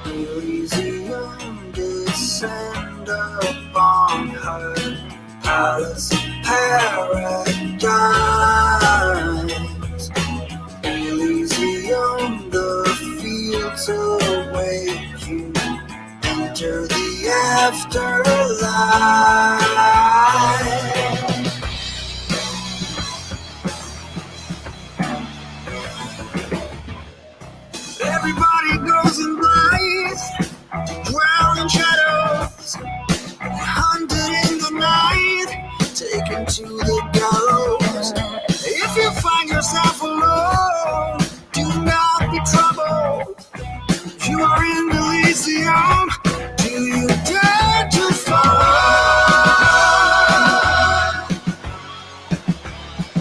Elysium descend upon her palace paradise. Elysium, the fields await you. Enter the afterlife. Everybody goes in blind, dwell in shadows, hunted in the night, taken to the gallows. If you find yourself alone, do not be troubled. You are in Elysium. Do you dare to fall?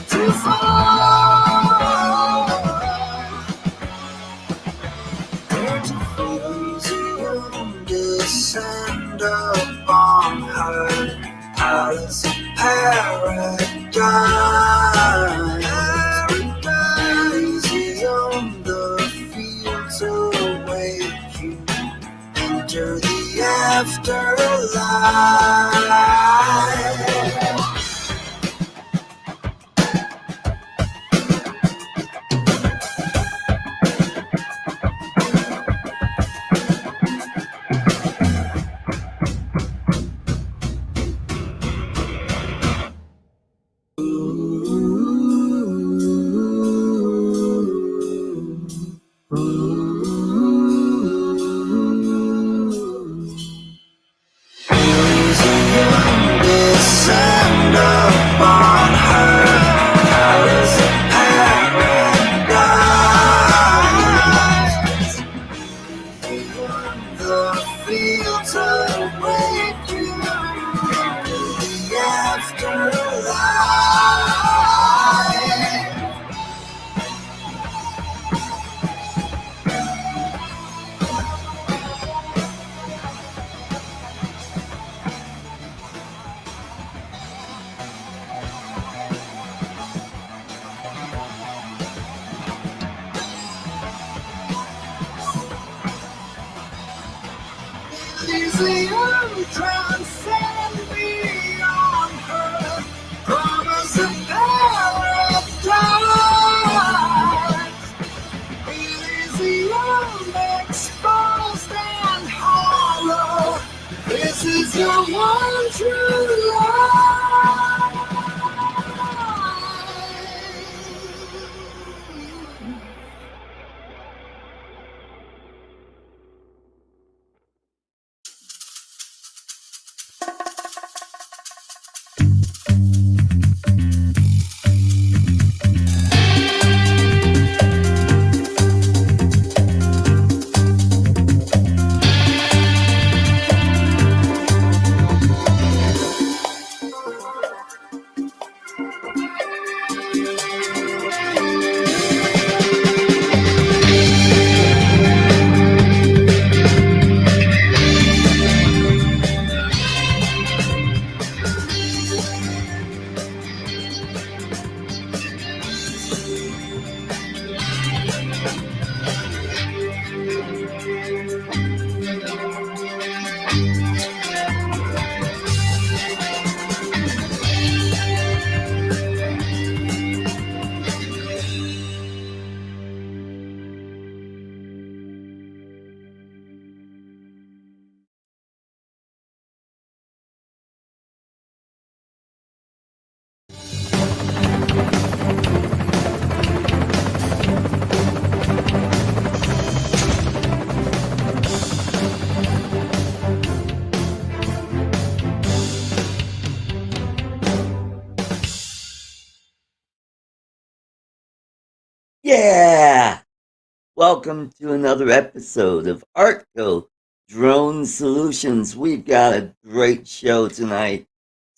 To fall. Descend upon her palace paradise. Elysium, the fields await you. Enter the afterlife. Descend upon her palace paradise. The fields await you into the afterlife. Elysium, transcend beyond her promise of paradise. Elysium, exposed and hollow. This is your one true life. Yeah! Welcome to another episode of ArtCo Drone Solutions. We've got a great show tonight.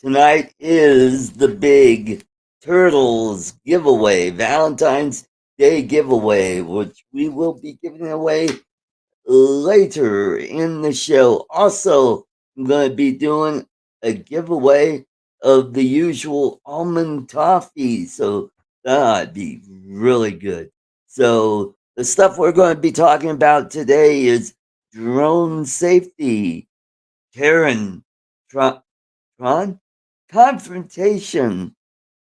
Tonight is the big Turtles giveaway, Valentine's Day giveaway, which we will be giving away later in the show. Also, I'm going to be doing a giveaway of the usual almond toffee. So that'd be really good. So the stuff we're going to be talking about today is drone safety, Karen, Tron, confrontation,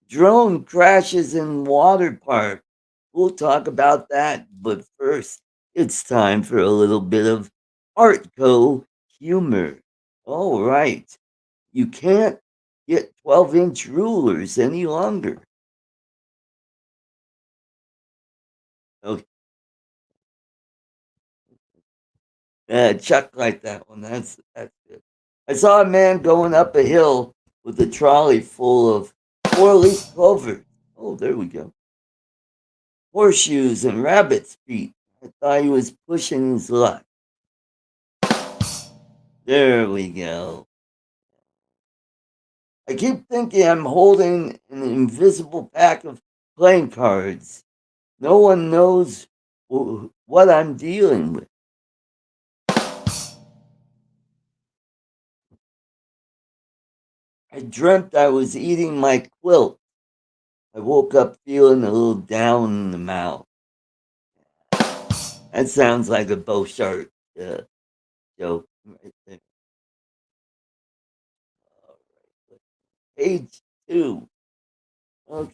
drone crashes in water park. We'll talk about that, but first, it's time for a little bit of ArtCo humor. All right, you can't get 12-inch rulers any longer. Okay, Chuck liked that one. That's good. I saw a man going up a hill with a trolley full of four-leaf clovers. Oh, there we go. Horseshoes and rabbit's feet. I thought he was pushing his luck. There we go. I keep thinking I'm holding an invisible pack of playing cards. No one knows what I'm dealing with. I dreamt I was eating my quilt. I woke up feeling a little down in the mouth. That sounds like a Beauchart uh, joke right there. All right. Page 2. Okay.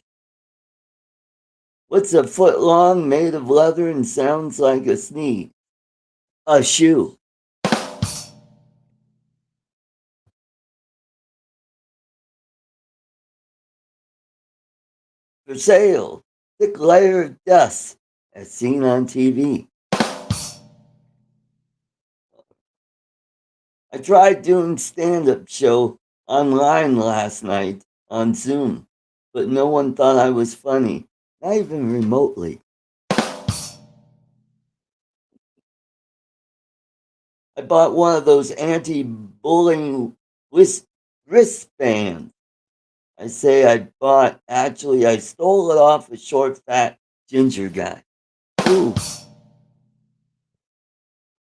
What's a foot long, made of leather, and sounds like a sneeze? A shoe. For sale. Thick layer of dust, as seen on TV. I tried doing stand-up show online last night on Zoom, but no one thought I was funny, not even remotely. I bought one of those anti-bullying wristbands. I say actually, I stole it off a short, fat ginger guy. Ooh,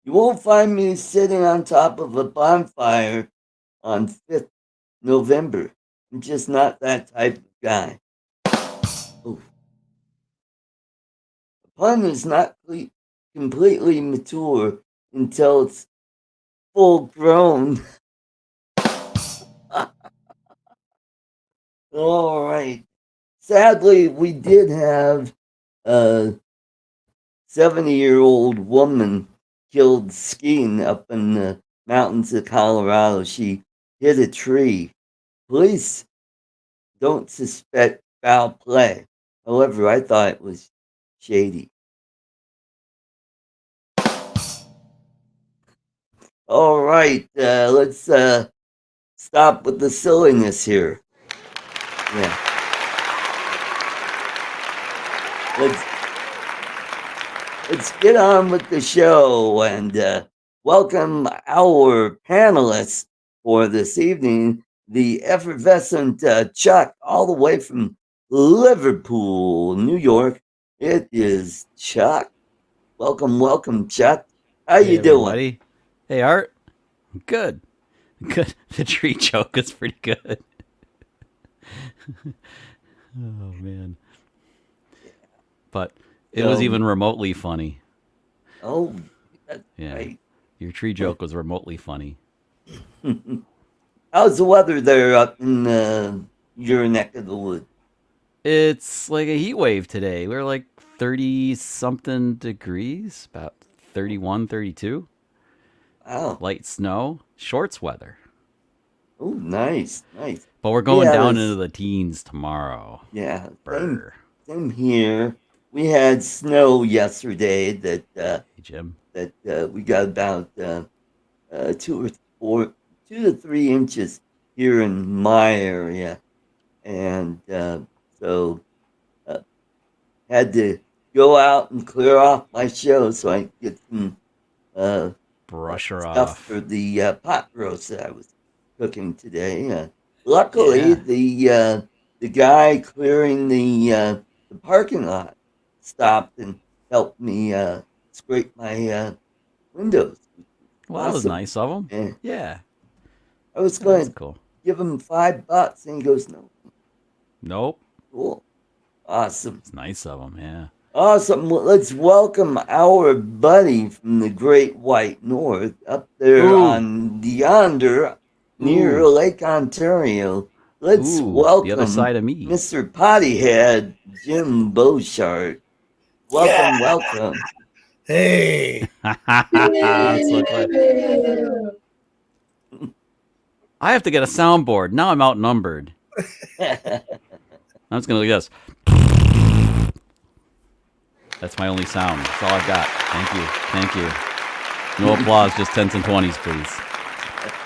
you won't find me sitting on top of a bonfire on 5th November. I'm just not that type of guy. Ooh. A pun is not completely mature until it's full grown. All right. Sadly, we did have a 70-year-old woman killed skiing up in the mountains of Colorado. She hit a tree. Police don't suspect foul play. However, I thought it was shady. All right, let's stop with the silliness here. Yeah, let's let's get on with the show and welcome our panelists for this evening. The effervescent Chuck, all the way from Liverpool, New York. It is Chuck. Welcome, Chuck. How Hey you doing? everybody. Hey Art. Good. Good. The tree joke is pretty good. Oh man. But it was So, even remotely funny. oh, that's Yeah. right. Your tree joke was remotely funny. How's the weather there up in your neck of the woods? It's like a heat wave today. We're like 30 something degrees, about 31, 32. Wow. Light snow, shorts weather. Oh, nice. But we're We going had down a into the teens tomorrow. yeah, Brr. same here. We had snow yesterday Hey Jim. that we got about 2 to 3 inches here in my area, and so uh, had to go out and clear off my show so I can get some Brush her stuff off. for the pot roast that I was cooking today. Luckily, Yeah. the guy clearing the parking lot stopped and helped me scrape my windows. Well, that was Awesome. nice of him. And Yeah. I was That's going to cool. give him $5, and he goes, "No, Nope. cool, awesome." It's nice of him. Yeah. Awesome. Well, let's welcome our buddy from the Great White North up there Ooh. on yonder near Ooh. Lake Ontario. Let's Ooh. The other welcome side of me. Mr. Pottyhead, Jim Beauchart. Welcome, welcome. Hey. I'm so glad. I have to get a soundboard. Now I'm outnumbered. I'm just going to do this. That's my only sound. That's all I've got. Thank you. Thank you. No applause, just 10s and 20s, please.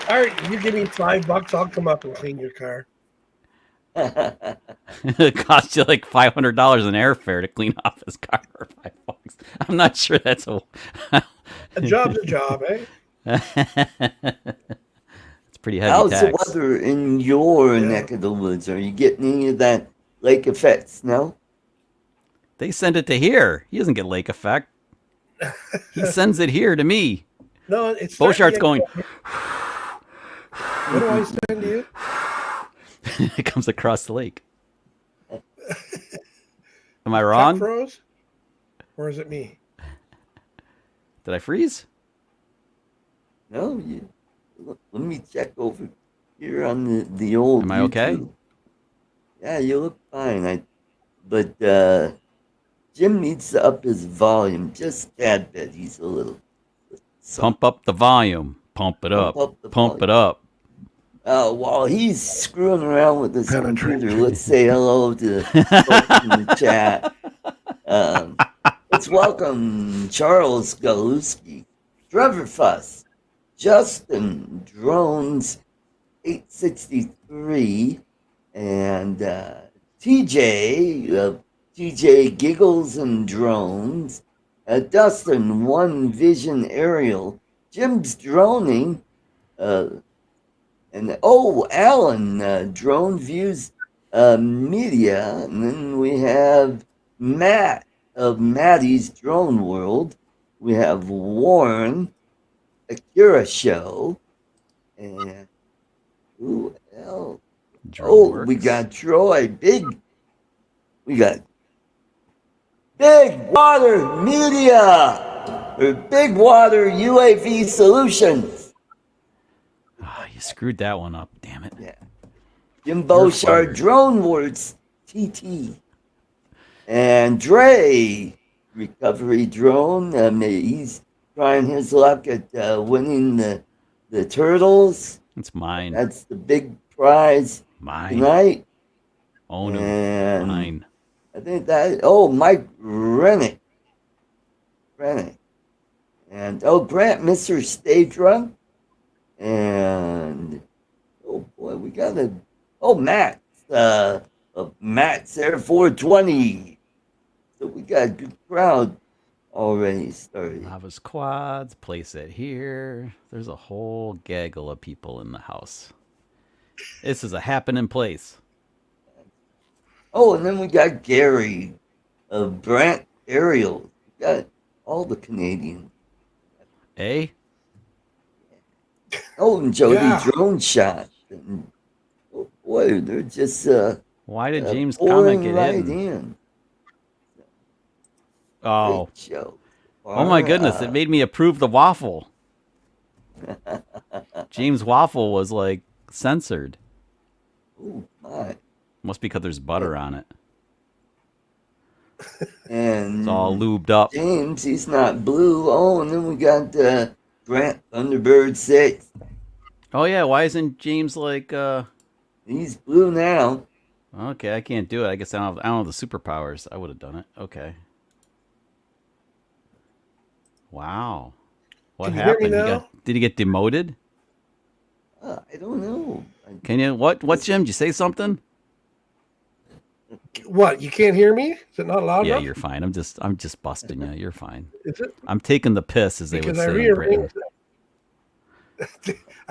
All right, you give me $5, I'll come up and clean your car. It costs you like $500 in airfare to clean off his car for $5. I'm not sure that's A job's a job, eh? It's pretty heavy How's the tax. weather in your Yeah. neck of the woods? Are you getting any of that lake effect snow? They send it to here. He doesn't get lake effect. He sends it here to me. No, it's Beauchart's going. What do I send you? It comes across the lake. Am I Chuck wrong? froze? Or is it me? Did I freeze? No, let me check over here on the old Am I okay? YouTube. Yeah, you look fine. But Jim needs to up his volume just a tad bit. He's a little Pump up the volume. Pump it up. Pump it up. While he's screwing around with his Penetrate. computer, let's say hello to the folks in the chat. Let's welcome Charles Galuski, Trevor Fuss, Justin Drones 863, and TJ, TJ Giggles and Drones, Dustin One Vision Aerial, Jim's Droning, and Alan Drone Views Media, and then we have Matt of Maddie's Drone World. We have Warren, Akira Show, and who else? Drone We got Troy. We got Big Water Media, or Big Water UAV Solutions. You screwed that one up. Damn it. Yeah. Jim Beauchart, Drone Words TT. And Dre, Recovery Drone. He's trying his luck at winning the Turtles. It's mine. That's the big prize tonight. Oh, no. And Mine. I think Mike Rennick. And, Grant, Mr. Stay Drunk. And, oh boy, we got Matt. Matt's there 420. So we got a good crowd already started. Lava's Quads, place it here. There's a whole gaggle of people in the house. This is a happening place. Oh, and then we got Gary of Brant Aerial. We got all the Canadians. Eh? Oh, and Jody Drone Shot. And, oh boy, they're just why did James pouring comment get right hidden? in. Oh. Great show. Oh my goodness, it made me approve the waffle. James Waffle was like censored. Oh my. Must be because there's butter on it. And it's all lubed up. James, he's not blue. Oh, and then we got Grant Thunderbird 6. Oh yeah, why isn't James like He's blue now. Okay, I can't do it. I guess I don't have the superpowers. I would have done it. Okay. Wow. What happened? Did he get demoted? I don't know. Can you what Jim? Did you say something? What? You can't hear me? Is it not loud Yeah, enough? you're fine. I'm just busting you. You're fine. Is it? I'm taking the piss, as they would Because I say in Britain.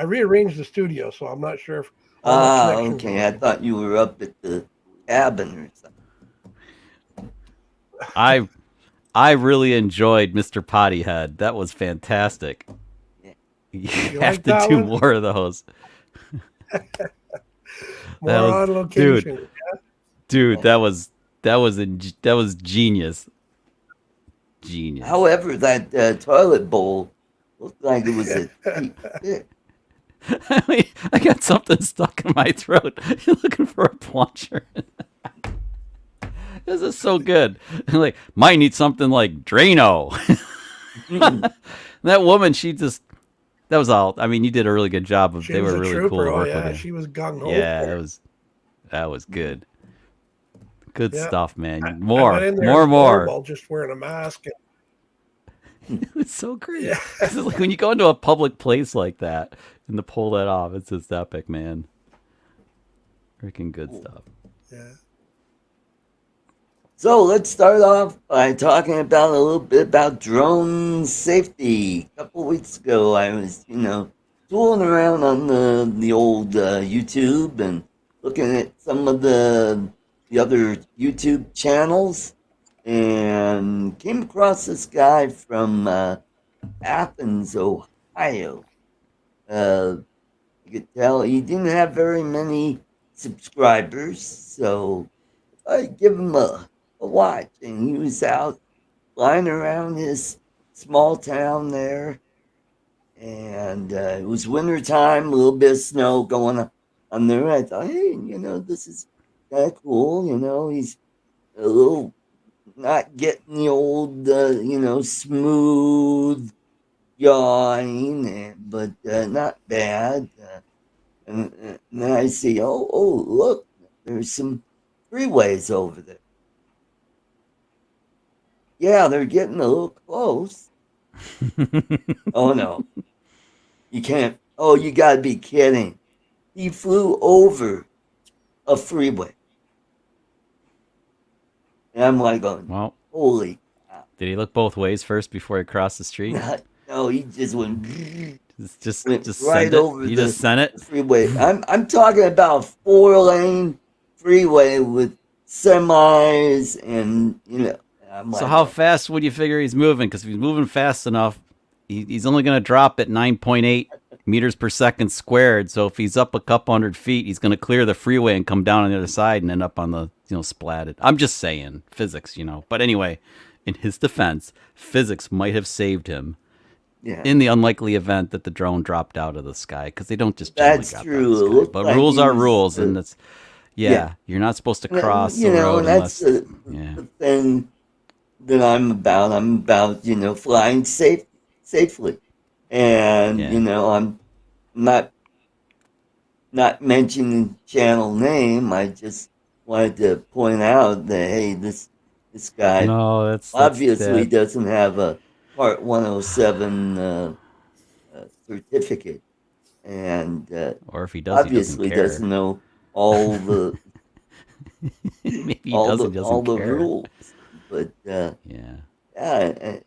rearranged the studio, so I'm not sure if all my connections are Okay. I working. thought you were up at the cabin or something. I really enjoyed Mr. Pottyhead. That was fantastic. Yeah. You You have like to that do one? more of those. More That was, on location. dude. That was genius. Genius. However, that toilet bowl looked like it was a deep pit. I got something stuck in my throat. You're looking for a plunger. This is so good. Like, might need something like Drano. That woman, that was all. I mean, you did a really good job of. She They was were a really trooper. cool to Oh work yeah, with. she was gung ho. Yeah, that was good. Good Yeah. stuff, man. I More, went in there more, as more. normal, just wearing a mask. It's so great. Yeah. It's like when you go into a public place like that and to pull that off, it's just epic, man. Freaking good stuff. Yeah. So let's start off by talking about a little bit about drone safety. A couple weeks ago, I was, tooling around on the old YouTube and looking at some of the other YouTube channels, and came across this guy from Athens, Ohio. You could tell he didn't have very many subscribers, so I give him a watch, and he was out flying around his small town there, and it was winter time, a little bit of snow going on there. I thought, hey, this is kind of cool. He's a little not getting the old, smooth yawing, but not bad. And then I see, oh, look, there's some freeways over there. Yeah, they're getting a little close. Oh, no. You can't. Oh, you got to be kidding. He flew over a freeway. And I'm like, Well, holy cow. did he look both ways first before he crossed the street? No, he just went Just right send it. over You the just sent it. freeway. I'm talking about a 4-lane freeway with semis, and I'm So like, how fast would you figure he's moving? Because if he's moving fast enough, he's only going to drop at 9.8 meters per second squared. So if he's up a couple hundred feet, he's going to clear the freeway and come down on the other side and end up on the splatted. I'm just saying physics, But anyway, in his defense, physics might have saved him. Yeah. In the unlikely event that the drone dropped out of the sky, because they don't just generally That's drop true. out of It the sky. looked But like rules he are was, rules, and that's yeah. you're not supposed to And, cross the road and that's unless the thing that I'm about. I'm about, flying safely. And, Yeah. I'm not mentioning channel name. I just wanted to point out that, hey, this guy No, that's obviously that. doesn't have a Part 107 certificate, and Or if he does, he doesn't obviously care. doesn't know all the Maybe he does. He all doesn't the care. rules. But Yeah. yeah,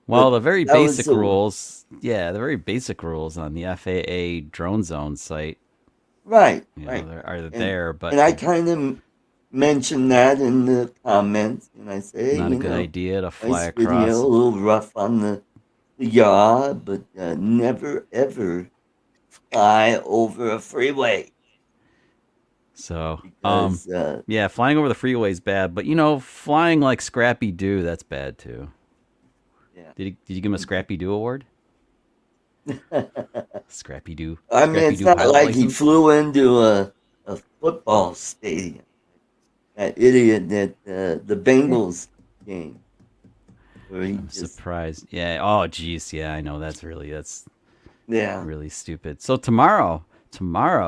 Well, but the very that was basic rules. Yeah, the very basic rules on the FAA drone zone site. right. Are And there, but I kind of mentioned that in the comments, and I say, hey, not a good idea to fly nice across. video, a little rough on the yaw, but never ever fly over a freeway. So, Because yeah, flying over the freeway is bad, but flying like Scrappy Doo, that's bad too. yeah. Did you give him a Scrappy Doo award? Scrappy Doo. I mean, it's not like he flew into a football stadium. That idiot that the Bengals game. Where he I'm just, surprised. Yeah. Oh, geez. Yeah, I know. That's yeah. really stupid. So tomorrow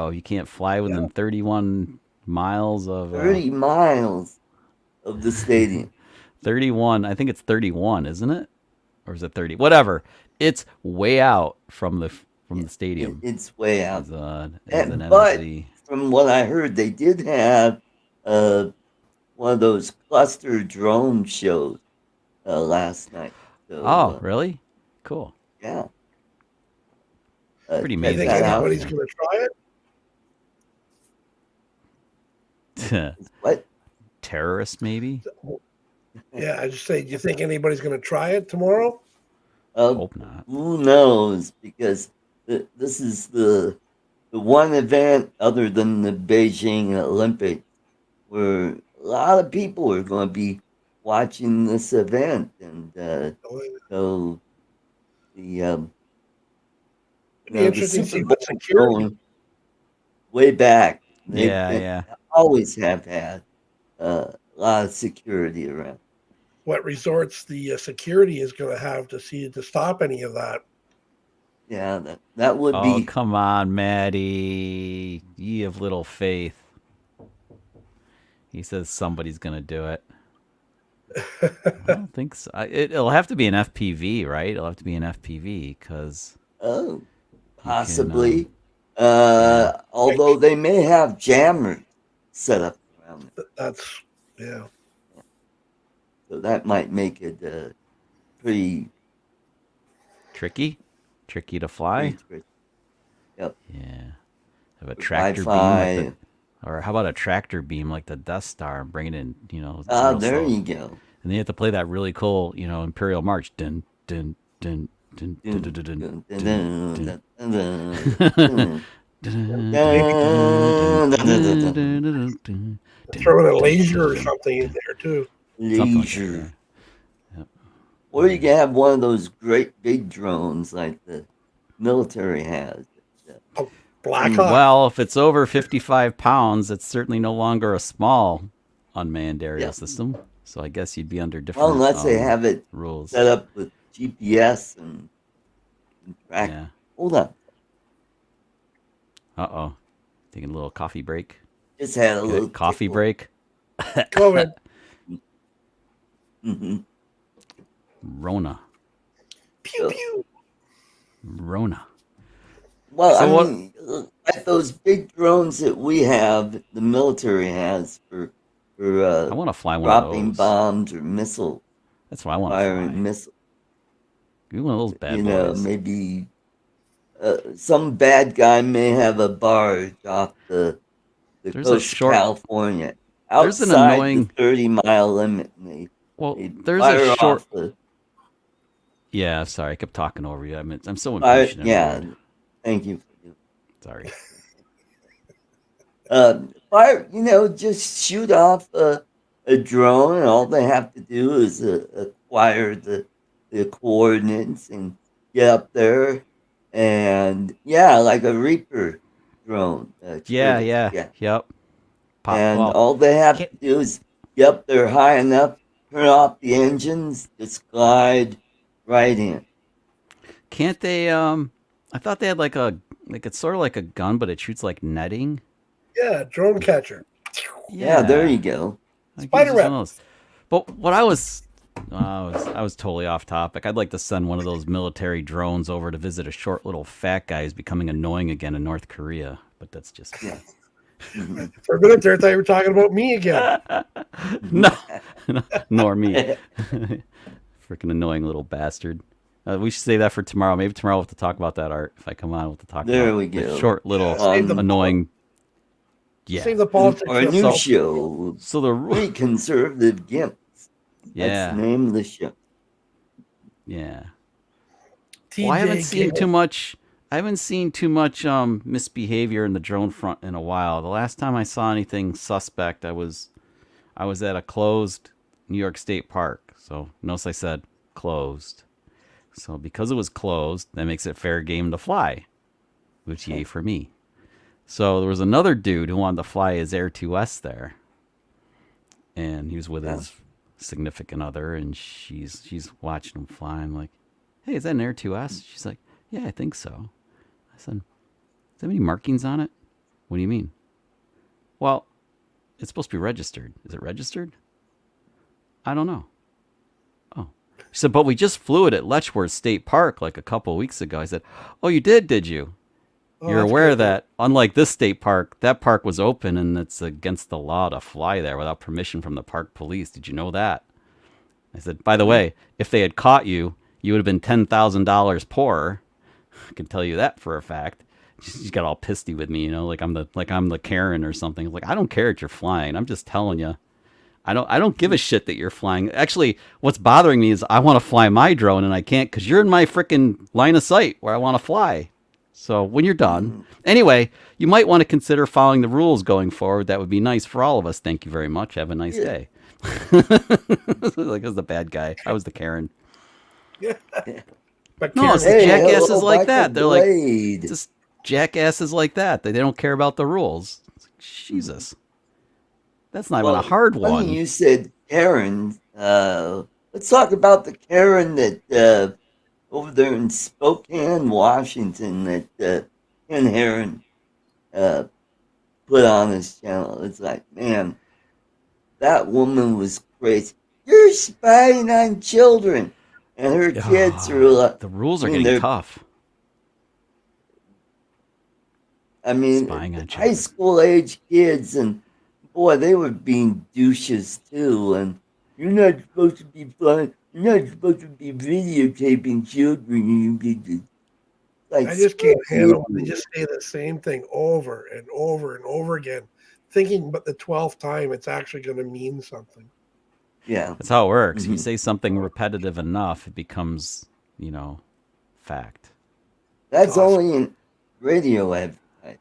you can't fly within 31 miles of 30 miles of the stadium. 31. I think it's 31, isn't it? Or is it 30? Whatever. It's way out from the stadium. It's way out. As an But MZ. from what I heard, they did have uh, one of those cluster drone shows last night. So Oh, really? Cool. yeah, Pretty Do you check think amazing that stuff. out. anybody's going to try Yeah. What? Terrorist, maybe? it? Yeah, I just say, do you think anybody's going to try it tomorrow? Hope not. Who knows? Because this is the one event other than the Beijing Olympics where a lot of people are going to be watching this event, and so the It'd be the interesting to Super see Bowl what security, going way back. They've Yeah, been, yeah. always have had a lot of security around. what resorts the security is going to have to stop any of that. Yeah, that would Oh, be. come on, Maddie. Ye of little faith. He says somebody's going to do it. I don't think so. It'll have to be an FPV, right? It'll have to be an FPV because Oh, you can. possibly. Yeah. Although they may have jammers set up around it, That's yeah. so that might make it pretty Tricky to fly. tricky. Yep. Yeah. Have a For tractor beam like Wi-Fi. the, or how about a tractor beam like the Death Star and bring it in, Ah, real there slow. you go. And they have to play that really cool, Imperial March. Dun dun dun dun dun dun dun dun dun dun. Throw in a laser or something in there too. Something like that. Leisure. Yeah. Or you can have one of those great big drones like the military has. Black Hawk. Well, if it's over 55 pounds, it's certainly no longer a small unmanned aerial Yeah. system. So I guess you'd be under Well, different unless they have it rules. set up with GPS and track. Yeah. Hold on. Uh-oh. Taking a little coffee break. Just had a Okay, little coffee tickle. break. COVID. Mhm. Rona. Pew pew. Rona. Well, So I what- mean, like those big drones that we have, the military has for I want to fly one of dropping those. bombs or missile That's what I want to firing fly. missiles. Give me one of those bad You know, boys. maybe some bad guy may have a barge off the There's a coast short- of California There's an outside annoying- the 30-mile limit. And Well, they there's fire a short. off the Yeah, sorry, I kept talking over you. I'm so fire. impatient. and Yeah, rude. thank you. Sorry. Fire. Just shoot off a drone, and all they have to do is acquire the coordinates and get up there, and like a Reaper drone. Yeah, Turtle, yeah, yep. And Well, all they have to can't- do is get up there high enough, turn off the engines, just glide right in. can't they? I thought they had it's sort of like a gun, but it shoots like netting. Yeah, drone catcher. Yeah, there you go. I could Spider use one of web. those. But what I was totally off topic. I'd like to send one of those military drones over to visit a short little fat guy who's becoming annoying again in North Korea. But that's just Yeah. Mhm. For a minute there, I thought you were talking about me again. no, nor me. Freaking annoying little bastard. We should say that for tomorrow. Maybe tomorrow we'll have to talk about that, Art. If I come on, we'll have to talk There about we the go. short little Save the- annoying. Yeah. Save the politics. Or a for new yourself. show. So the Three conservative gimps. That's yeah, the name of the show. yeah. TJ Well, I haven't seen Gable. too much. I haven't seen too much misbehavior in the drone front in a while. The last time I saw anything suspect, I was at a closed New York State park. So notice I said closed. So because it was closed, that makes it fair game to fly, which yay for me. So there was another dude who wanted to fly his Air 2S there, and he was with his significant other, and she's watching him fly. I'm like, hey, is that an Air 2S? She's like, yeah, I think so. I said, does that have any markings on it? What do you mean? Well, it's supposed to be registered. Is it registered? I don't know. Oh. She said, but we just flew it at Letchworth State Park like a couple of weeks ago. I said, oh, you did you? Oh, You're that's aware good. that, unlike this state park, that park was open and it's against the law to fly there without permission from the park police. Did you know that? I said, by the way, if they had caught you, you would have been $10,000 poorer. I can tell you that for a fact. She got all pissy with me, like I'm the Karen or something. Like, I don't care that you're flying. I'm just telling you. I don't give a shit that you're flying. Actually, what's bothering me is I want to fly my drone and I can't because you're in my freaking line of sight where I want to fly. So when you're done, anyway, you might want to consider following the rules going forward. That would be nice for all of us. Thank you very much. Have a nice Yeah. day. Like, I was the bad guy. I was the Karen. Yeah. But No, it's the Karen, jackasses hello, like Michael that. They're like Blade. just jackasses like that. They don't care about the rules. It's like, Jesus, that's not even a hard funny one. you said Karen. Let's talk about the Karen that over there in Spokane, Washington, that Ken Heron put on his channel. It's like, man, that woman was crazy. You're spying on children, and her kids are like, The rules are I mean, getting they're tough. I mean, Spying on high children. school age kids, and boy, they were being douches too. And you're not supposed to be flying. You're not supposed to be videotaping children. You be like, I just can't screw handle when they you. just say the same thing over and over and over again, thinking but the 12th time it's actually going to mean something. Yeah, That's how it works. If you Mhm. say something repetitive enough, it becomes, fact. That's Awesome. only in radio advertising.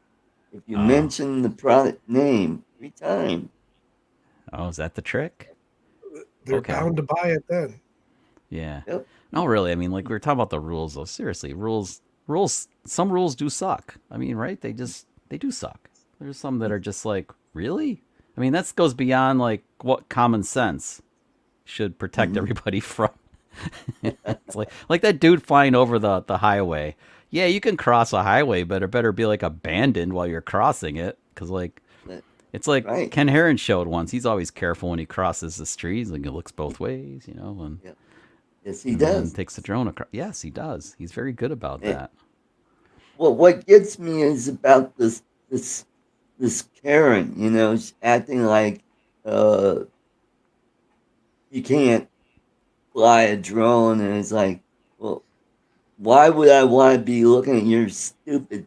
If you mention the product name 3 times, Oh, is that the trick? They're Okay. bound to buy it then. Yeah. yep. No, really. I mean, like we were talking about the rules, though. Seriously, rules. Some rules do suck. I mean, right? They do suck. There's some that are just like, really? I mean, that goes beyond like what common sense should protect Mhm. everybody from. It's like that dude flying over the highway. Yeah, you can cross a highway, but it better be like abandoned while you're crossing it, because like That- it's like Right. Ken Heron showed once. He's always careful when he crosses the streets. Like, he looks both ways, and, Yep. Yes, he and then does. takes the drone across. Yes, he does. He's very good about Eh, that. Well, what gets me is about this Karen. She's acting like uh, you can't fly a drone, and it's like, well, why would I want to be looking at your stupid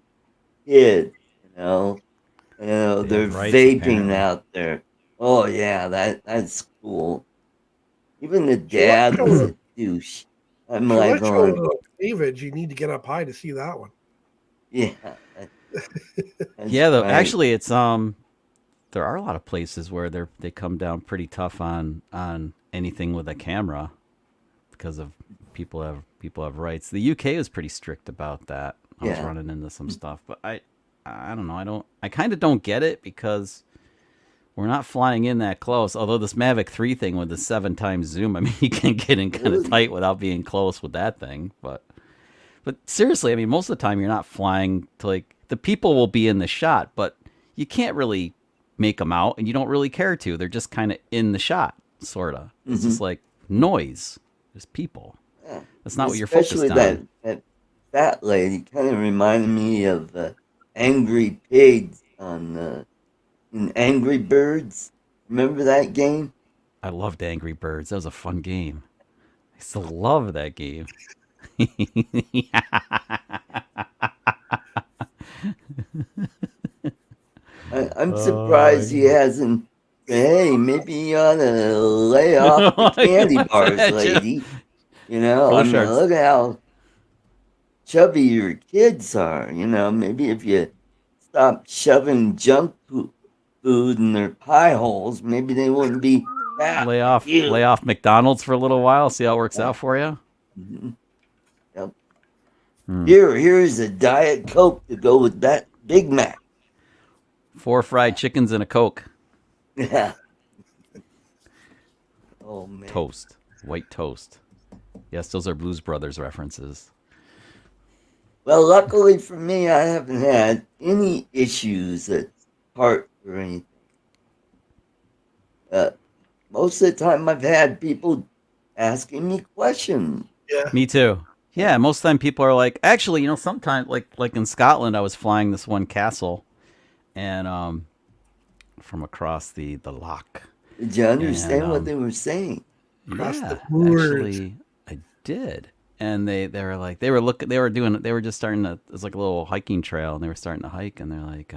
kids? You know, They they're have rights, vaping apparently. out there. Oh yeah, that's cool. Even the If you want dad to was show, a douche. I'm if you like want to show a going, little cleavage, you need to get up high to see that one. yeah, that's Yeah, though right. actually, it's there are a lot of places where they come down pretty tough on anything with a camera because of people have rights. The UK is pretty strict about that. I was Yeah. running into some stuff, but I don't know. I kind of don't get it because we're not flying in that close. Although this Mavic 3 thing with the 7 times zoom, I mean, you can get in kind of tight without being close with that thing. But seriously, I mean, most of the time you're not flying to like the people will be in the shot, but you can't really make them out, and you don't really care to. They're just kind of in the shot, sorta. It's just like noise. There's people. Yeah. That's not what you're Especially focused on. that fat lady kind of reminded me of Angry Pigs in Angry Birds. Remember that game? I loved Angry Birds. That was a fun game. I still love that game. I'm surprised he hasn't. Hey, maybe you ought to lay off the candy What's bars, that, lady. Bull sharks. Look at how chubby your kids are. Maybe if you stop shoving food in their pie holes, maybe they wouldn't be fat Lay like off, you. lay off McDonald's for a little while. See how it works out for you. Mhm. Yep. Here's a Diet Coke to go with that Big Mac. 4 fried chickens and a Coke. Yeah. Oh man. Toast. White toast. Yes, those are Blues Brothers references. Well, luckily for me, I haven't had any issues at heart or anything. Most of the time, I've had people asking me questions. Yeah. Me too. Yeah, most of the time people are like, actually, sometimes like in Scotland, I was flying this one castle, and from across the loch, Did you and understand what they were saying? Across the yeah, moors. actually, I did. And they were like they were just starting to, it was like a little hiking trail, and they were starting to hike, and they're like,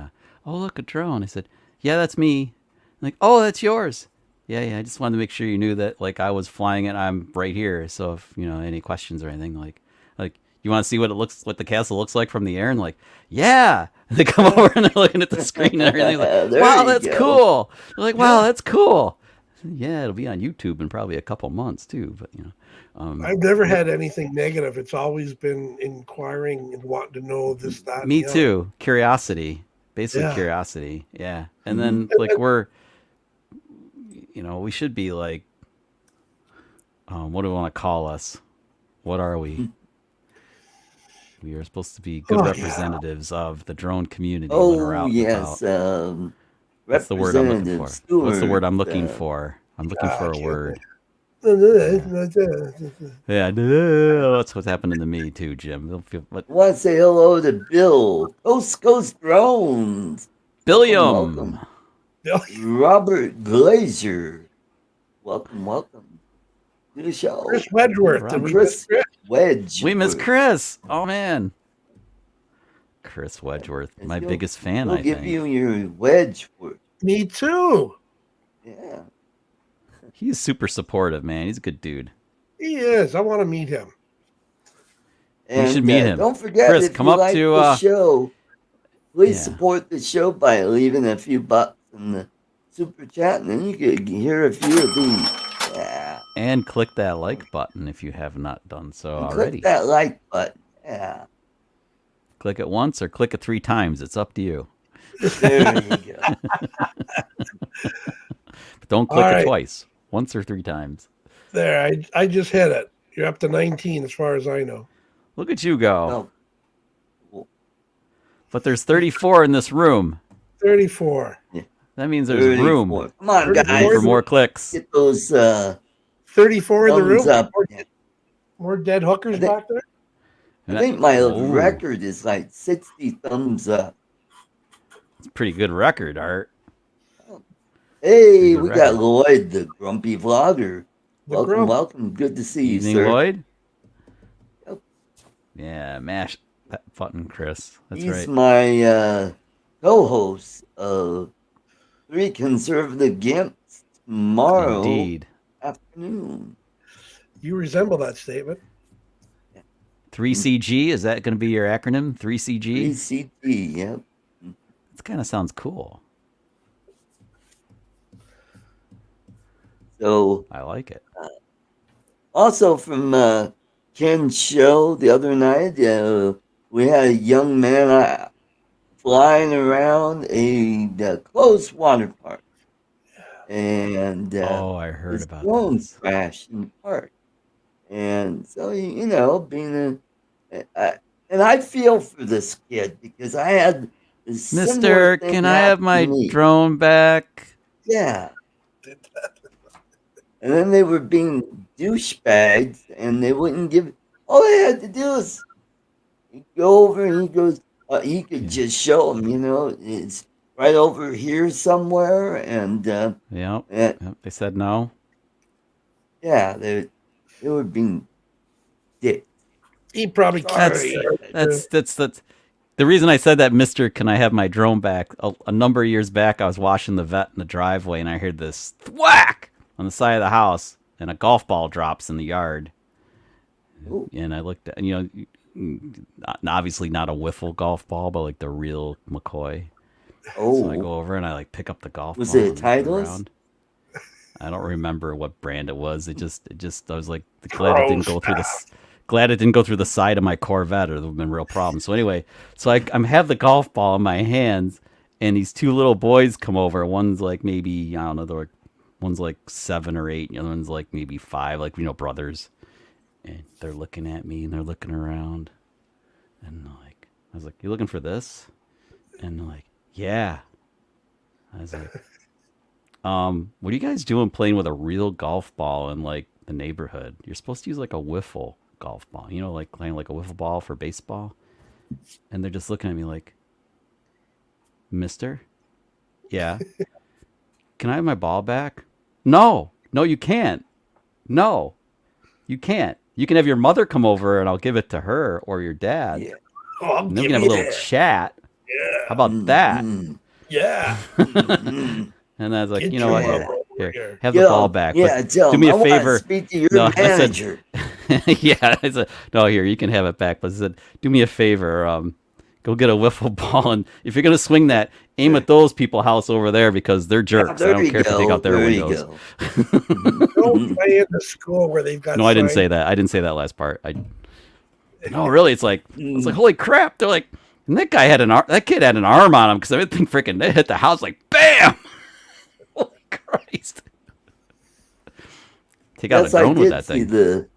oh, look, a drone. I said, yeah, that's me. Like, oh, that's yours. Yeah, I just wanted to make sure you knew that, like, I was flying it. I'm right here. So if any questions or anything, like you want to see what the castle looks like from the air, and like, yeah. And they come over and they're looking at the screen and everything. Like, There wow, you that's go. cool. They're like, wow, that's cool. Yeah, it'll be on YouTube in probably a couple months too. But I've never had anything negative. It's always been inquiring and wanting to know this, that, and me the other. too. Curiosity, basically Yeah. curiosity. Yeah, and Mhm. then like we should be like, what do we want to call us? What are we? We are supposed to be good Oh, yeah. representatives of the drone community when we're Oh out and yes, about. What's the word I'm looking Representative for? What's the word Stewart. I'm looking for? I'm looking I for a can't word. think. Yeah, that's what's happening to me too, Jim. What? Want to say hello to Bill. Coast Drones. Billiam. Welcome. Robert Glazier. Welcome to the show. Chris Wedgeworth. Robert. Did we Chris miss Chris? Wedge. We miss Chris. Oh man, Chris Wedgeworth, my biggest fan. He'll I give think you your Wedgeworth. Me too. Yeah. he's super supportive, man. He's a good dude. He is. I want to meet him. And should meet him. Don't forget, Chris, if come you up like to, the show, please yeah. support the show by leaving a few bucks in the super chat, and then you can hear a few of these. Yeah. And click that like button if you have not done so And already. click that like button. Yeah. Click it once or click it 3 times. It's up to you. There you go. But don't click All it right. twice. Once or 3 times. There, I just hit it. You're up to 19 as far as I know. Look at you go. Oh, But there's 34 in this room. 34. That means there's 34. room Come on, 34. guys. for more clicks. Get those 34 in the thumbs room. up. More dead hookers back there. I think my Ooh, record is like 60 thumbs up. it's a pretty good record, Art. Hey, Good we got record. Lloyd, the grumpy vlogger. The grump. Welcome. Good to see Evening, you, sir. Lloyd. Yep. Yeah, mash that button, Chris. That's He's right. my co-host of 3 Conservative Gimps tomorrow Indeed. afternoon. You resemble that statement. 3CG, is that going to be your acronym? 3CG? 3CT, yep. That kind of sounds cool. So, I like it. also from Ken's show the other night, we had a young man flying around a closed water park. And Oh, I heard his about drone this. crashed in the park. And so, being and I feel for this kid because I had this similar Mister, thing can I have happen my to me. drone back? Yeah. And then they were being douchebags, and they wouldn't give. All they had to do is go over, and he goes. He could just show them, it's right over here somewhere, and Yep. They said no. yeah, they were being dicks. He probably That's carried. the reason I said that, Mister. Can I have my drone back? A number of years back, I was washing the vet in the driveway, and I heard this whack on the side of the house, and a golf ball drops in the yard. Ooh. And I looked at, obviously not a wiffle golf ball, but like the real McCoy. So I Oh, go over and I pick up the golf was ball. it a and look Titleist? around. I don't remember what brand it was. It just I was like glad it didn't go through the side of my Corvette, or there would have been real problems. So anyway, I have the golf ball in my hands, and these 2 little boys come over. One's like maybe, I don't know, one's like 7 or 8, and the other one's like maybe 5, like brothers. And they're looking at me and they're looking around, and I was like, "You looking for this?" And they're like, "Yeah." I was like, what are you guys doing playing with a real golf ball in the neighborhood? You're supposed to use a wiffle golf ball, you know, like playing like a wiffle ball for baseball. And they're just looking at me like, Mister? Yeah. Can I have my ball back? No, you can't. No, you can't. You can have your mother come over and I'll give it to her or your dad. Yeah. Oh, And then we can have a little chat. How about that? Mhm. Yeah. Mhm. And I was like, Get you know your what? mother over Here, here. have the ball back. Yeah, But tell do him, me I a want favor. to speak to your No, I said, manager. yeah, I said, no, here, you can have it back. But I said, do me a favor. Go get a wiffle ball. And if you're going to swing that, aim at those people house over there because they're jerks. I There don't you care if you take go. out their There you windows. go. Don't play in the school where they've got No, I didn't signs. say that. I didn't say that last part. No, really, it's like holy crap. They're like, and that guy had that kid had an arm on him because everything freaking they hit the house like bam. Holy Christ! Take out a Yes, I drone with did that see thing.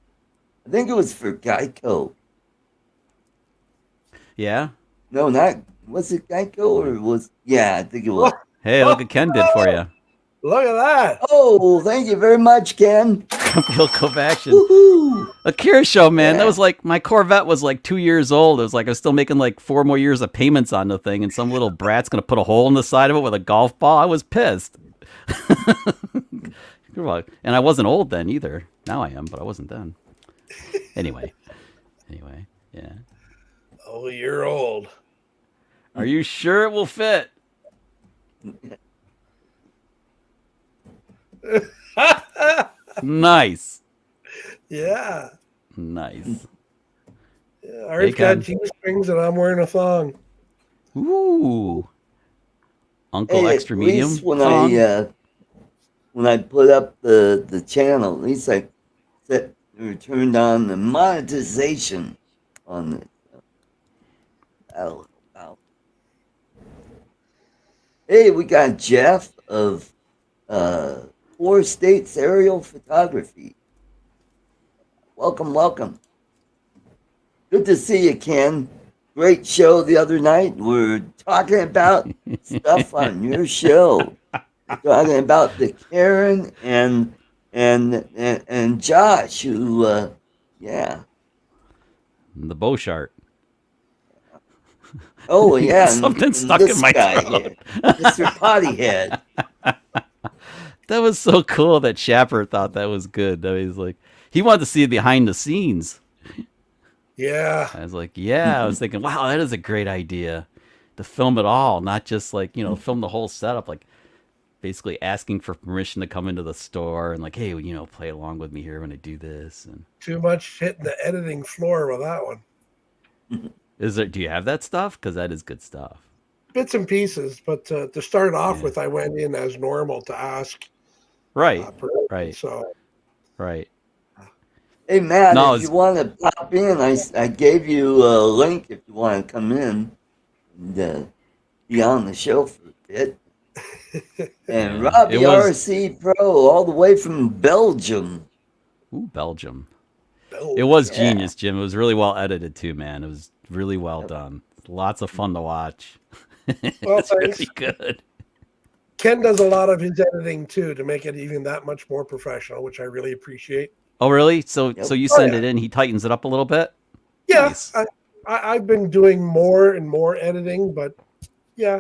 I think it was for Geico. Yeah. No, not, was it Geico or was, yeah, I think it was. Hey, look what Ken did for you. Look at that. Oh, thank you very much, Ken. Vehicle action. Woohoo! Akira show, man. Yeah. That was like my Corvette was like 2 years old. It was like I was still making like 4 more years of payments on the thing, and some little brat's gonna put a hole in the side of it with a golf ball. I was pissed. And I wasn't old then either. Now I am, but I wasn't then. Anyway, yeah. Oh, you're old. Are you sure it will fit? Nice. Yeah. Nice. Art's Ken. got G-strings and I'm wearing a thong. Ooh. Uncle Hey, Extra at Medium. least when thong? when I put up the channel, at least I turned on the monetization on it. Wow. Hey, we got Jeff of 4 States Aerial Photography. Welcome. Good to see you, Ken. Great show the other night. We're talking about stuff on your show. We're talking about the Karen and Josh, who, yeah. The Beauchart. Oh yeah, Something and stuck this in my guy throat. here, Mr. Pottyhead. That was so cool that Shapper thought that was good. I mean, he's like, he wanted to see it behind the scenes. Yeah. I was like, yeah. I was thinking, wow, that is a great idea to film it all, not just like, film the whole setup, like basically asking for permission to come into the store and like, hey, play along with me here when I do this. And Too much hitting the editing floor with that one. do you have that stuff? Because that is good stuff. Bits and pieces, but to start off with, I went in as normal to ask. Right. Right. So. Right. Hey Matt, No, if you want to pop in, I gave you a link if you want to come in and be on the show for a bit. And Robbie RC Pro, all the way from Belgium. Ooh, Belgium. It was genius, Jim. It was really well edited too, man. It was really well done. Lots of fun to watch. Well, it's really good. Ken does a lot of his editing too to make it even that much more professional, which I really appreciate. Oh, really? So you send it in, he tightens it up a little bit? Yeah, Nice. I've been doing more and more editing, but yeah,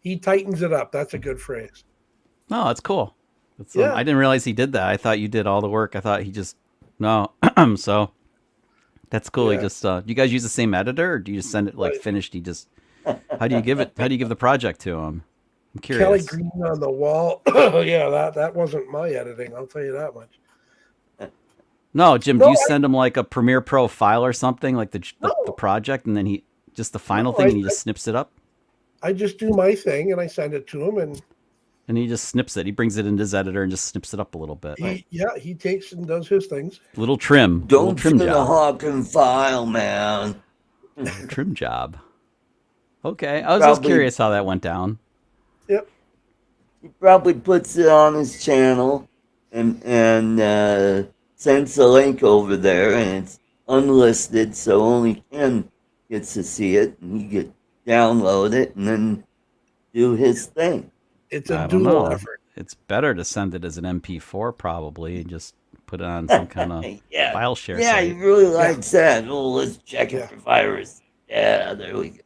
he tightens it up. That's a good phrase. No, that's cool. I didn't realize he did that. I thought you did all the work. I thought he just no. So that's cool. Yeah. He just you guys use the same editor, or do you just send it like finished? He just how do you give the project to him? I'm curious. Kelly Green on the wall. Yeah, that wasn't my editing. I'll tell you that much. No, Jim, do you send him like a Premiere Pro file or something, like the project, and then he just the final thing, and he just snips it up? I just do my thing, and I send it to him, and he just snips it. He brings it into his editor and just snips it up a little bit. He takes and does his things. Little trim. Don't trim do the job. Hawking file, man. Trim job. Okay, I was just curious how that went down. Yep. He probably puts it on his channel and sends a link over there, and it's unlisted, so only Ken gets to see it, and he can download it and then do his thing. It's a dual effort. It's better to send it as an MP4 probably, and just put it on some kind of yeah, file share yeah, he site. really likes that. Oh, let's check it Yeah. for virus. Yeah, there we go.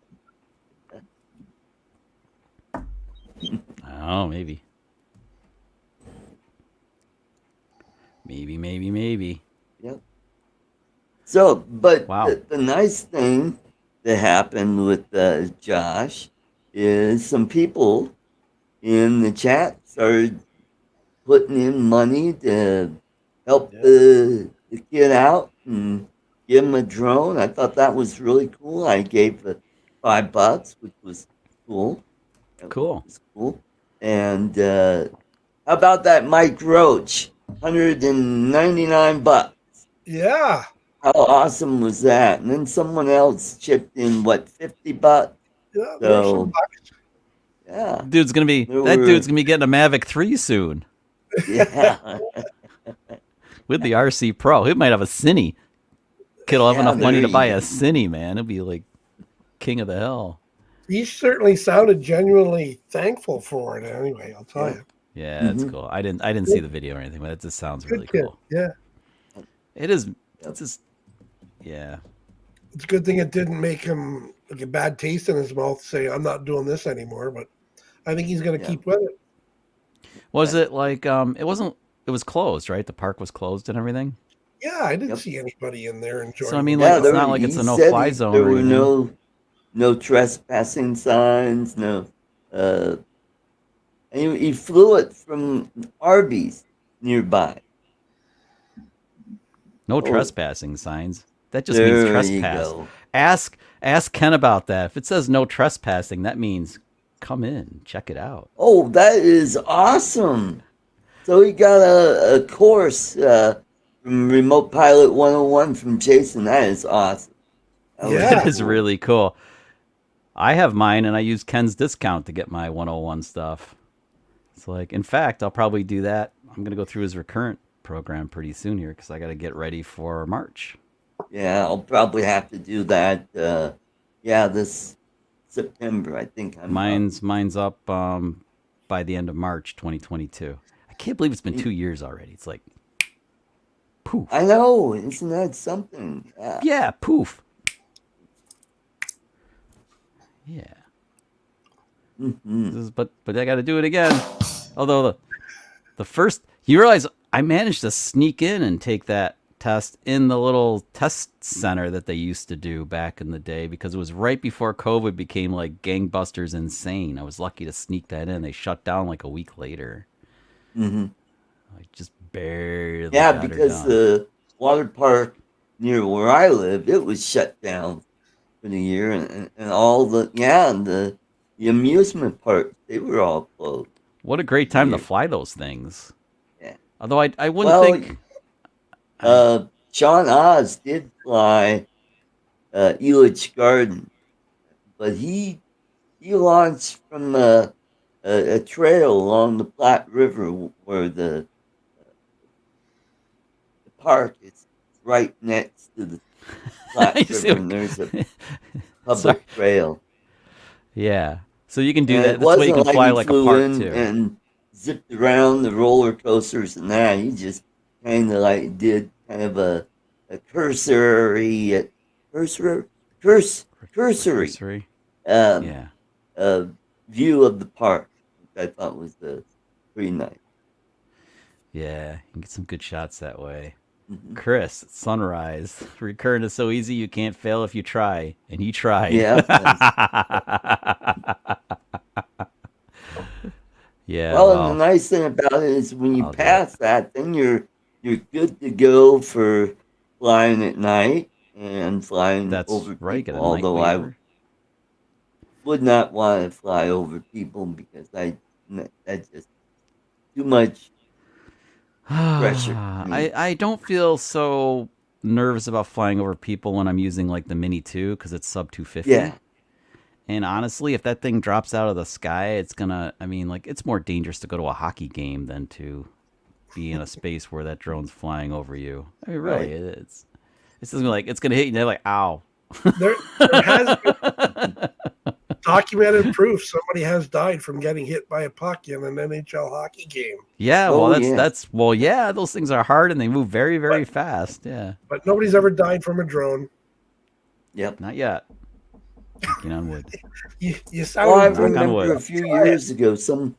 Oh, maybe. Maybe. Yep. So, but Wow. the nice thing that happened with Josh is some people in the chat started putting in money to help Yeah. the kid out and give him a drone. I thought that was really cool. I gave $5, which was cool. It Cool. was cool. And how about that Mike Roach? $199. Yeah. How awesome was that? And then someone else chipped in what, $50? Yeah. There's some So bucks. yeah, That dude's gonna be getting a Mavic 3 soon yeah, with the RC Pro. He might have a Cine. Kid'll have Yeah, enough money there to buy you a go. Cine, man. He'll be like king of the hill. He certainly sounded genuinely thankful for it. Anyway, I'll tell Yeah. you. Yeah, that's Mhm. cool. I didn't see the video or anything, but it just sounds really Good kid. cool. Yeah. It is. Yep. It's just. Yeah. It's a good thing it didn't make him like a bad taste in his mouth. Say, I'm not doing this anymore. But I think he's going to Yeah. keep with it. Was it like it wasn't? It was closed, right? The park was closed and everything. Yeah, I didn't Yep. see anybody in there enjoying. So I mean, it. like, Yeah, it's not like it's a he no-fly said zone there or were anything. no trespassing signs, no. And he flew it from Arby's nearby. No Oh, trespassing signs. That just means there you trespass. go. Ask Ken about that. If it says no trespassing, that means come in, check it out. Oh, that is awesome. So he got a course from Remote Pilot 101 from Jason. That is awesome. That was Yeah. It is cool. really cool. I have mine, and I use Ken's discount to get my 101 stuff. It's like, in fact, I'll probably do that. I'm gonna go through his recurrent program pretty soon here because I got to get ready for March. Yeah, I'll probably have to do that. Yeah, this September, I think I'm up. Mine's up by the end of March 2022. I can't believe it's been 2 years already. It's like poof. I know, isn't that something? Yeah. Yeah, poof. Yeah. Mhm. But I got to do it again. Although the first, you realize I managed to sneak in and take that test in the little test center that they used to do back in the day because it was right before COVID became like gangbusters insane. I was lucky to sneak that in. They shut down like a week later. Mhm. I just barely Yeah, got her because done. the water park near where I live, it was shut down for the year, and all the amusement parks, they were all closed. What a great time to Weird. fly those things. Yeah. Although I wouldn't Well, think. I, Sean Oz did fly Elitch Garden, but he launched from a trail along the Platte River where the park is right next to the Platte You see River, what- and there's a Sorry. public trail. Yeah. So you can do And that. it That's why you wasn't can like fly he like a flew park in too. and zipped around the roller coasters and that. He just kind of like did kind of a cursory Cursory. um, Yeah. view of the park, which I thought was pretty nice. Yeah. You can get some good shots that way. Mhm. Chris, Sunrise. Recurrent is so easy you can't fail if you try. And he tried. Yeah. Yeah. Well, and the Well, nice thing about it is when you I'll do pass that, then you're good to go for flying at night and flying that's over right. Get people. a night Although I waiver. would not want to fly over people because that's just too much pressure. I don't feel so nervous about flying over people when I'm using like the Mini 2 because it's sub 250. Yeah. And honestly, if that thing drops out of the sky, it's gonna. I mean, like, it's more dangerous to go to a hockey game than to be in a space where that drone's flying over you. I mean, really, Right. it's like it's gonna hit you. And they're like, "Ow." There has been documented proof somebody has died from getting hit by a puck in an NHL hockey game. Yeah, Oh, well, yeah. yeah, those things are hard and they move very, very fast. Yeah, But nobody's ever died from a drone. Yep. not yet. Knocking on wood. You sound Well, I Knock on remember wood. a few years ago, some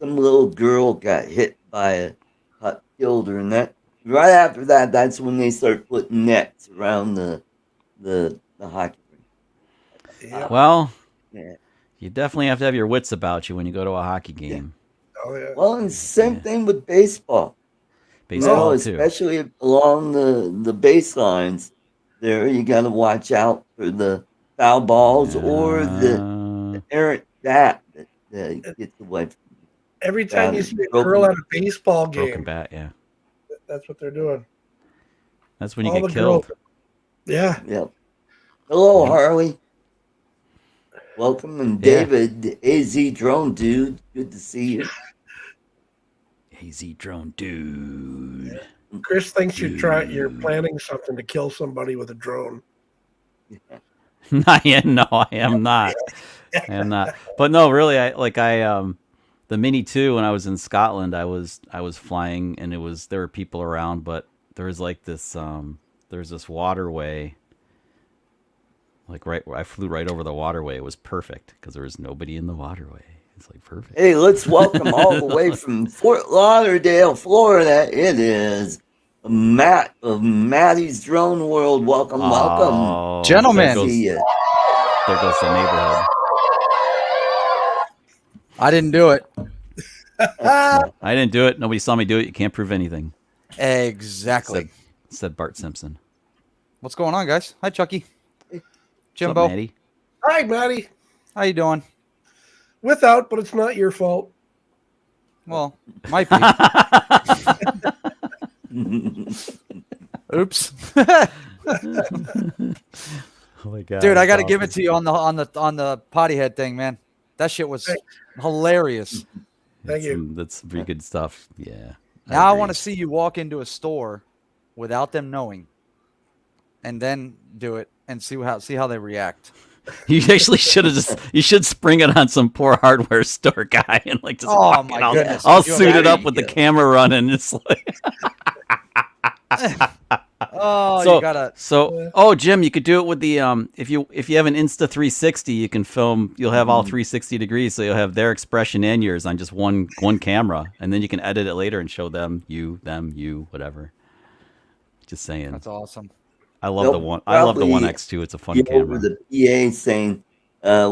little girl got hit by a puck, killed her, and that right after that, that's when they start putting nets around the hockey rink. Yeah. Well, Yeah. you definitely have to have your wits about you when you go to a hockey game. Oh, yeah. Well, and same Yeah. thing with baseball. Baseball too. Especially along the baselines. There, you got to watch out for the foul balls or the errant bat that gets away from you. Every time you see a Broken- girl at a baseball broken game, bat. Yeah, that's what they're doing. that's when you All get the killed. girls. Yeah. Yep. Hello, Yeah. Harley. Welcome, and Yeah. David, AZ Drone Dude. Good to see you. AZ drone dude. Chris thinks you're planning something to kill somebody with a drone. Not yet. No, I am not. I am not. But no, really, the Mini 2 when I was in Scotland, I was flying and there were people around, but there was like this there's this waterway. Like I flew right over the waterway. It was perfect because there was nobody in the waterway. It's like perfect. Hey, let's welcome all the way from Fort Lauderdale, Florida. It is Matt of Matty's Drone World. Welcome, welcome. Oh, Gentlemen. There See goes, ya. there goes the neighborhood. I didn't do it. No, I didn't do it. Nobody saw me do it. You can't prove anything. Exactly. Said Bart Simpson. What's going on, guys? Hi, Chucky. What's up, Jimbo. Maddie? Hi, Maddie. How you doing? Without, but it's not your fault. Well, might be. Oops. Oh my god, Dude, I got to that's give it awesome. to you on the potty head thing, man. That shit was hilarious. Thank you. That's pretty good stuff. Yeah. Now I agree. want to see you walk into a store without them knowing, and then do it and see how they react. You actually should have you should spring it on some poor hardware store guy and like just Oh, walk my in all, goodness. all You suited up imagine- with the camera running. It's like Oh, So- you gotta. oh Jim, you could do it with the if you have an Insta 360, you can film. You'll have all 360 degrees, so you'll have their expression and yours on just one camera, and then you can edit it later and show them, you, whatever. Just saying. That's awesome. I love They'll the one. I love the probably 1X2. It's a fun Get over camera. the PA saying,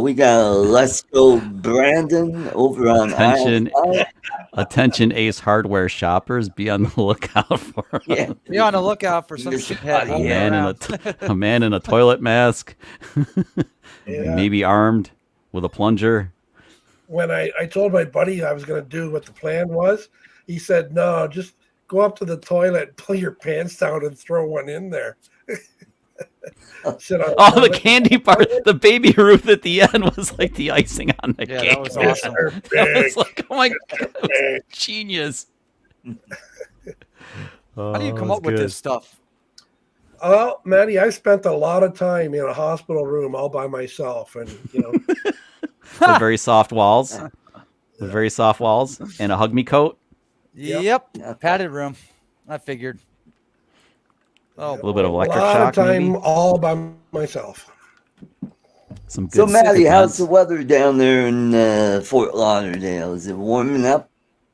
we got a Let's Go Brandon over on Attention. aisle 5. Attention, Ace Hardware shoppers, be on the lookout for Yeah. Be on the lookout for some Just shithead. a a roaming man in around. a man in a toilet mask, Yeah. maybe armed with a plunger. When I told my buddy I was going to do what the plan was, he said, no, just go up to the toilet, pull your pants down, and throw one in there. Sit on Oh, the toilet. candy part, the baby Ruth at the end was like the icing on the Yeah, cake. that was man. awesome. They're That big. was like, oh my god, that was Big. genius. How do you come up with this stuff? Oh, Maddie, I spent a lot of time in a hospital room all by myself, and The very soft walls, the very soft walls, and a hug me coat. Yep. Padded room. I figured. Oh, A little bit of a electric lot shock, of time maybe. all by myself. Some good. So, Maddie, how's the defense. weather down there in Fort Lauderdale? Is it warming up?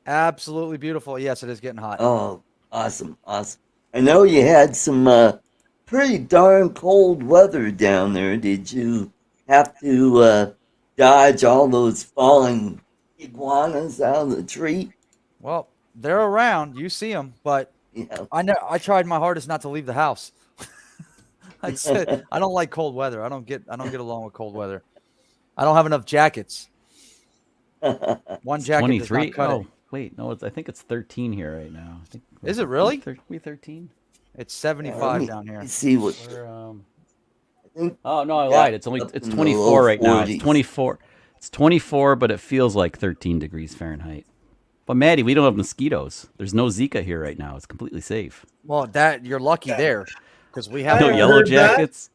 absolutely beautiful. Yes, it is getting hot. Oh, awesome, awesome. I know you had some pretty darn cold weather down there. Did you have to dodge all those falling iguanas out of the tree? Well, they're around. You see them, but Yeah. I tried my hardest not to leave the house. I said I don't like cold weather. I don't get along with cold weather. I don't have enough jackets. One jacket does 23. not cut Oh, it. wait, no, I think it's 13 here right now. I think, Is it really? We 13? It's Let 75 me down here. see what. We're, I think oh no, I Yeah, lied. It's up it's in the 24 low right now. 40s. It's 24. It's 24, but it feels like 13 degrees Fahrenheit. But Maddie, we don't have mosquitoes. There's no Zika here right now. It's completely safe. Well, that you're lucky there, because we I have No haven't yellow heard that. jackets.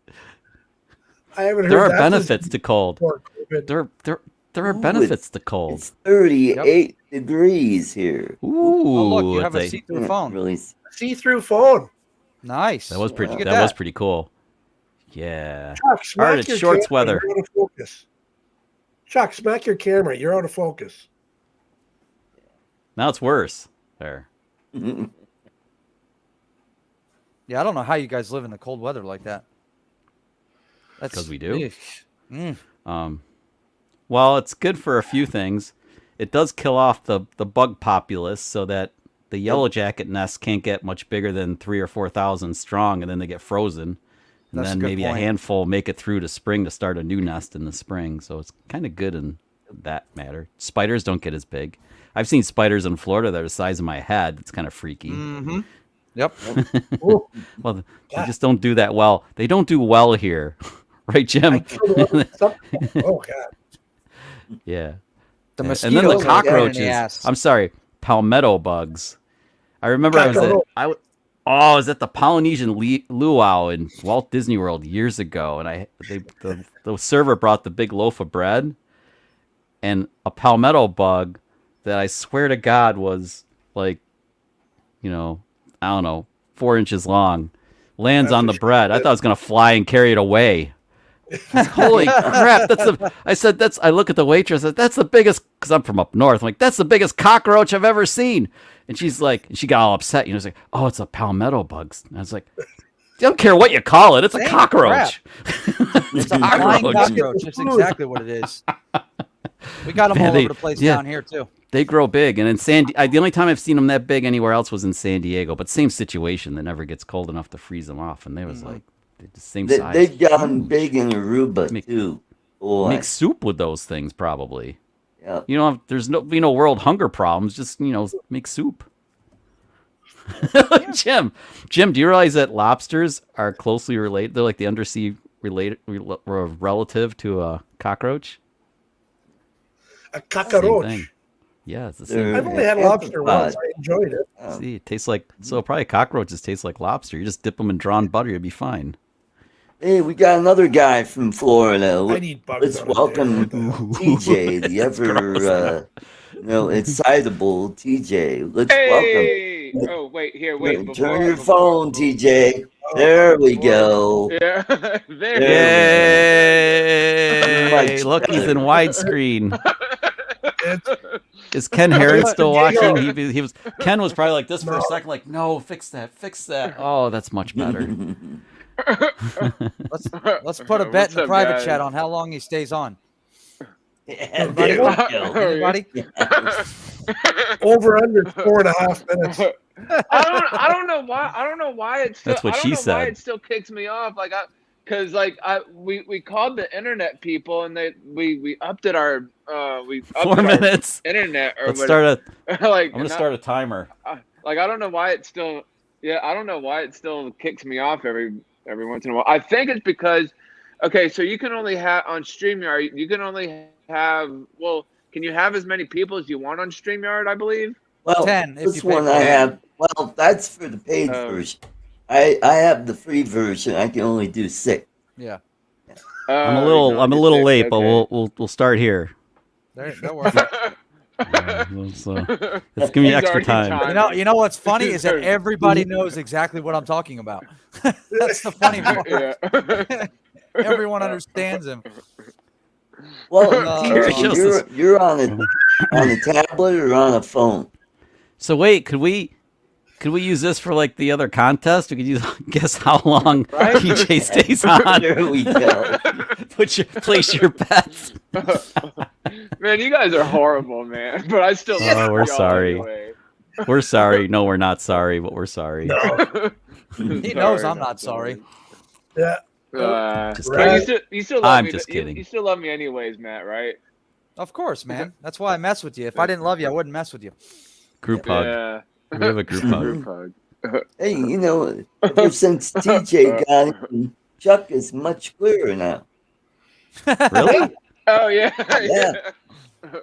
I haven't heard There are that benefits to cold. before stupid. There are Ooh, benefits to cold. It's 38 degrees here. Ooh, Oh, look, you have a it's see-through Can't phone. really See-through phone. Nice. that was pretty. Where'd you That get was pretty cool. Yeah. Chuck, smack Art, it's your shorts camera. weather. You're out of focus. Chuck, smack your camera. You're out of focus. Now it's worse. There. Yeah, I don't know how you guys live in the cold weather like that. That's 'Cause we do. Mm. Well, it's good for a few things. It does kill off the bug populace so that the yellow jacket nests can't get much bigger than 3,000 or 4,000 strong, and then they get frozen. And That's a then good maybe a point. handful make it through to spring to start a new nest in the spring. So it's kind of good in that matter. Spiders don't get as big. I've seen spiders in Florida that are the size of my head. It's kind of freaky. Mm-hmm. Yep. Ooh, Well, they God. just don't do that well. They don't do well here. Right, I Jim? killed one. Oh, God. Yeah. The And mosquitoes then the are a pain in cockroaches. the ass. I'm sorry, palmetto bugs. I remember I was at the Polynesian luau in Walt Disney World years ago, and the server brought the big loaf of bread, and a palmetto bug that I swear to God was like, I don't know, 4 inches long, lands on the bread. I thought I was gonna fly and carry it away. Holy crap! I look at the waitress. I said, "That's the biggest," because I'm from up north. I'm like, "That's the biggest cockroach I've ever seen." And she's like, she got all upset. It's like, "Oh, it's a palmetto bug." And I was like, "I don't care what you call it. It's a Dang, cockroach." It's a flying cockroach. That's exactly what it is. We got them Man, all over the place down here too. They grow big, and in the only time I've seen them that big anywhere else was in San Diego. But same situation. It never gets cold enough to freeze them off, and they was like the same size. They've gotten big in Aruba too. Boy. Make soup with those things, probably. Yeah. There's no world hunger problems. Just make soup. Jim, do you realize that lobsters are closely related? They're like the undersea relative to a cockroach. A Same cockroach. thing. Yeah, it's the same. I've only had lobster once. I enjoyed it. See, it tastes like probably cockroaches taste like lobster. You just dip them in drawn butter, you'll be fine. Hey, we got another guy from Florida. I need bugs. Let's welcome TJ, the ever excitable TJ. Let's Hey! Oh, wait, here, wait. Turn your phone, TJ. There we go. Yeah, there. Yay! Look, he's in widescreen. Is Ken Herron still watching? Ken was probably like this for a second, like, no, fix that. Oh, that's much better. Let's put a bet in the private chat on how long he stays on. Anybody? Over under 4.5 minutes. I don't know why it's still. That's what I don't she know said. Why it still kicks me off. We called the internet people and we upped it our 4 minutes. Internet or Let's whatever. I'm gonna start a timer. I don't know why it still. Yeah, I don't know why it still kicks me off every once in a while. I think it's because, okay, so you can only have on StreamYard. You can only have can you have as many people as you want on StreamYard? I believe. Well, 10 if this you pay one for I it. have. Well, that's for the paid version. I have the free version. I can only do 6. Yeah. I'm a little late, but we'll start here. That works. Let's give me extra time. You know what's funny is that everybody knows exactly what I'm talking about. That's the funny part. Yeah. Everyone understands him. Well, TJ, you're on a tablet or on a phone? So wait, could we use this for like the other contest? We could guess how long TJ stays on. There we go. Place your bets. Man, you guys are horrible, man. But I still. Oh, we're y'all sorry. anyway. We're sorry. No, we're not sorry, but we're sorry. No. He knows I'm not sorry. Yeah. Just But kidding. you still love I'm me. just kidding. You still love me anyways, Matt, right? Of course, man. That's why I mess with you. If I didn't love you, I wouldn't mess with you. Group hug. Yeah. We have a group hug. Group hug. Hey, ever since TJ got in, Chuck is much clearer now. Really? Oh yeah. Yeah.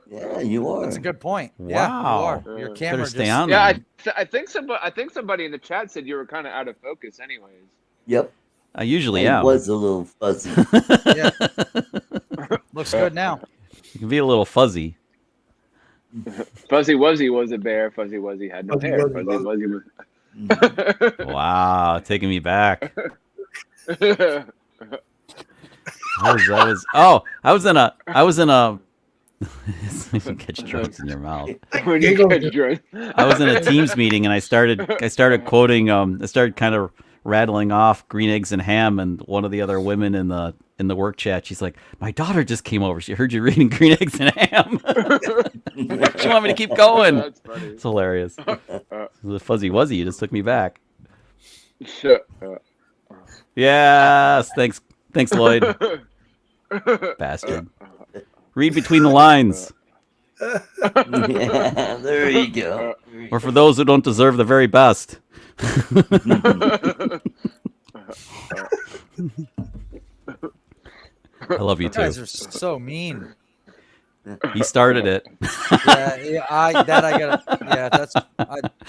Yeah, you are. That's a good point. Wow. Yeah, you are. Your camera Better just stay on Yeah, then. I think somebody in the chat said you were kind of out of focus, anyways. Yep. I usually It am. was a little fuzzy. Yeah. Looks good now. You can be a little fuzzy. Fuzzy Wuzzy was a bear. Fuzzy Wuzzy had no Fuzzy hair. Wuzzy Fuzzy was- Wuzzy was. Wow, taking me back. I was in a you catch drugs in your mouth. When you catch drugs. I was in a Teams meeting and I started quoting I started kind of rattling off green eggs and ham, and one of the other women in the work chat, she's like, my daughter just came over. She heard you reading green eggs and ham. She wanted me to keep going. That's funny. It's hilarious. The Fuzzy Wuzzy, you just took me back. Shut up. Yes, thanks Lloyd. Bastard. Read between the lines. Yeah, there you go. Or for those who don't deserve the very best. I love you You guys too. are so mean. He started it.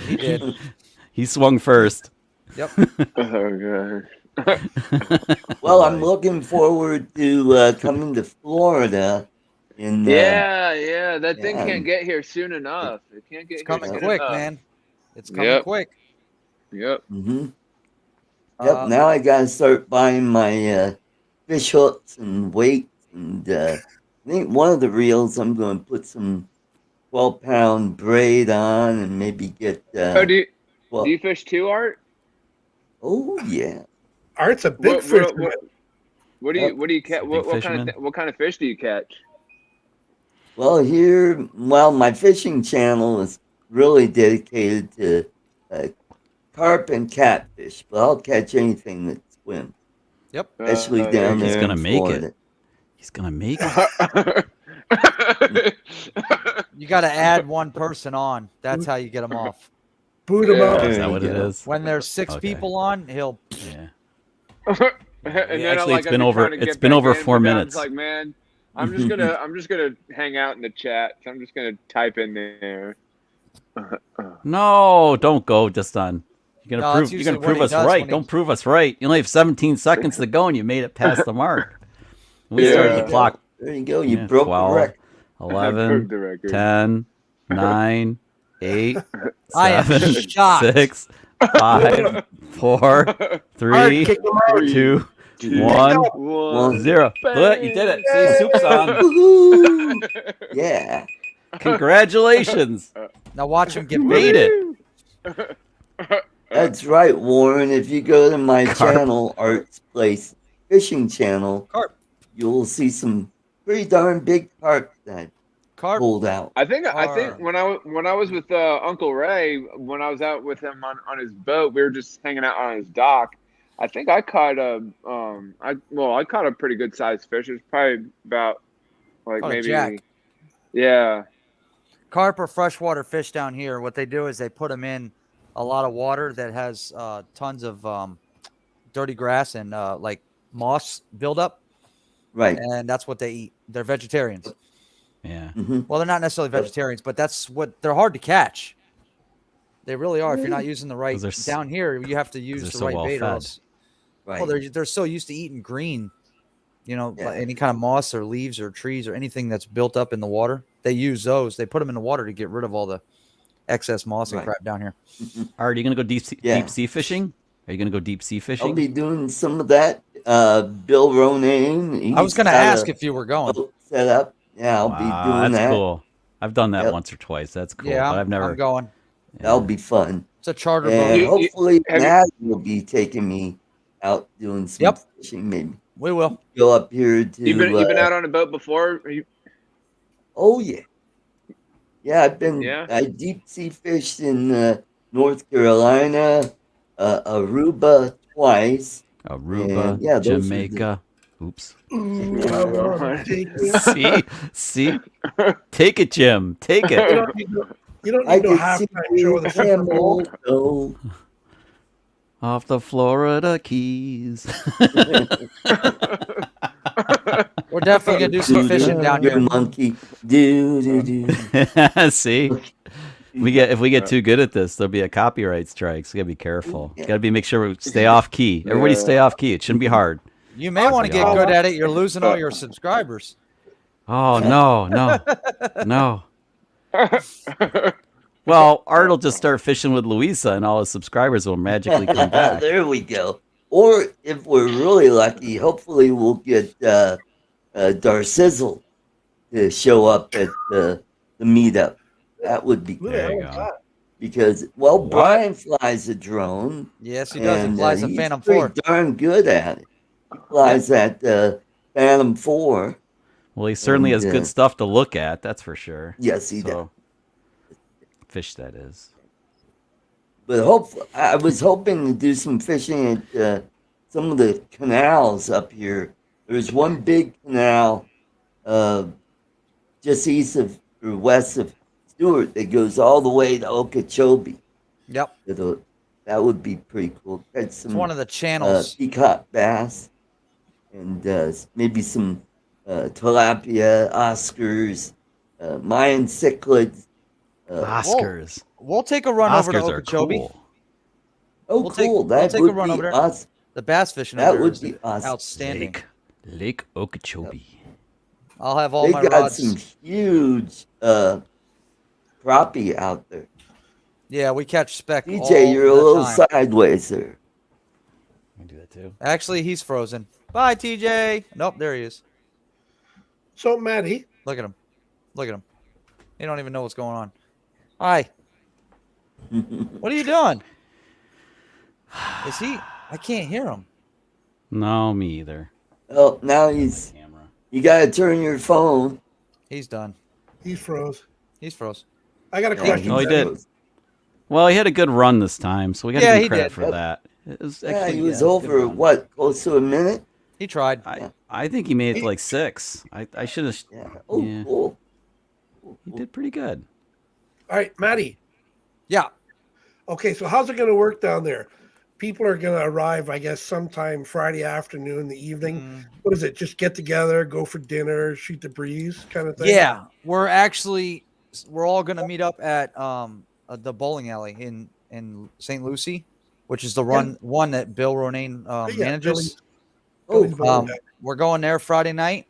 He did. He swung first. Yep. Oh, God. Well, I'm looking forward to coming to Florida. Yeah, that thing yeah. can't get here soon enough. It can't get It's coming here soon quick, enough. man. It's coming Yep. quick. Yep. Mm-hmm. Yep. Uh, Now I gotta start buying my fish hooks and weights, and I think one of the reels I'm going to put some 12-pound braid on, and maybe get. Oh, do well, you fish too, Art? oh yeah. Art's a big fisherman. What do you catch? Big What kind fisherman. of what kind of fish do you catch? Well, here, my fishing channel is really dedicated to carp and catfish, but I'll catch anything that swims, Yep. especially down He's there gonna in make it. Florida. He's gonna make it. You got to add one person on. That's how you get him off. Boot him Yeah. out. Is There that you what it go. is? When there's 6 Okay. people on, he'll. Yeah. And then Actually, like, it's I'd been be over- trying to it's get been back over in, 4 but then I'm minutes. just like, man, I'm just gonna hang out in the chat. So I'm just gonna type in there. No, don't go just on. You're No, gonna that's prove usually what prove he us does right. when he- Don't prove us right. You only have 17 seconds to go, and you made it past the mark. We started Yeah. the clock. There you go. You Yeah, broke 12. the record. I broke 11, the record. 10, 9, 8, I am 7, shocked. 6, 5, 4, 3, Art, kick him out. 2, Two, 1, one. 0. Look, you did it. See, soup's on. Woohoo! Yeah. Congratulations. Now watch him get Made baited. it. That's right, Warren. If you go to my Carp. channel, Art's Place Fishing Channel, Carp. you'll see some pretty darn big carp that I Carp. pulled out. I think Are- when I was with Uncle Ray, when I was out with him on his boat, we were just hanging out on his dock. I think I caught I caught a pretty good sized fish. It was probably about like Caught a maybe jack. yeah. Carp are freshwater fish down here. What they do is they put them in a lot of water that has tons of dirty grass and like moss buildup, Right. and that's what they eat. They're vegetarians. Yeah. Hmm. Well, they're not necessarily vegetarians, but that's what they're hard to catch. They really are. If you're not using the right 'Cause they're s- down here, you have to use they're the so right well bait. Or fed. else, Right. well, they're so used to eating green, like Yeah. any kind of moss or leaves or trees or anything that's built up in the water. They use those. They put them in the water to get rid of all the excess moss and Right. crap down here. Are you gonna go deep Yeah. sea fishing? Are you gonna go deep sea I'll fishing? be doing some of that. Bill Ronan. I was going to ask if you were going. set up. Yeah, I'll be doing that's that. cool. I've done that Yep. once or twice. That's cool. Yeah, but I've never. I'm going. That'll be fun. It's a charter And boat. hopefully have you- Matt will be taking me out doing some Yep. fishing. Maybe We will. go up here to. You've been out on a boat before? Oh yeah, yeah. I've been. Yeah? I deep sea fished in North Carolina, Aruba twice. Aruba, And, yeah, those are the- Jamaica. Oops. Ooh, I wanna take it. See, take it, Jim. Take You it. don't need no, you don't I need no could see halftime show of the Super Bowl. Camel, Off the Florida Keys. We're definitely going to do some fishing down Your here. monkey. Do do do. See, if we get too good at this, there'll be a copyright strike. So you gotta be careful. Yeah. Gotta make sure we stay off key. Everybody Yeah. stay off key. It shouldn't be hard. You may want to get Yeah. good at it. You're losing all your subscribers. Oh no, no. Well, Art will just start fishing with Louisa, and all his subscribers will magically come back. There we go. Or if we're really lucky, hopefully we'll get Darcizzle to show up at the meetup. That would be Who the There hell you is go. that? because Brian flies a drone. Yes, he does. He And flies a he's Phantom pretty 4. darn good at it. He flies that Phantom 4. Well, he certainly has And, good stuff to look at. That's for sure. Yes, he does. So, fish that is. But I was hoping to do some fishing at some of the canals up here. There's one big canal just east of or west of Stewart that goes all the way to Okeechobee. Yep. That would be pretty cool. Catch some It's one of the channels. peacock bass and maybe some tilapia, Oscars, Mayan cichlids. Oscars. We'll take a run over to Oscars are Okeechobee. cool. Oh, We'll cool! take That a would run be over there. awesome. The bass fishing That over there would is be awesome. outstanding. Lake Okeechobee. I'll have all They my got rods. some huge crappie out there. Yeah, we catch speck. all DJ, you're a the little time. sideways there. I can do that too. Actually, he's frozen. Bye, TJ. Nope, there he is. So, Maddie, Look at him. Look at him. He don't even know what's going on. Hi. What are you doing? Is he? I can't hear him. No, me either. Oh, now he's. Camera. You gotta turn your phone. He's done. he's froze. He's froze. I got a Yeah, question. Oh, he for did. you. Well, he had a good run this time, so we got to Yeah, give he him credit did. for that. It was Yeah, actually, he was yeah, over good run. what, close to a minute. He tried. I think he made it to like 6. I should have. Yeah. Oh, Yeah. cool. He did pretty good. All right, Maddie. Yeah. Okay, so how's it going to work down there? People are going to arrive, I guess, sometime Friday afternoon, the evening. Mm. What is it? Just get together, go for dinner, shoot the breeze, kind of thing. Yeah. We're all gonna meet up at the bowling alley in St. Lucie, which is the one that Bill Ronayne Yeah, manages. Billy's bowling alley. We're going there Friday night.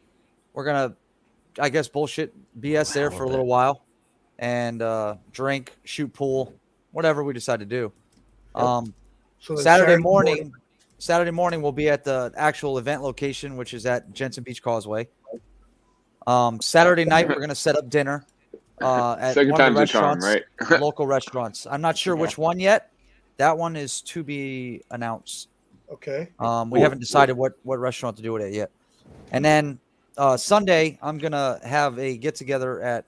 We're gonna, I guess, bullshit BS there for a little while, and drink, shoot pool, whatever we decide to do. So then Saturday morning we'll be at the actual event location, which is at Jensen Beach Causeway. Saturday night we're gonna set up dinner at Second one of the time's a charm, restaurants, right? local restaurants. I'm not sure which one yet. That one is to be announced. Okay. We haven't decided what restaurant to do it at yet. And then Sunday, I'm gonna have a get together at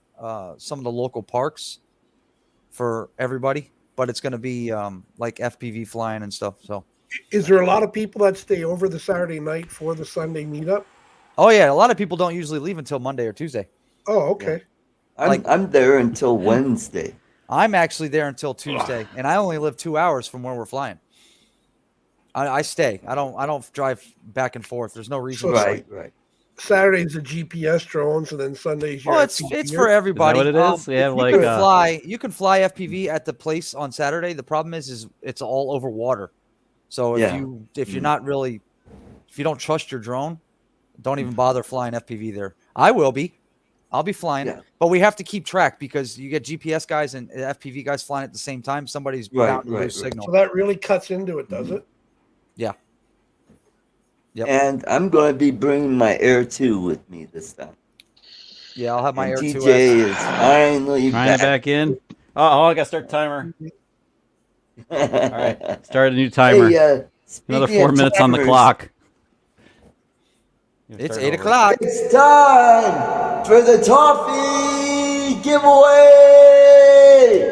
some of the local parks for everybody, but it's gonna be like FPV flying and stuff. So, Is there a lot of people that stay over the Saturday night for the Sunday meetup? oh yeah, a lot of people don't usually leave until Monday or Tuesday. Oh, okay. I'm there until Wednesday. I'm actually there until Tuesday, and I only live 2 hours from where we're flying. I stay. I don't drive back and forth. There's no reason. to. Right. Saturday's the GPS drones, and then Sunday's your Oh, it's FPV. for everybody. what it is? We have like you can fly FPV at the place on Saturday. The problem is it's all over water. So if you're not really, if you don't trust your drone, don't even bother flying FPV there. I'll be flying, but we have to keep track because you get GPS guys and FPV guys flying at the same time. Somebody's bound to lose signal. So that really cuts into it, does it? Yeah. Yep. And I'm going to be bringing my Air 2 with me this time. Yeah, I'll have my And Air 2. TJ is finally trying it back in. Oh, I got to start timer. All right, start a new timer. Hey, Another speaking 4 of minutes on the timers, clock. It's Start 8 over. o'clock. It's time for the toffee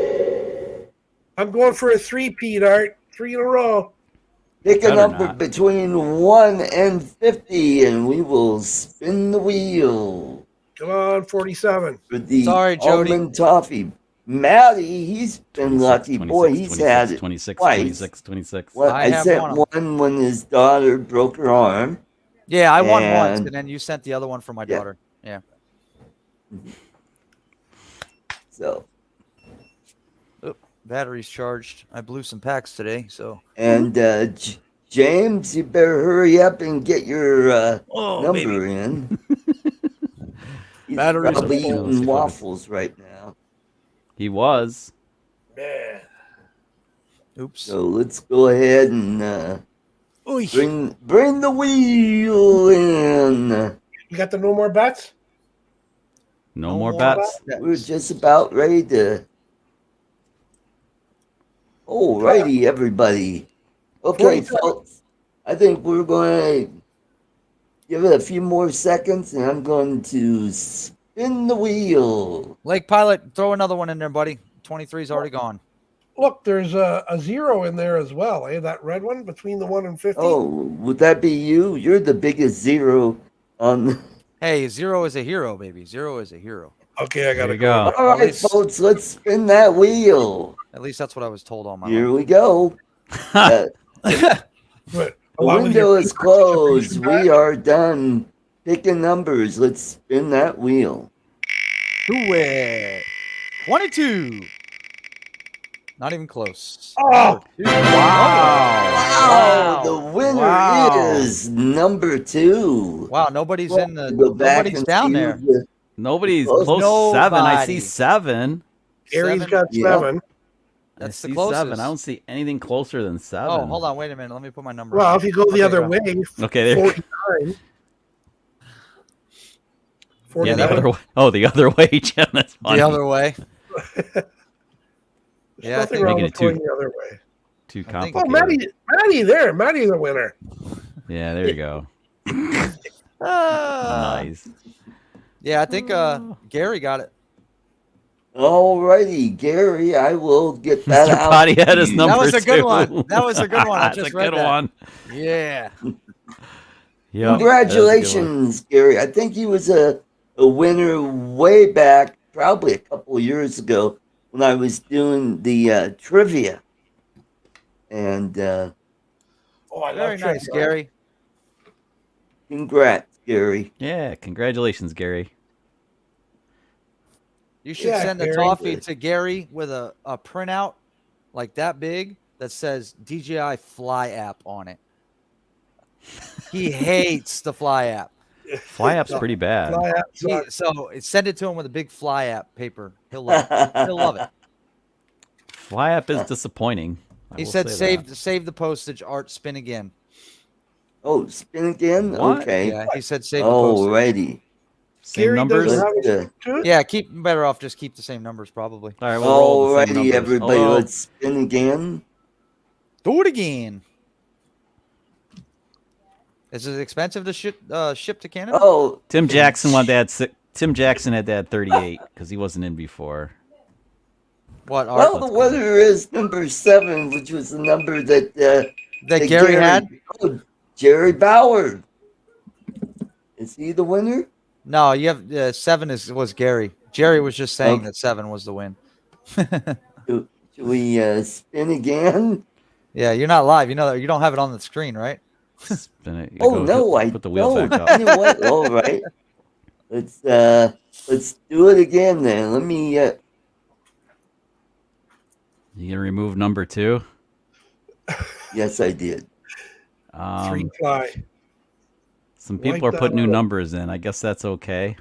giveaway. I'm going for a 3-peat, Art. 3 in a row. Pick a Better number not. between 1 and 50, and we will spin the wheel Come on, 47. for the Sorry, Jody. almond toffee. Matty, he's been lucky. Boy, he's had it 26, twice. 26, 26. Well, I I have sent one. one when his daughter broke her arm. Yeah, I won once, And- and then you sent the other one for my Yeah. daughter. Yeah. So, Battery's charged. I blew some packs today, so. and James, you better hurry up and get your Oh, number in. He's Batteries probably are full. eating waffles right now. He was. Man. Oops. So let's go ahead and Oy. bring the wheel in. You got the no more bets? No more bets. We're just about ready to. Alrighty, everybody. Okay, 47. folks. I think we're going to give it a few more seconds, and I'm going to spin the wheel. Lake Pilot, throw another one in there, buddy. 23's already gone. Look, there's a 0 in there as well. That red one between the 1 and 50. Oh, would that be you? You're the biggest zero on. Hey, 0 is a hero, baby. 0 is a hero. Okay, I got There to you go. All right, folks, let's spin that wheel. At least that's what I was told on my Here own. we go. But The window is closed. We are done picking numbers. Let's spin that wheel. Do it. 22. Not even close. Oh, Wow, the winner Wow. is number 2. Wow, nobody's in the. Go back Nobody's and down see there. the- Nobody's Close. close to 7. I Nobody. see 7. Gary's 7? got Yeah. 7. That's I the see 7. closest. I don't see anything closer than 7. Oh, hold on. Wait a minute. Let me put my number. Well, in. if you go the Okay, other go. way, Okay, there. 49. Yeah, the 49. other way. Oh, the other way, Jim. That's funny. The other way. There's Yeah, I nothing think wrong making with it two. going the other way. Too I think- Oh, complicated. Maddie there. Maddie's the winner. Yeah, there you go. Ah. Nice. Yeah, I think Gary got it. Alrighty, Gary, I will get that Mr. out. Potty had his to you. number That was a good two. one. That was a good one. I That's just a read good that. one. Yeah. Yeah. Congratulations, Gary. I think he was a winner way back, probably a couple of years ago, when I was doing the trivia. And Oh, I Very love nice, trivia. Gary. congrats, Gary. Yeah, congratulations, Gary. You should Yeah, send a Gary. toffee to Gary with a printout like that big that says DJI Fly app on it. He hates the Fly app. Fly app's pretty bad. Fly out, sucks. So send it to him with a big Fly app paper. He'll love it. He'll love it. Fly app is disappointing. I He will said say save the postage, Art, spin again. Oh, spin again? What? Okay. Yeah, he said save the postage. Alrighty. Same Gary numbers. doesn't All Let's, have a too? Yeah, better off just keep the same numbers probably. right, we'll roll the same Alrighty, numbers. everybody, Although, let's spin again. Do it again. Is it expensive to ship to Canada? Oh, Tim Jackson wanted to add Tim Jackson had to add 38 because he wasn't in before. What Art? well, the winner is number 7, which was the number that that Gary had? Oh, Jerry Bauer. Is he the winner? No, you have 7 was Gary. Jerry was just saying Okay. that 7 was the win. Should we spin again? Yeah, you're not live. You know that you don't have it on the screen, right? Spin it. Oh Go- no, I put the wheel don't. back up. You know what? All right, let's do it again then. Let me. You gonna remove number 2? Yes, I did. 3 fly. Some people Like are putting that. new numbers in. I guess that's okay.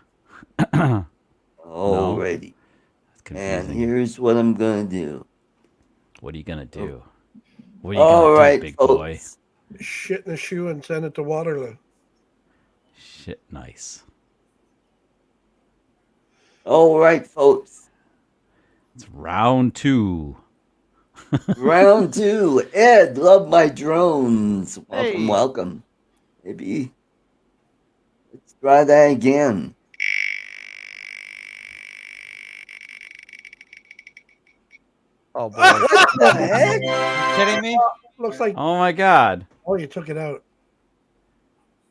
Alrighty, That's and confusing. here's what I'm gonna do. What are you gonna do? What are you All gonna right, do, big boy? folks. Shit in the shoe and send it to Waterloo. Shit, nice. All right, folks. It's round 2. Round 2. Ed, love my drones. Welcome, Hey. welcome. Maybe let's try that again. Oh boy. What the heck? You kidding me? Looks like Oh my God, you took it out.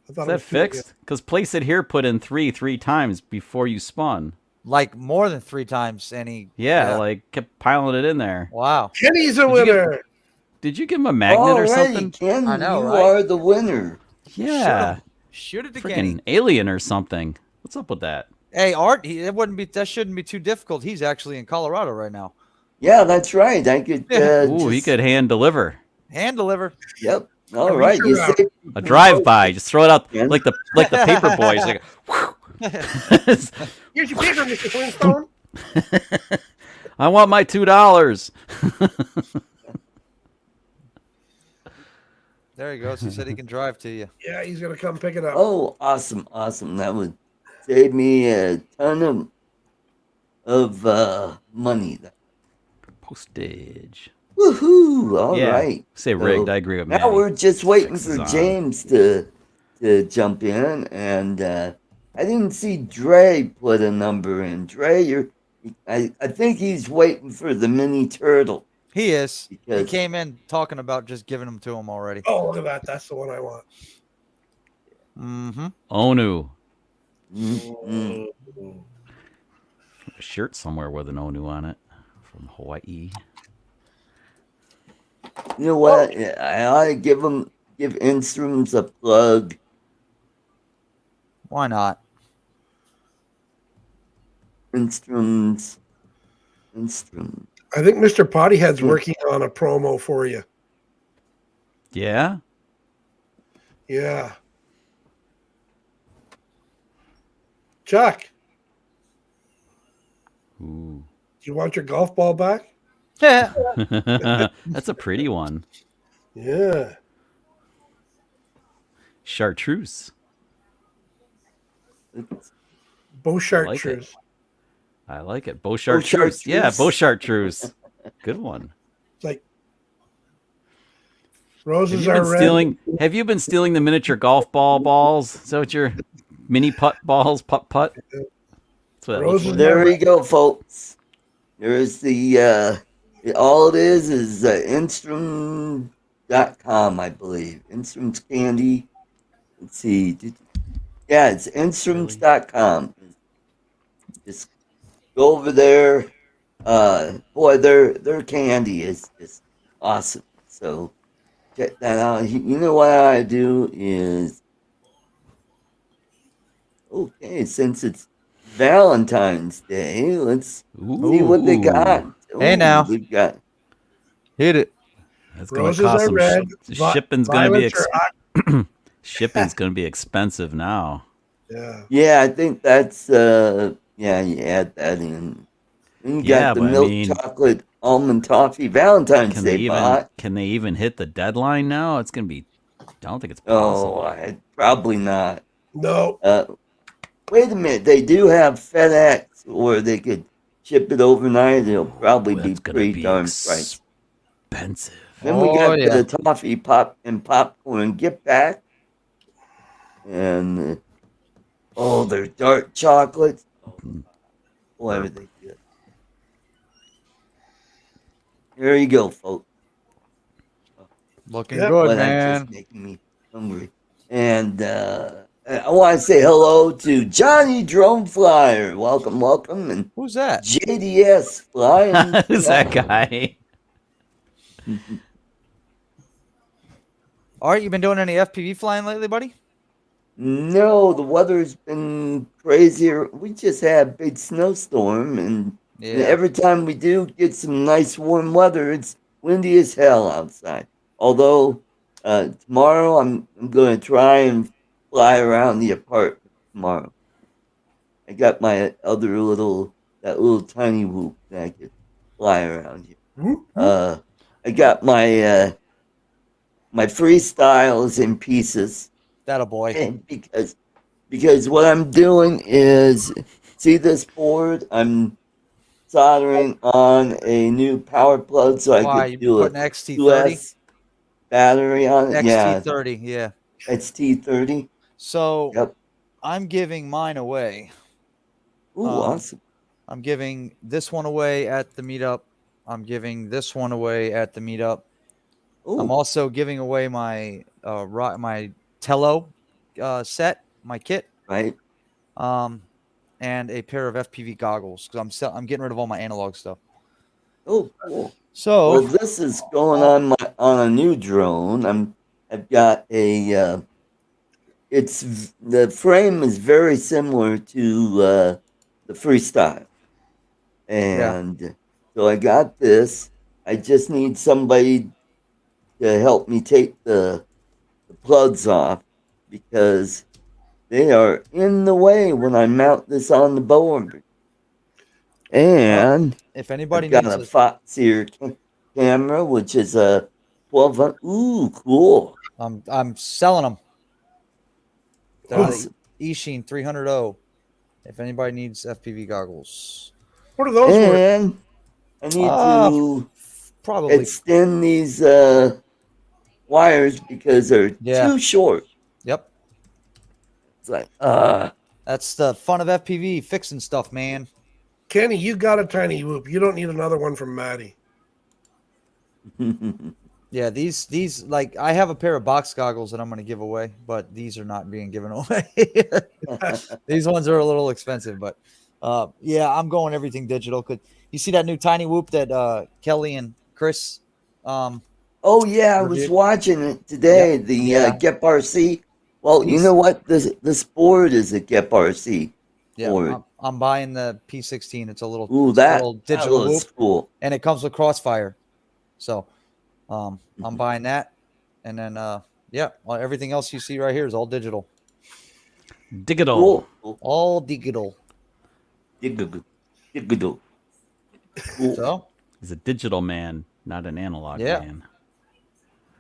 I is thought it that was fixed? Because Place It Here put in three times before you spun. Like more than 3 times any. Yeah, like kept piling it in there. Wow. Kenny's a Did you get- winner. Did you give him a magnet or Alrighty, something? Ken, I know, you right? are the winner. Yeah, Shoot it again. freaking alien or something. What's up with that? Hey, Art, that shouldn't be too difficult. He's actually in Colorado right now. Yeah, that's right. I could. Ooh, he just- could hand deliver Hand deliver. Yep. All right. You sure. saved a drive-by. Just throw it out Yeah. like the paper boys. Like, Here's your paper, Mr. Flintstone. I want my $2. There he goes. He said he can drive to you. Yeah, he's gonna come pick it up. Oh, awesome. That would save me a ton of money. Postage. Woohoo! All right. Say rigged. I agree with Now Maddie. we're just waiting Six is for on. James to jump in, and I didn't see Dre put a number in. Dre, I think he's waiting for the Mini-Turtle. He is. He Because- came in talking about just giving them to him already. Oh, look at that. That's the one I want. Mm-hmm. Onu. Mm. A shirt somewhere with an Onu on it from Hawaii. You know what? I ought to give Enstroms a plug. Why not? Enstrom. I think Mr. Pottyhead's working on a promo for you. Yeah? Yeah. Chuck, Ooh. do you want your golf ball back? Yeah. That's a pretty one. Yeah. Chartreuse. Bow chartreuse. I like it. Beau Chartreuse. Yeah, Beau Chartreuse. Good one. It's like Have roses you are been red. stealing the miniature golf balls? Is that what your mini putt balls, putt? That's what it looks Roses like. There you go, folks. There's the all it is Enstrom.com, I believe. Enstrom's candy. Let's see. Yeah, it's Enstroms.com. Just go over there. Boy, their candy is just awesome. So check that out. You know what I do is, okay, since it's Valentine's Day, let's see what they got. Hey, now. They've got Hit it. That's gonna Roses cost are some. red. Shipping's gonna be Violets are shipping's gonna be expensive now. Yeah. Yeah, I think that's yeah, you add that in. Then you Yeah, got the but I milk mean- chocolate almond toffee Valentine's Can Day they even bot. hit the deadline now? It's gonna be. I don't think it's Oh, possible. probably not. No. Wait a minute, they do have FedEx, or they could ship it overnight. It'll probably be That's gonna pretty be darn pricey. expensive. Then we got yeah. the toffee popcorn gift pack, and their dark chocolates. Boy, are they good. Here you go, folks. Looking Yeah. good, Boy, that's man. just making me hungry. And I want to say hello to Johnny Drone Flyer. Welcome, and Who's that? JDS Flying. Who's that guy? All right, you been doing any FPV flying lately, buddy? No, the weather's been crazier. We just had a big snowstorm, and every time we do get some nice warm weather, it's windy as hell outside. Although tomorrow I'm going to try and fly around the apartment tomorrow. I got my other that little tiny whoop that I could fly around here. I got my my freestyles in pieces. That a boy. And because what I'm doing is, see this board? I'm soldering on a new power plug so I Why, could you do a putting XT30? 2S battery on it. Yeah, XT30, yeah. XT30. So Yep. I'm giving mine away. Ooh, awesome. I'm giving this one away at the meetup. I'm giving this one away at the meetup. Ooh, I'm also giving away my my Tello set, my kit, right. and a pair of FPV goggles because I'm getting rid of all my analog stuff. Oh, cool. So Well, this is going on a new drone. I've got a. The frame is very similar to the freestyle, and so I got this. I just need somebody to help me take the plugs off because they are in the way when I mount this on the board. And if anybody I've got needs a Foxier camera, which is a 1200. Ooh, cool. I'm selling them. They're Awesome. the Eachine 300O. If anybody needs FPV goggles. What are those worth? And I need to Probably extend these wires because they're too short. Yep. It's like, That's the fun of FPV, fixing stuff, man. Kenny, you got a tiny whoop. You don't need another one from Maddie. Yeah, these like I have a pair of box goggles that I'm going to give away, but these are not being given away. These ones are a little expensive, but yeah, I'm going everything digital. Could you see that new tiny whoop that Kelly and Chris? Oh yeah, I was watching it today. Yep. The Gep RC. Well, you know what? This board is a Gep RC board. Yeah, I'm buying the P16. It's a little, little digital that whoop, cool. And it comes with Crossfire. So I'm buying that, and then yeah, well, everything else you see right here is all digital. Digital. Cool. All digital. Digital. Cool. So he's a digital man, not an analog man.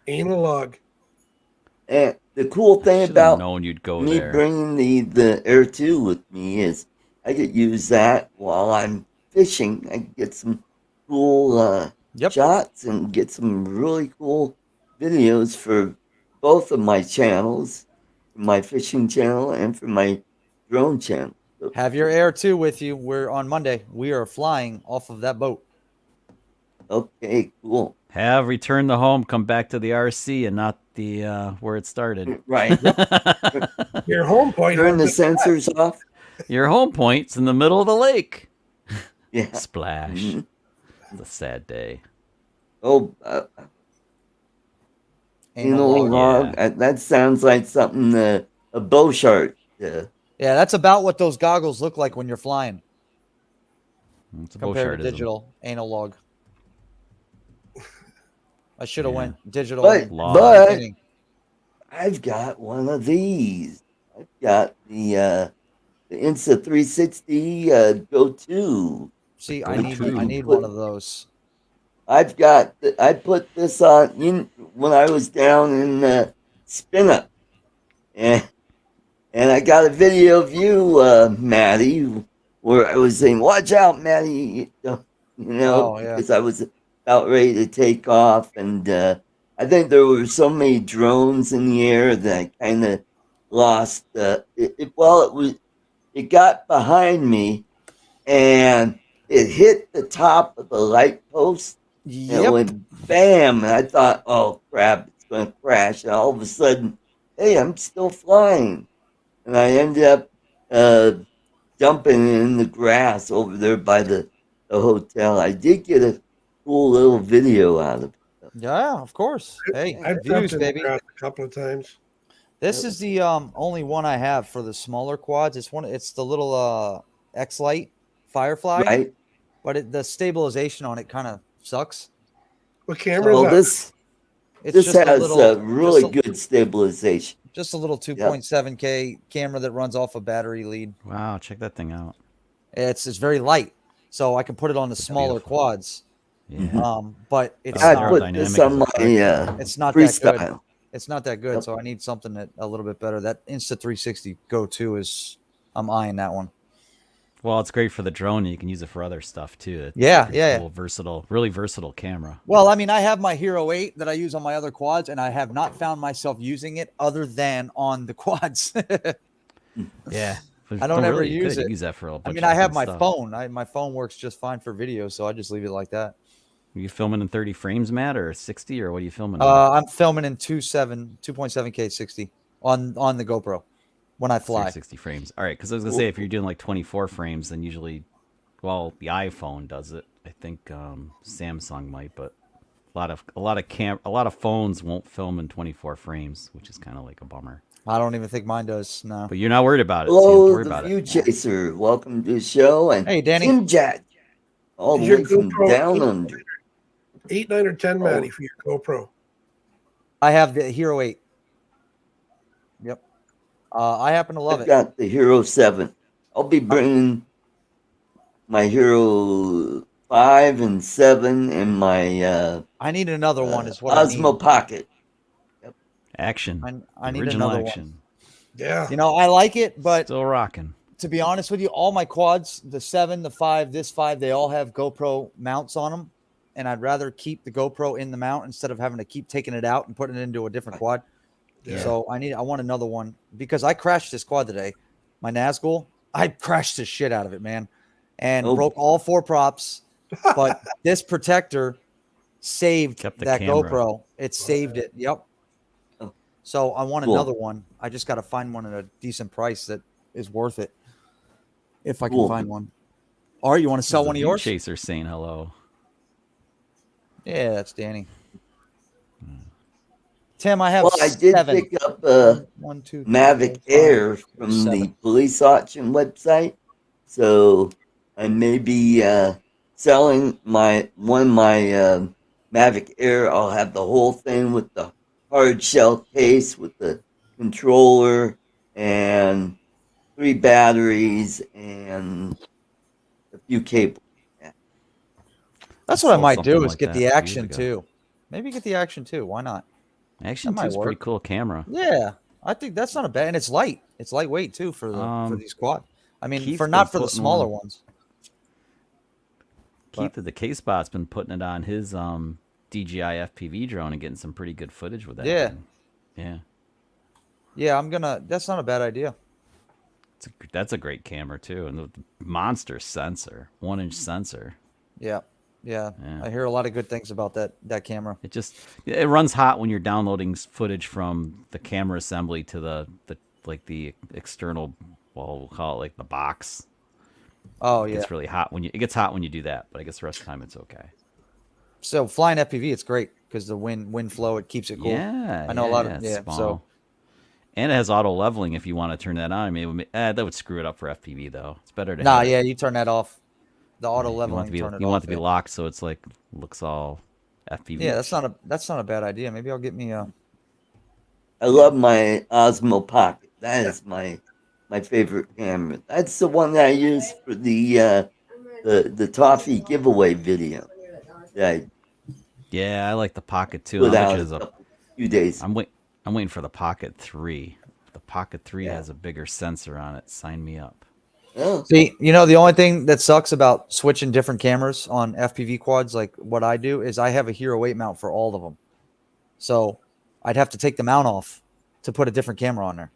Analog. And the cool thing about known you'd go me there. bringing the Air 2 with me is I could use that while I'm fishing. I can get some cool shots and get some really cool videos for both of my channels, my fishing channel and for my drone channel. So, have your Air 2 with you. We're on Monday. We are flying off of that boat. okay, cool. Have returned the home, come back to the RC and not the where it started. Right. Your home point. Turn the sensors off. Your home point's in the middle of the lake. Yeah. Splash. Mhm. It's a sad day. Oh, analog. That sounds like something a bow shark. Yeah, that's about what those goggles look like when you're flying. It's a compared to Bouchardism. digital analog. I should have went digital. But I've got one of these. I've got the Insta 360 Go 2. See, I need one of those. I put this on when I was down in Spin Up, and I got a video of you, Maddie, where I was saying, "Watch out, Maddie," because I was about ready to take off, and I think there were so many drones in the air that I kind of lost. It got behind me, and it hit the top of the light post. Yep. It went bam, and I thought, oh crap, it's going to crash. And all of a sudden, hey, I'm still flying. And I ended up dumping in the grass over there by the hotel. I did get a cool little video out of it. Yeah, of course. Hey, I've views, jumped in baby. the grass a couple of times. This is the only one I have for the smaller quads. It's the little X-Lite Firefly. Right. But the stabilization on it kind of sucks. What camera this is that? has a really good stabilization. Just a little 2.7K camera that runs off a battery lead. Wow, check that thing out. It's very light, so I can put it on the smaller quads. Yeah. But it's I not, put this on my it's not freestyle. that good. It's not that good, so I need something that a little bit better. That Insta 360 Go 2 is, I'm eyeing that one. Well, it's great for the drone. You can use it for other stuff too. It's cool, versatile, really versatile camera. Well, I mean, I have my Hero 8 that I use on my other quads, and I have not found myself using it other than on the quads. Yeah, I don't ever use it. Use that for a bunch I mean, of I have different my stuff. phone. My phone works just fine for video, so I just leave it like that. Are you filming in 30 frames, Matt, or 60, or what are you filming? I'm filming in 2.7K 60 on the GoPro when I fly. 60 frames. All right, because I was gonna say if you're doing like 24 frames, then usually, well, the iPhone does it. I think Samsung might, but a lot of phones won't film in 24 frames, which is kind of like a bummer. I don't even think mine does. No. But you're not worried about it. So you don't have to Hello, worry the about View it. Chaser. Welcome to the show. And hey, Danny. Tim Jack, all the way from down under. 8, 9, or 10, Maddie, for your GoPro. I have the Hero 8. Yep. I happen to love I've it. got the Hero 7. I'll be bringing my Hero 5 and 7 and my I need another one. Is what I Osmo need. Pocket. Action. I need Original another one. action. Yeah. You know, I like it, but Still rocking. to be honest with you, all my quads, the 7, the 5, this 5, they all have GoPro mounts on them. And I'd rather keep the GoPro in the mount instead of having to keep taking it out and putting it into a different quad. Yeah. So I want another one because I crashed this quad today. My Nazgul, I crashed the shit out of it, man, and broke all 4 props. But this protector saved Kept the that camera. GoPro. It saved it. Yep. Oh. So I want Cool. another one. I just got to find one at a decent price that is worth it. If I can Cool. find one. All right, you want to sell This is one the of View yours? Chaser saying hello. Yeah, that's Danny. Tim, I have Well, I did 7. pick up a One, two, three, Mavic 4, 5, Air from 7. the police auction website. So I may be selling my Mavic Air. I'll have the whole thing with the hard shell case with the controller and 3 batteries and a few cables. Yeah. That's I what I sold might something do is like get that the years action ago. too. Maybe get the action too. Why not? Action That 2 might is a pretty work. cool camera. Yeah, I think that's not a bad, and it's light. It's lightweight too for these quad. I mean, Keith's for not been for the putting smaller one- ones. Keith at the K-Spot's been putting it on his DJI FPV drone and getting some pretty good footage with that. Yeah. thing. Yeah. Yeah, I'm gonna. That's not a bad idea. That's a great camera too, and the monster sensor, 1-inch sensor. Yeah, yeah. Yeah. I hear a lot of good things about that camera. It runs hot when you're downloading footage from the camera assembly to the external, well, we'll call it like the box. Oh It yeah. gets really hot it gets hot when you do that, but I guess the rest of the time it's okay. So flying FPV, it's great because the wind flow, it keeps it cool. Yeah, I know a lot of it's So small. And it has auto leveling if you want to turn that on. I mean, that would screw it up for FPV though. It's better to have it. yeah, you turn that off. The auto You leveling, want turn it you off. want it to be locked so it's like looks all FPV. Yeah, that's not a bad idea. Maybe I'll get me a. I love my Osmo Pocket. That is my favorite camera. That's the one that I used for the toffee giveaway video that Yeah, I like the Pocket 2. I put I bet out you a there's few days. I'm waiting for the Pocket 3. The Pocket 3 Yeah. has a bigger sensor on it. Sign me up. Oh, See, you know, the only thing that sucks about switching different cameras on FPV quads, like what I do, is I have a Hero 8 mount for all of them. So I'd have to take the mount off to put a different camera on there.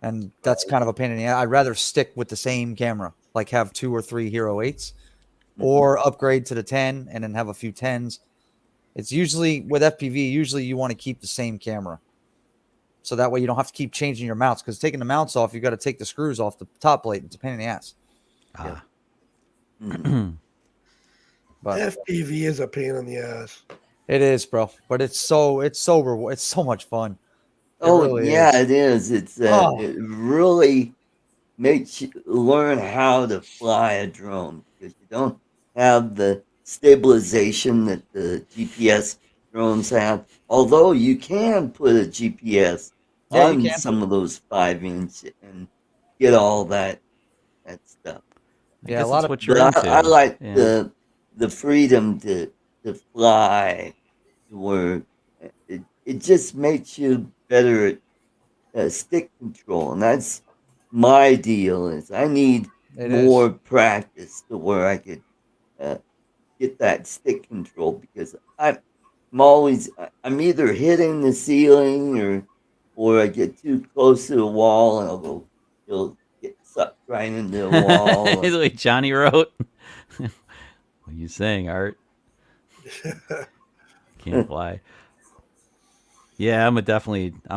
And that's kind of a pain in the ass. I'd rather stick with the same camera, like have 2 or 3 Hero 8s or upgrade to the 10 and then have a few 10s. It's usually with FPV, usually you want to keep the same camera. So that way you don't have to keep changing your mounts, because taking the mounts off, you got to take the screws off the top plate. It's a pain in the ass. Ah. But FPV is a pain in the ass. it is, bro. But it's so much fun. oh really yeah, it is. It's Oh. it really makes you learn how to fly a drone because you don't have the stabilization that the GPS drones have. Although you can put a GPS Yeah, you on can. some of those 5-inch and get all that stuff. I Yeah, guess a lot it's of- what you're But into. I like Yeah. the freedom to fly, where it just makes you better at stick control, and that's my deal. Is I need It more is. practice to where I could get that stick control, because I'm either hitting the ceiling or I get too close to the wall and it'll get sucked right into the wall. The way Johnny wrote. What are you saying, Art? Can't fly. Yeah, I'm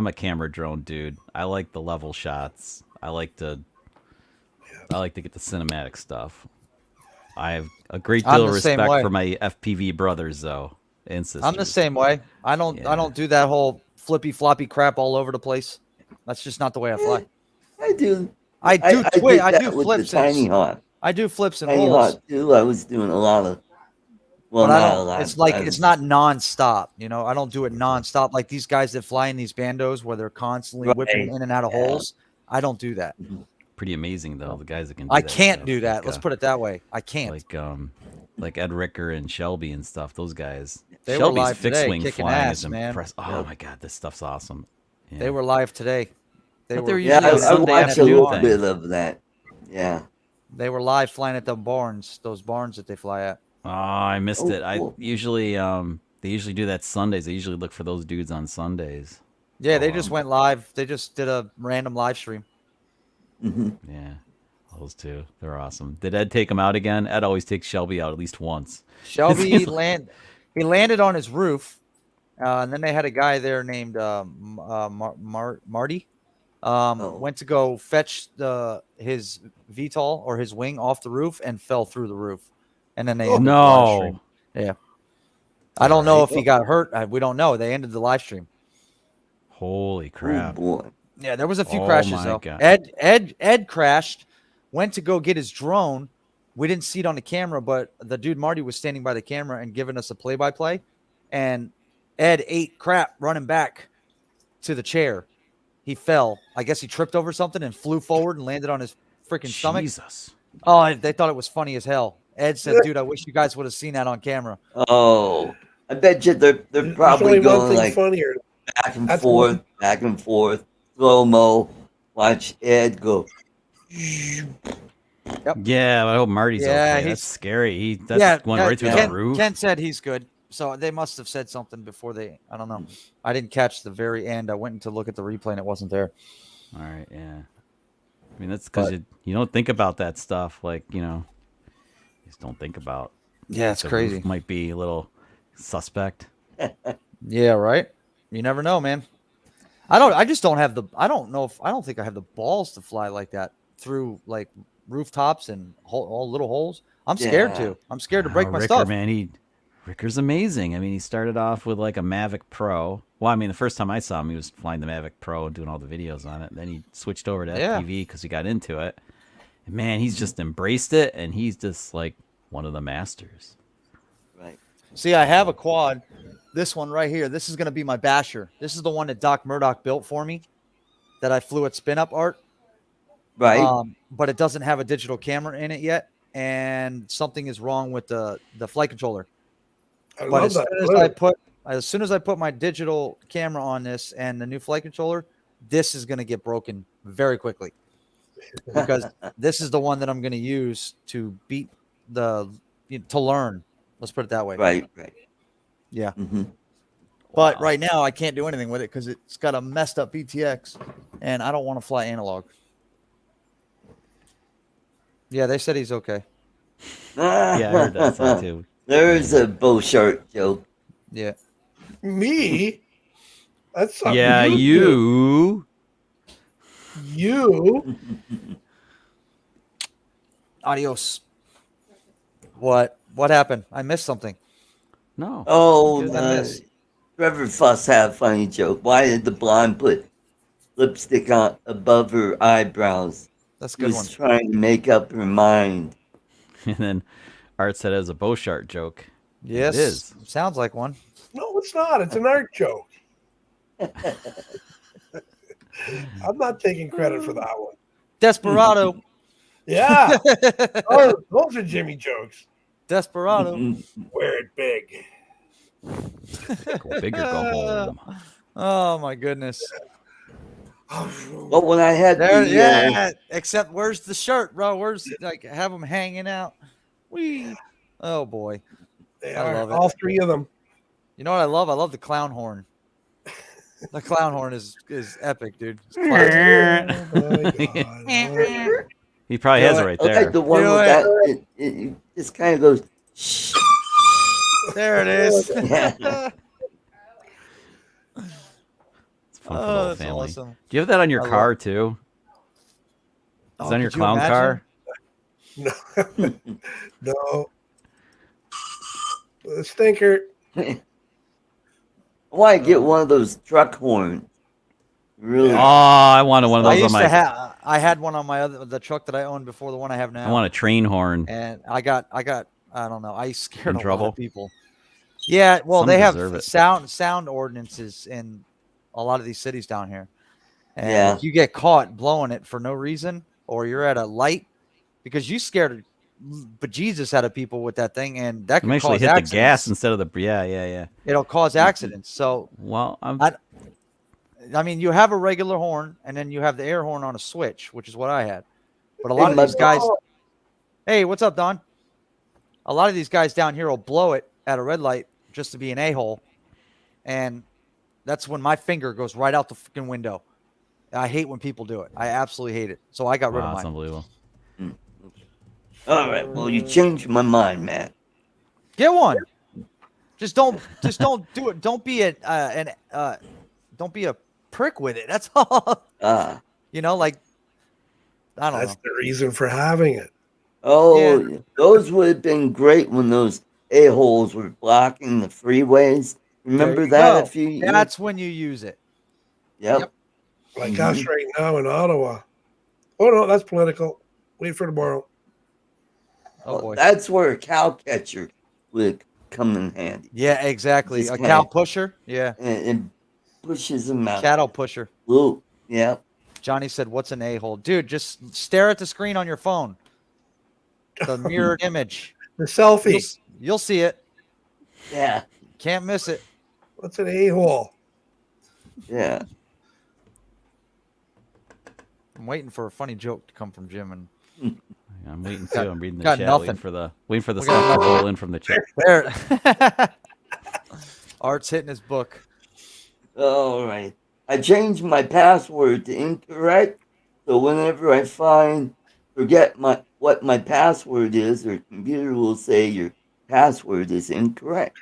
a camera drone dude. I like the level shots. I like to get the cinematic stuff. I have a great I'm deal of the same respect way. for my FPV brothers though and sisters. I'm the same way. I don't do that whole flippy floppy crap all over the place. That's just not the way I fly. I do. I do did twist. I that do with flips. the Tiny Hawk. I do flips and Tiny rolls. Hawk too. I was doing a lot of. Well, But I not a don't. lot. It's like I was it's not nonstop. You know, I don't do it nonstop like these guys that fly in these bandos where they're constantly whipping Right. in and out of Yeah. holes. I don't do that. Pretty amazing though. The guys that can. Do I that can't stuff. do that. Like, Let's put it that way. I can't. Like Ed Ricker and Shelby and stuff. Those guys. They were Shelby's live fixed today, wing kicking flying ass, is man. impressive. Oh my god, this stuff's awesome. Yeah. They were live today. They're Yeah, usually a I Sunday watched a afternoon little thing. bit of that. Yeah. They were live flying at the barns, those barns that they fly at. Oh, I missed it. I Cool. usually they usually do that Sundays. They usually look for those dudes on Sundays. Yeah, So, they just went live. They just did a random live stream. Yeah, those two. They're awesome. Did Ed take him out again? Ed always takes Shelby out at least once. Shelby he landed on his roof, and then they had a guy there named Marty. Went to go fetch his VTOL or his wing off the roof and fell through the roof, and then they ended the live stream. Yeah, I don't know if he got hurt. We don't know. They ended the live stream. Holy Oh crap! boy. Yeah, there was a few Oh crashes my though. God. Ed crashed, went to go get his drone. We didn't see it on the camera, but the dude Marty was standing by the camera and giving us a play-by-play. And Ed ate crap running back to the chair. He fell. I guess he tripped over something and flew forward and landed on his freaking stomach. Jesus. Oh, they thought it was funny as hell. Ed said, "Dude, I wish you guys would have seen that on camera." Oh, I bet you they're There's probably only one going thing like funnier. back and forth, slow mo. Watch Ed go. Yeah, I hope Marty's Yeah, okay. That's scary. That's yeah, going right through Ken, the roof. Ken said he's good. So they must have said something before they. I don't know. I didn't catch the very end. I went to look at the replay and it wasn't there. All right, yeah. I mean, that's because you don't think about that stuff. Like, you just don't think about. Yeah, it's the crazy. roof might be a little suspect. Yeah, right. You never know, man. I just don't have the. I don't think I have the balls to fly like that through like rooftops and all little holes. I'm scared Yeah. to. I'm scared to break my Ricker, stuff. man, Ricker's amazing. I mean, he started off with like a Mavic Pro. Well, I mean, the first time I saw him, he was flying the Mavic Pro and doing all the videos on it. Then he switched over to Yeah. FPV because he got into it. And man, he's just embraced it, and he's just like one of the masters. Right. See, I have a quad. This one right here. This is going to be my basher. This is the one that Doc Murdoch built for me that I flew at Spin Up Art. Right. But it doesn't have a digital camera in it yet, and something is wrong with the flight controller. I But love that. as soon as I put my digital camera on this and the new flight controller, this is going to get broken very quickly because this is the one that I'm going to use to beat to learn. Let's put it that way. Right. Yeah. Mm-hmm. But right now I can't do anything with it because it's got a messed up VTX, and I don't want to fly analog. Yeah, they said he's okay. Yeah, I heard that song too. There's a bow shark joke. Yeah. Me? That's something Yeah, you. You. Adios. What happened? I missed something. No. Oh, Good, I missed. Trevor Fuss had a funny joke. Why did the blonde put lipstick on above her eyebrows? That's a She good was one. trying to make up her mind. And then Art said it was a bow shark joke. Yes. It is. Sounds like one. No, it's not. It's an art joke. I'm not taking credit for that one. Desperado. Yeah. Those are Jimmy jokes. Desperado. Wear it big. Go big or go home. Oh my goodness. But when I had There, the yeah. Except where's the shirt, bro? Where's have them hanging out? Oh boy. They I are love it. all three of them. You know what I love? I love the clown horn. The clown horn is epic, dude. It's classic. Oh my God. He probably has it right I like there. the one Do with it. that. It just kind of goes. Shh. There it is. Yeah. It's fun for the Oh, whole that's family. awesome. Do you have that on your I car too? Is that on your could you clown car? No. The stinker. Why get one of those truck horns? Really? Oh, I wanted one of I those on used my. to have. I had one on the truck that I owned before the one I have now. I want a train horn. And I got. I don't know. I scared In a lot trouble? of people. Yeah, well, Some they deserve have it. sound ordinances in a lot of these cities down here. And Yeah. if you get caught blowing it for no reason, or you're at a light, because you scared bejesus out of people with that thing, and that I'm could actually cause hit the accidents. gas instead of the yeah. It'll cause accidents. So, Well, I mean, you have a regular horn, and then you have the air horn on a switch, which is what I had. But a Hey, lot of my these guys, hey, what's up, Don? A lot of these guys down here will blow it at a red light just to be an a-hole, and that's when my finger goes right out the freaking window. I hate when people do it. I absolutely hate it. So I got rid of that's mine. unbelievable. All right. Well, you changed my mind, Matt. Get one. Just don't do it. Don't be don't be a prick with it. That's all. Ah. You know, like I don't That's know. the reason for having it. Oh, those would have been great when those a-holes were blocking the freeways. Remember you that go. a few years? That's when you use it. Yep. Like us right now in Ottawa. Oh no, that's political. Wait for tomorrow. Oh boy. That's where a cow catcher would come in handy. Yeah, exactly. Just A kinda- cow pusher. Yeah. And pushes them out. Cattle pusher. Ooh, yeah. Johnny said, "What's an a-hole, dude? Just stare at the screen on your phone. The mirrored image. The selfie. You'll see it. Yeah. Can't miss it. What's an a-hole? Yeah. I'm waiting for a funny joke to come from Jim, and I'm waiting too. I'm reading the got chat. nothing. Waiting for the We got stuff to roll in from the chat. there. Art's hitting his book. All right. I changed my password to incorrect, so whenever I forget what my password is, or computer will say your password is incorrect.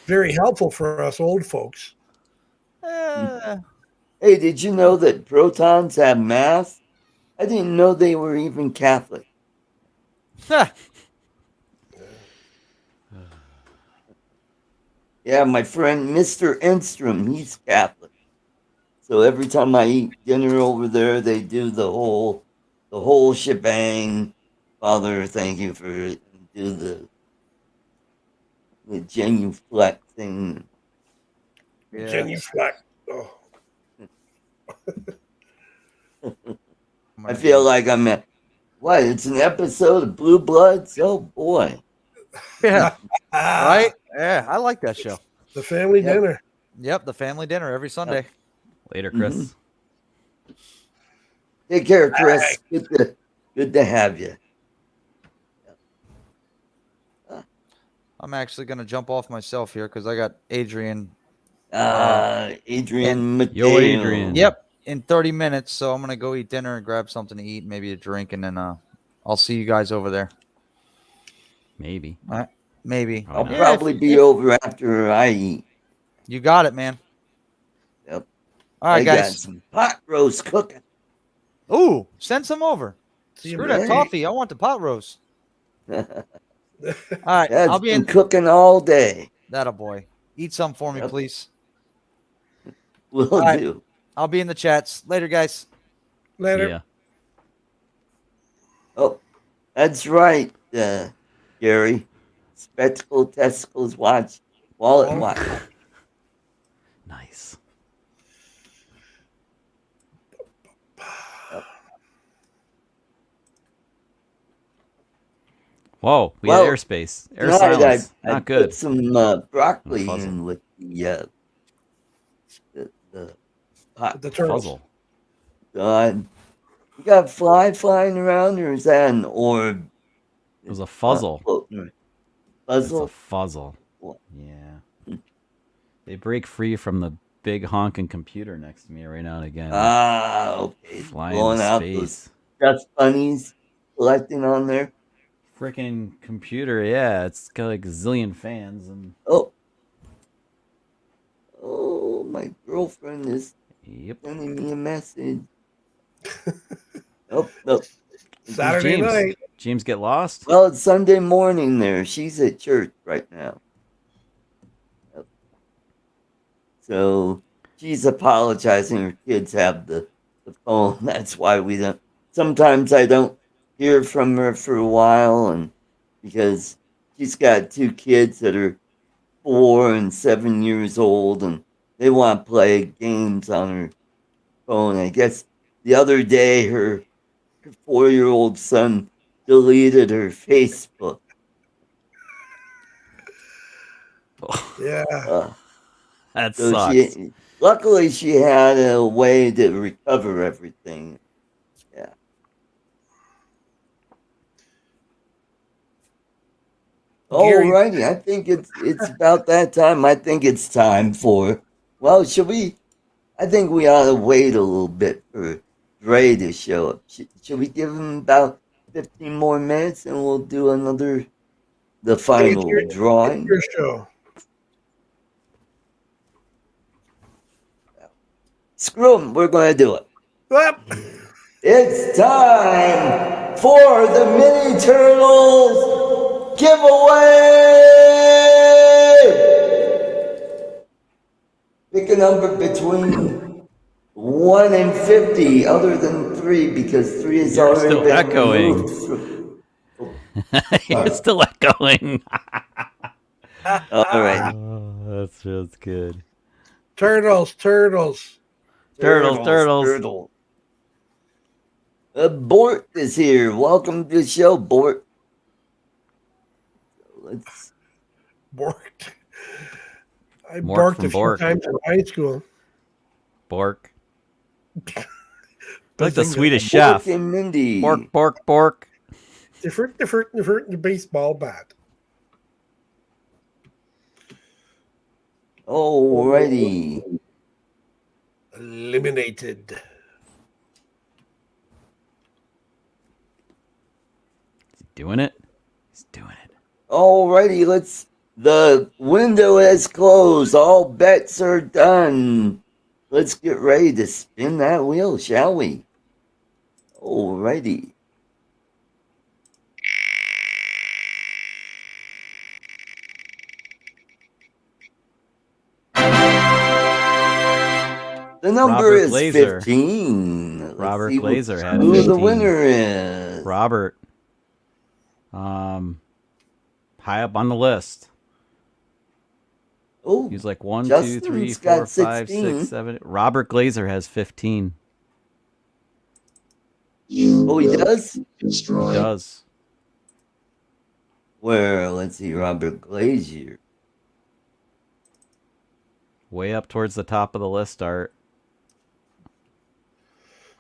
Very helpful for us old folks. Hey, did you know that protons have mass? I didn't know they were even Catholic. Yeah, my friend Mr. Enstrom, he's Catholic. So every time I eat dinner over there, they do the whole shebang. Father, thank you for do the genuflect thing. Yeah. Genuflect. Oh. I feel like I'm at what? It's an episode of Blue Bloods. Oh boy! Yeah. Right? Yeah, I like that show. The family dinner. Yep, the family dinner every Sunday. Later, Chris. Take care, Chris. Good to have you. I'm actually going to jump off myself here because I got Adrian. Adrian Mateo. Yo, Adrian. Yep, in 30 minutes. So I'm going to go eat dinner and grab something to eat, maybe a drink, and then I'll see you guys over there. Maybe. Maybe. I'll probably be over after I eat. You got it, man. Yep. All right, I guys. got some pot roast cooking. Ooh, send some over. See you, Screw that man. toffee. I want the pot roast. All right, That's I'll be been in. cooking all day. That a boy. Eat some for me, Yep. please. Will right. do. I'll be in the chats later, guys. Later. Yeah. Oh, that's right, Gary. Spectacle, testicles, watch, wallet, watch. Nice. Whoa, we had airspace. Air tonight silence. I Not good. put some broccoli Fuzzle. in with the pot. The turtles. Fuzzle. You got a fly flying around, or is that an orb? It was a fuzzle. Floating. It's a Fuzzle? fuzzle. What? Yeah. They break free from the big honking computer next to me every now and again. Ah, okay. Flying Blowing into out space. those dust bunnies collecting on there. Freaking computer, yeah. It's got like a zillion fans and Oh, my girlfriend is yep. sending me a message. Oh. Saturday James. night. James get lost? Well, it's Sunday morning there. She's at church right now. Yep. So she's apologizing. Her kids have the phone. That's why we don't. Sometimes I don't hear from her for a while, and because she's got two kids that are 4 and 7 years old, and they want to play games on her phone. I guess the other day her 4-year-old son deleted her Facebook. Yeah. That So sucks. luckily she had a way to recover everything. Yeah. Gary, Alrighty, I think it's about that time. I think it's time for. Well, should we? I think we ought to wait a little bit for Dre to show up. Should we give him about 15 more minutes and we'll do the hey, final it's drawing? your show. Screw him, we're going to do it. Well, It's time for the Mini-Turtles giveaway! Pick a number between 1 and 50, other than 3, because 3 has You're already still been echoing. removed. You're still echoing. All right. That's good. turtles. Turtles. Bort is here. Welcome to the show, Bort. Let's. Borked. I Mork barked from a few Bork. times in high school. Bork. Like the Bazinga. Swedish Bork chef. and Mindy. Bork. Different, the baseball bat. Alrighty. Eliminated. He's doing it. Alrighty, the window has closed. All bets are done. Let's get ready to spin that wheel, shall we? Alrighty. The number Robert is Glazer. 15. Let's Robert see Glazer had who the 15. winner is. Robert. High up on the list. Oh, He's like 1, 2, Justin's 3, got 4, 5, 16. 6, 7. Robert Glazer has 15. Oh, he does? He does. Well, let's see, Robert Glazier. Way up towards the top of the list, Art.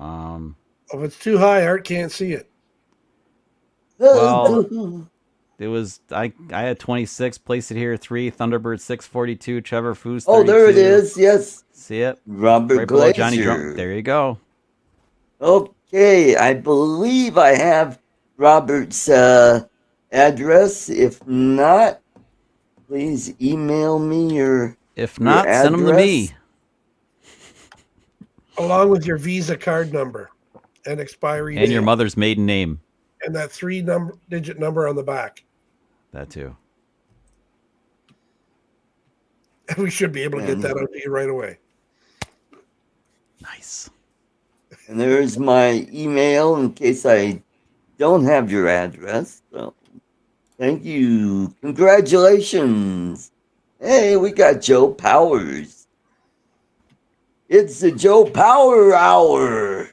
If it's too high, Art can't see it. Well, it was I had 26, placed it here 3, Thunderbird 642, Trevor Foos 32. Oh, there it is. Yes. See it? Robert Right below Glazier. Johnny Drum. There you go. Okay, I believe I have Robert's address. If not, please email me your If not, address. send them to me. Along with your Visa card number and expiry And date. your mother's maiden name. And that 3-digit number on the back. That too. And we should be able to get that out to you right away. Nice. And there's my email in case I don't have your address. So, thank you. Congratulations. Hey, we got Joe Powers. It's the Joe Power Hour.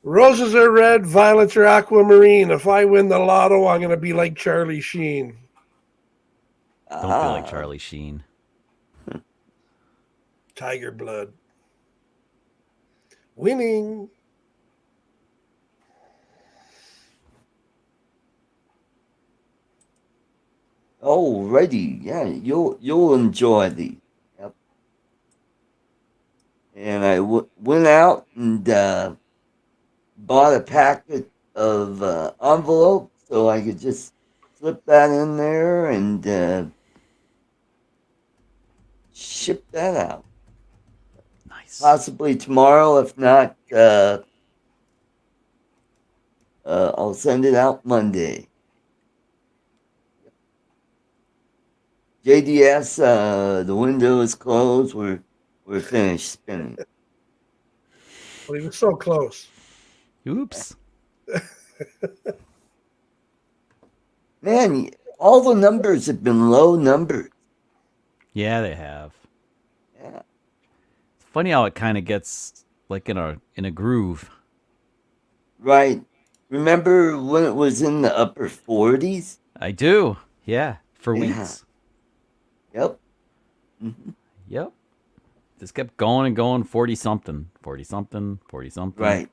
Roses are red, violets are aquamarine. If I win the lotto, I'm going to be like Charlie Sheen. Don't be like Charlie Sheen. Tiger blood. Winning. Alrighty, yeah, you'll enjoy these. Yep. And I went out and bought a packet of envelopes so I could just slip that in there and ship that out. Nice. Possibly tomorrow, if not, I'll send it out Monday. JDS, the window is closed. We're finished spinning. Well, he was so close. Oops. Man, all the numbers have been low numbers. Yeah, they have. Yeah. It's funny how it kind of gets like in a groove. Right. Remember when it was in the upper 40s? I do. Yeah, for Yeah. weeks. Yep. Hmm. Yep. Just kept going and going. 40 something, 40 something, 40 something. Right.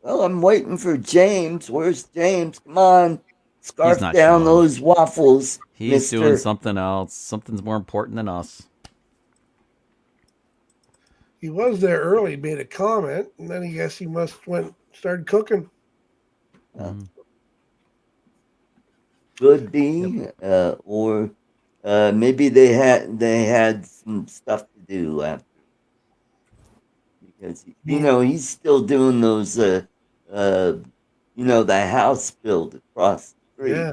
Well, I'm waiting for James. Where's James? Come on. He's Scarf not down showing. those waffles, He's doing mister. something else. Something's more important than us. He was there early, made a comment, and then he must started cooking. Could be. Or maybe they had some stuff to do after. Because, he's still doing those, the house build across the street. Yeah.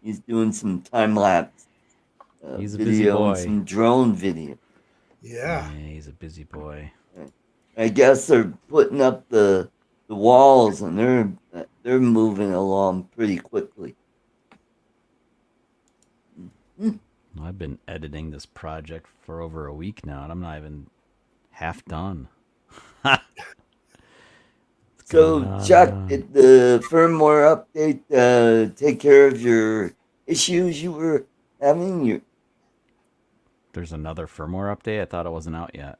He's doing some time-lapse He's a busy video boy. and some drone video. Yeah. He's a busy boy. I guess they're putting up the walls, and they're moving along pretty quickly. I've been editing this project for over a week now, and I'm not even half done. So, Chuck, did the firmware update take care of your issues you were having? There's another firmware update? I thought it wasn't out yet.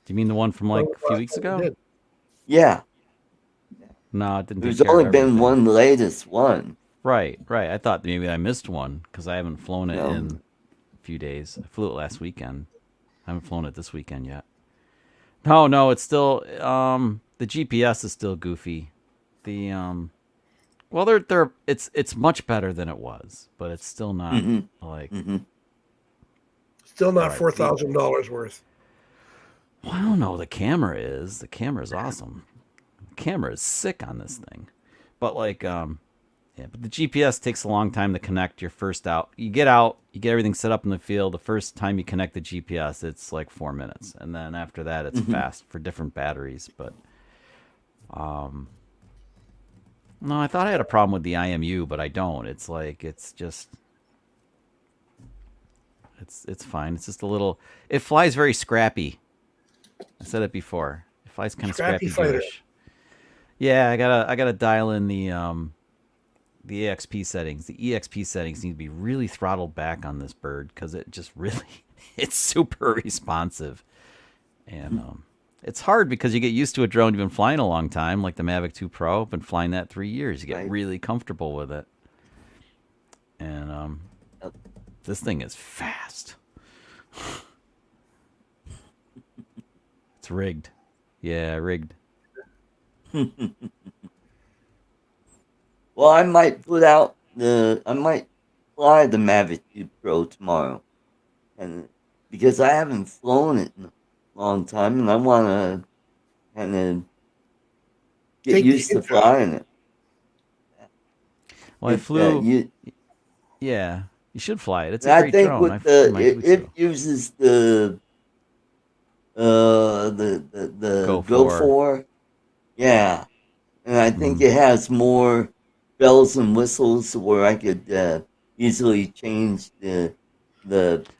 Do you mean the one from like a few weeks ago? Yeah. No, it didn't. There's only been one latest one. Right. I thought maybe I missed one because I haven't flown it in a few days. I flew it last weekend. I haven't flown it this weekend yet. No, it's still the GPS is still goofy. The it's much better than it was, but it's still not still not $4,000 worth. Well, I don't know. The camera is awesome. The camera is sick on this thing, but but the GPS takes a long time to connect your first out. You get everything set up in the field. The first time you connect the GPS, it's like 4 minutes. And then after that, it's fast for different batteries. But, no, I thought I had a problem with the IMU, but I don't. It's fine. It's just a little, it flies very scrappy. I said it before. It flies kind of scrappy Jewish. Yeah, I gotta dial in the EXP settings. The EXP settings need to be really throttled back on this bird because it just really, it's super responsive. And it's hard because you get used to a drone you've been flying a long time, like the Mavic 2 Pro. I've been flying that 3 years. You get really comfortable with it. And this thing is fast. It's rigged. Yeah, rigged. Well, I might fly the Mavic 2 Pro tomorrow, and because I haven't flown it in a long time, and I want to kind of get used to flying it. Well, I flew. Yeah, you should fly it. It's a great drone. With it uses the Go 4. Yeah, and I think it has more bells and whistles where I could easily change the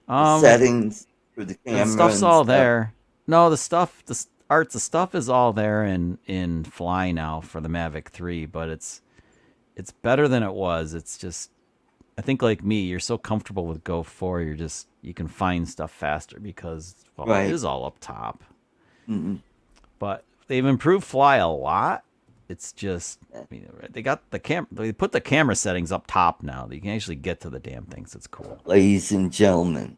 settings for the camera. The stuff's all there. No, the stuff is all there in Fly now for the Mavic 3, but it's better than it was. It's just, I think like me, you're so comfortable with Go 4, you can find stuff faster because it is all up top. Mm-hmm. But they've improved Fly a lot. It's just, they got they put the camera settings up top now. You can actually get to the damn things. It's cool. Ladies and gentlemen,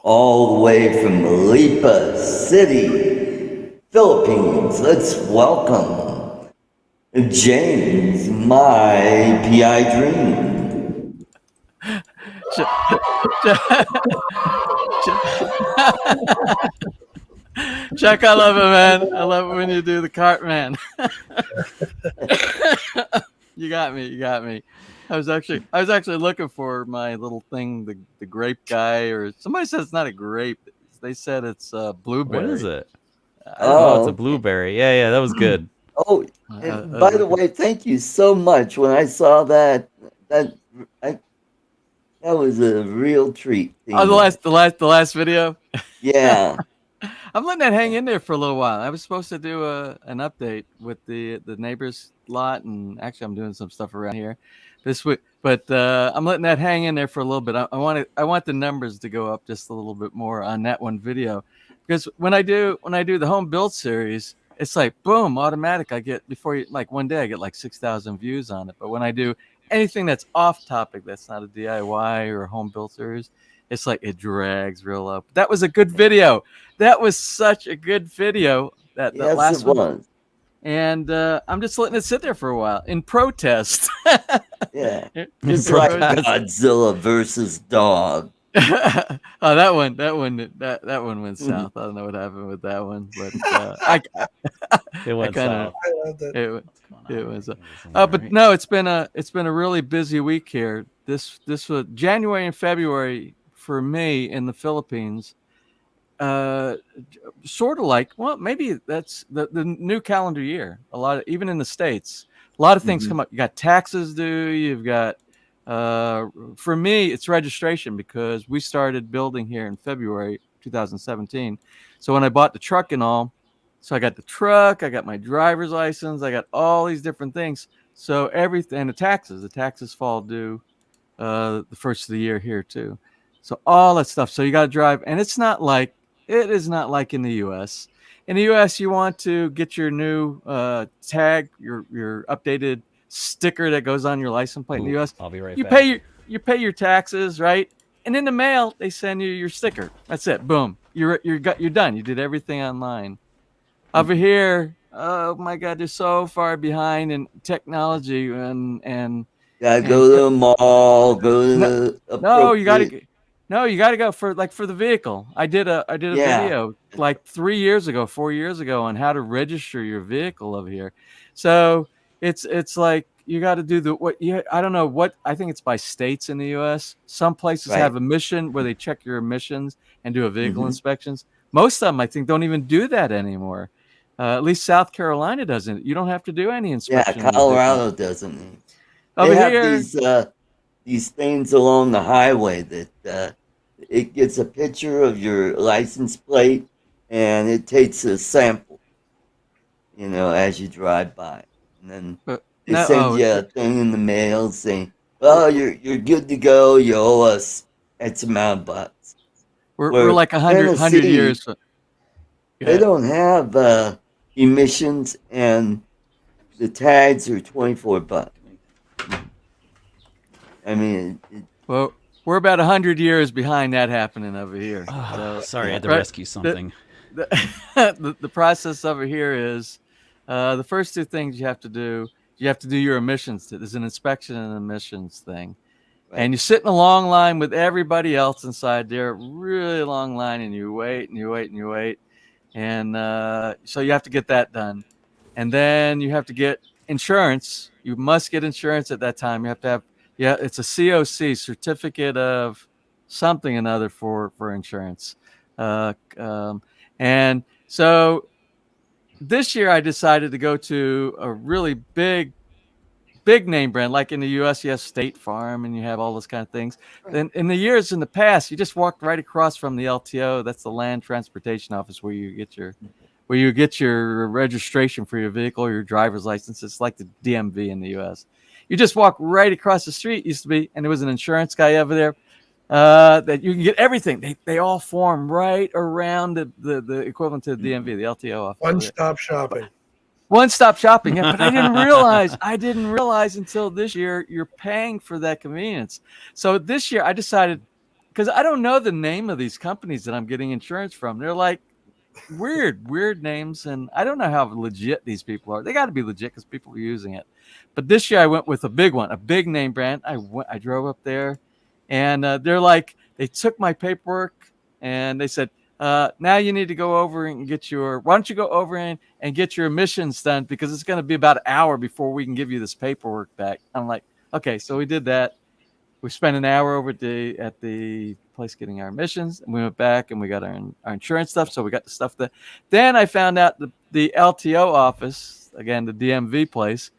all the way from Lipa City, Philippines, let's welcome James, my PI Dream. Chuck, I love it, man. I love it when you do the cart, man. You got me. I was actually looking for my little thing, the grape guy, or somebody said it's not a grape. They said it's blueberry. What is it? Oh, it's a blueberry. Yeah, that was good. Oh, and by the way, thank you so much. When I saw that That was a real treat. Oh, the last video. Yeah. I'm letting that hang in there for a little while. I was supposed to do an update with the neighbor's lot, and actually I'm doing some stuff around here this week. But I'm letting that hang in there for a little bit. I want the numbers to go up just a little bit more on that one video, because when I do the home build series, it's like boom, automatic. I get one day I get like 6,000 views on it. But when I do anything that's off topic, that's not a DIY or a home build series, it's like it drags real up. That was a good video. That was such a good video. That last one. Was. And I'm just letting it sit there for a while in protest. Yeah, just like Godzilla versus dog. Oh, that one went south. I don't know what happened with that one, but it went south. It went south. But no, it's been a really busy week here. This was January and February for me in the Philippines. Sort of like, well, maybe that's the new calendar year. A lot of, even in the States, a lot of things come up. You got taxes due. You've got, for me, it's registration, because we started building here in February 2017. So when I bought the truck and all, so I got the truck, I got my driver's license, I got all these different things. So everything, and the taxes fall due the first of the year here too. So all that stuff. So you got to drive, and it is not like in the U.S. In the U.S., you want to get your new tag, your updated sticker that goes on your license plate. In the U.S., I'll be right you back. You pay your taxes, right? And in the mail, they send you your sticker. That's it. Boom. You're done. You did everything online. Over here, oh my God, they're so far behind in technology and gotta go to the mall. Go to the you gotta go for the vehicle. I did a video like 4 years ago on how to register your vehicle over here. So it's like you got to do I don't know what, I think it's by states in the U.S. Some places have a mission where they check your emissions and do a vehicle inspections. Most of them, I think, don't even do that anymore. At least South Carolina doesn't. You don't have to do any inspection. Yeah, Colorado doesn't. Over they here, have these things along the highway that it gets a picture of your license plate and it takes a sample, as you drive by, and then they send you a thing in the mail saying, "Well, you're good to go. You owe us X amount of bucks." We're like 100 years. They don't have emissions, and the tags are $24. I mean, well, we're about 100 years behind that happening over here. So, sorry, I had to rescue something. The process over here is the first two things you have to do. You have to do your emissions. There's an inspection and emissions thing. Right. And you sit in a long line with everybody else inside there, really long line, and you wait and you wait and you wait. And so you have to get that done. And then you have to get insurance. You must get insurance at that time. You have to have, it's a COC, certificate of something another for insurance. And so this year I decided to go to a really big name brand. Like in the US, you have State Farm and you have all those kind of things. Then in the years in the past, you just walked right across from the LTO. That's the Land Transportation Office, where you get your registration for your vehicle or your driver's license. It's like the DMV in the US. You just walk right across the street, used to be, and there was an insurance guy over there that you can get everything. They all form right around the equivalent to the DMV, the LTO office. One-stop shopping. One-stop shopping. Yeah, but I didn't realize until this year you're paying for that convenience. So this year I decided, because I don't know the name of these companies that I'm getting insurance from. They're like weird names, and I don't know how legit these people are. They got to be legit because people are using it. But this year I went with a big one, a big name brand. I drove up there, and they're like, they took my paperwork and they said, now you need to go over and why don't you go over and get your emissions done, because it's going to be about an hour before we can give you this paperwork back. I'm like, okay, so we did that. We spent an hour over at the place getting our emissions, and we went back and we got our insurance stuff. So we got the stuff that then I found out the LTO office, again, the DMV place,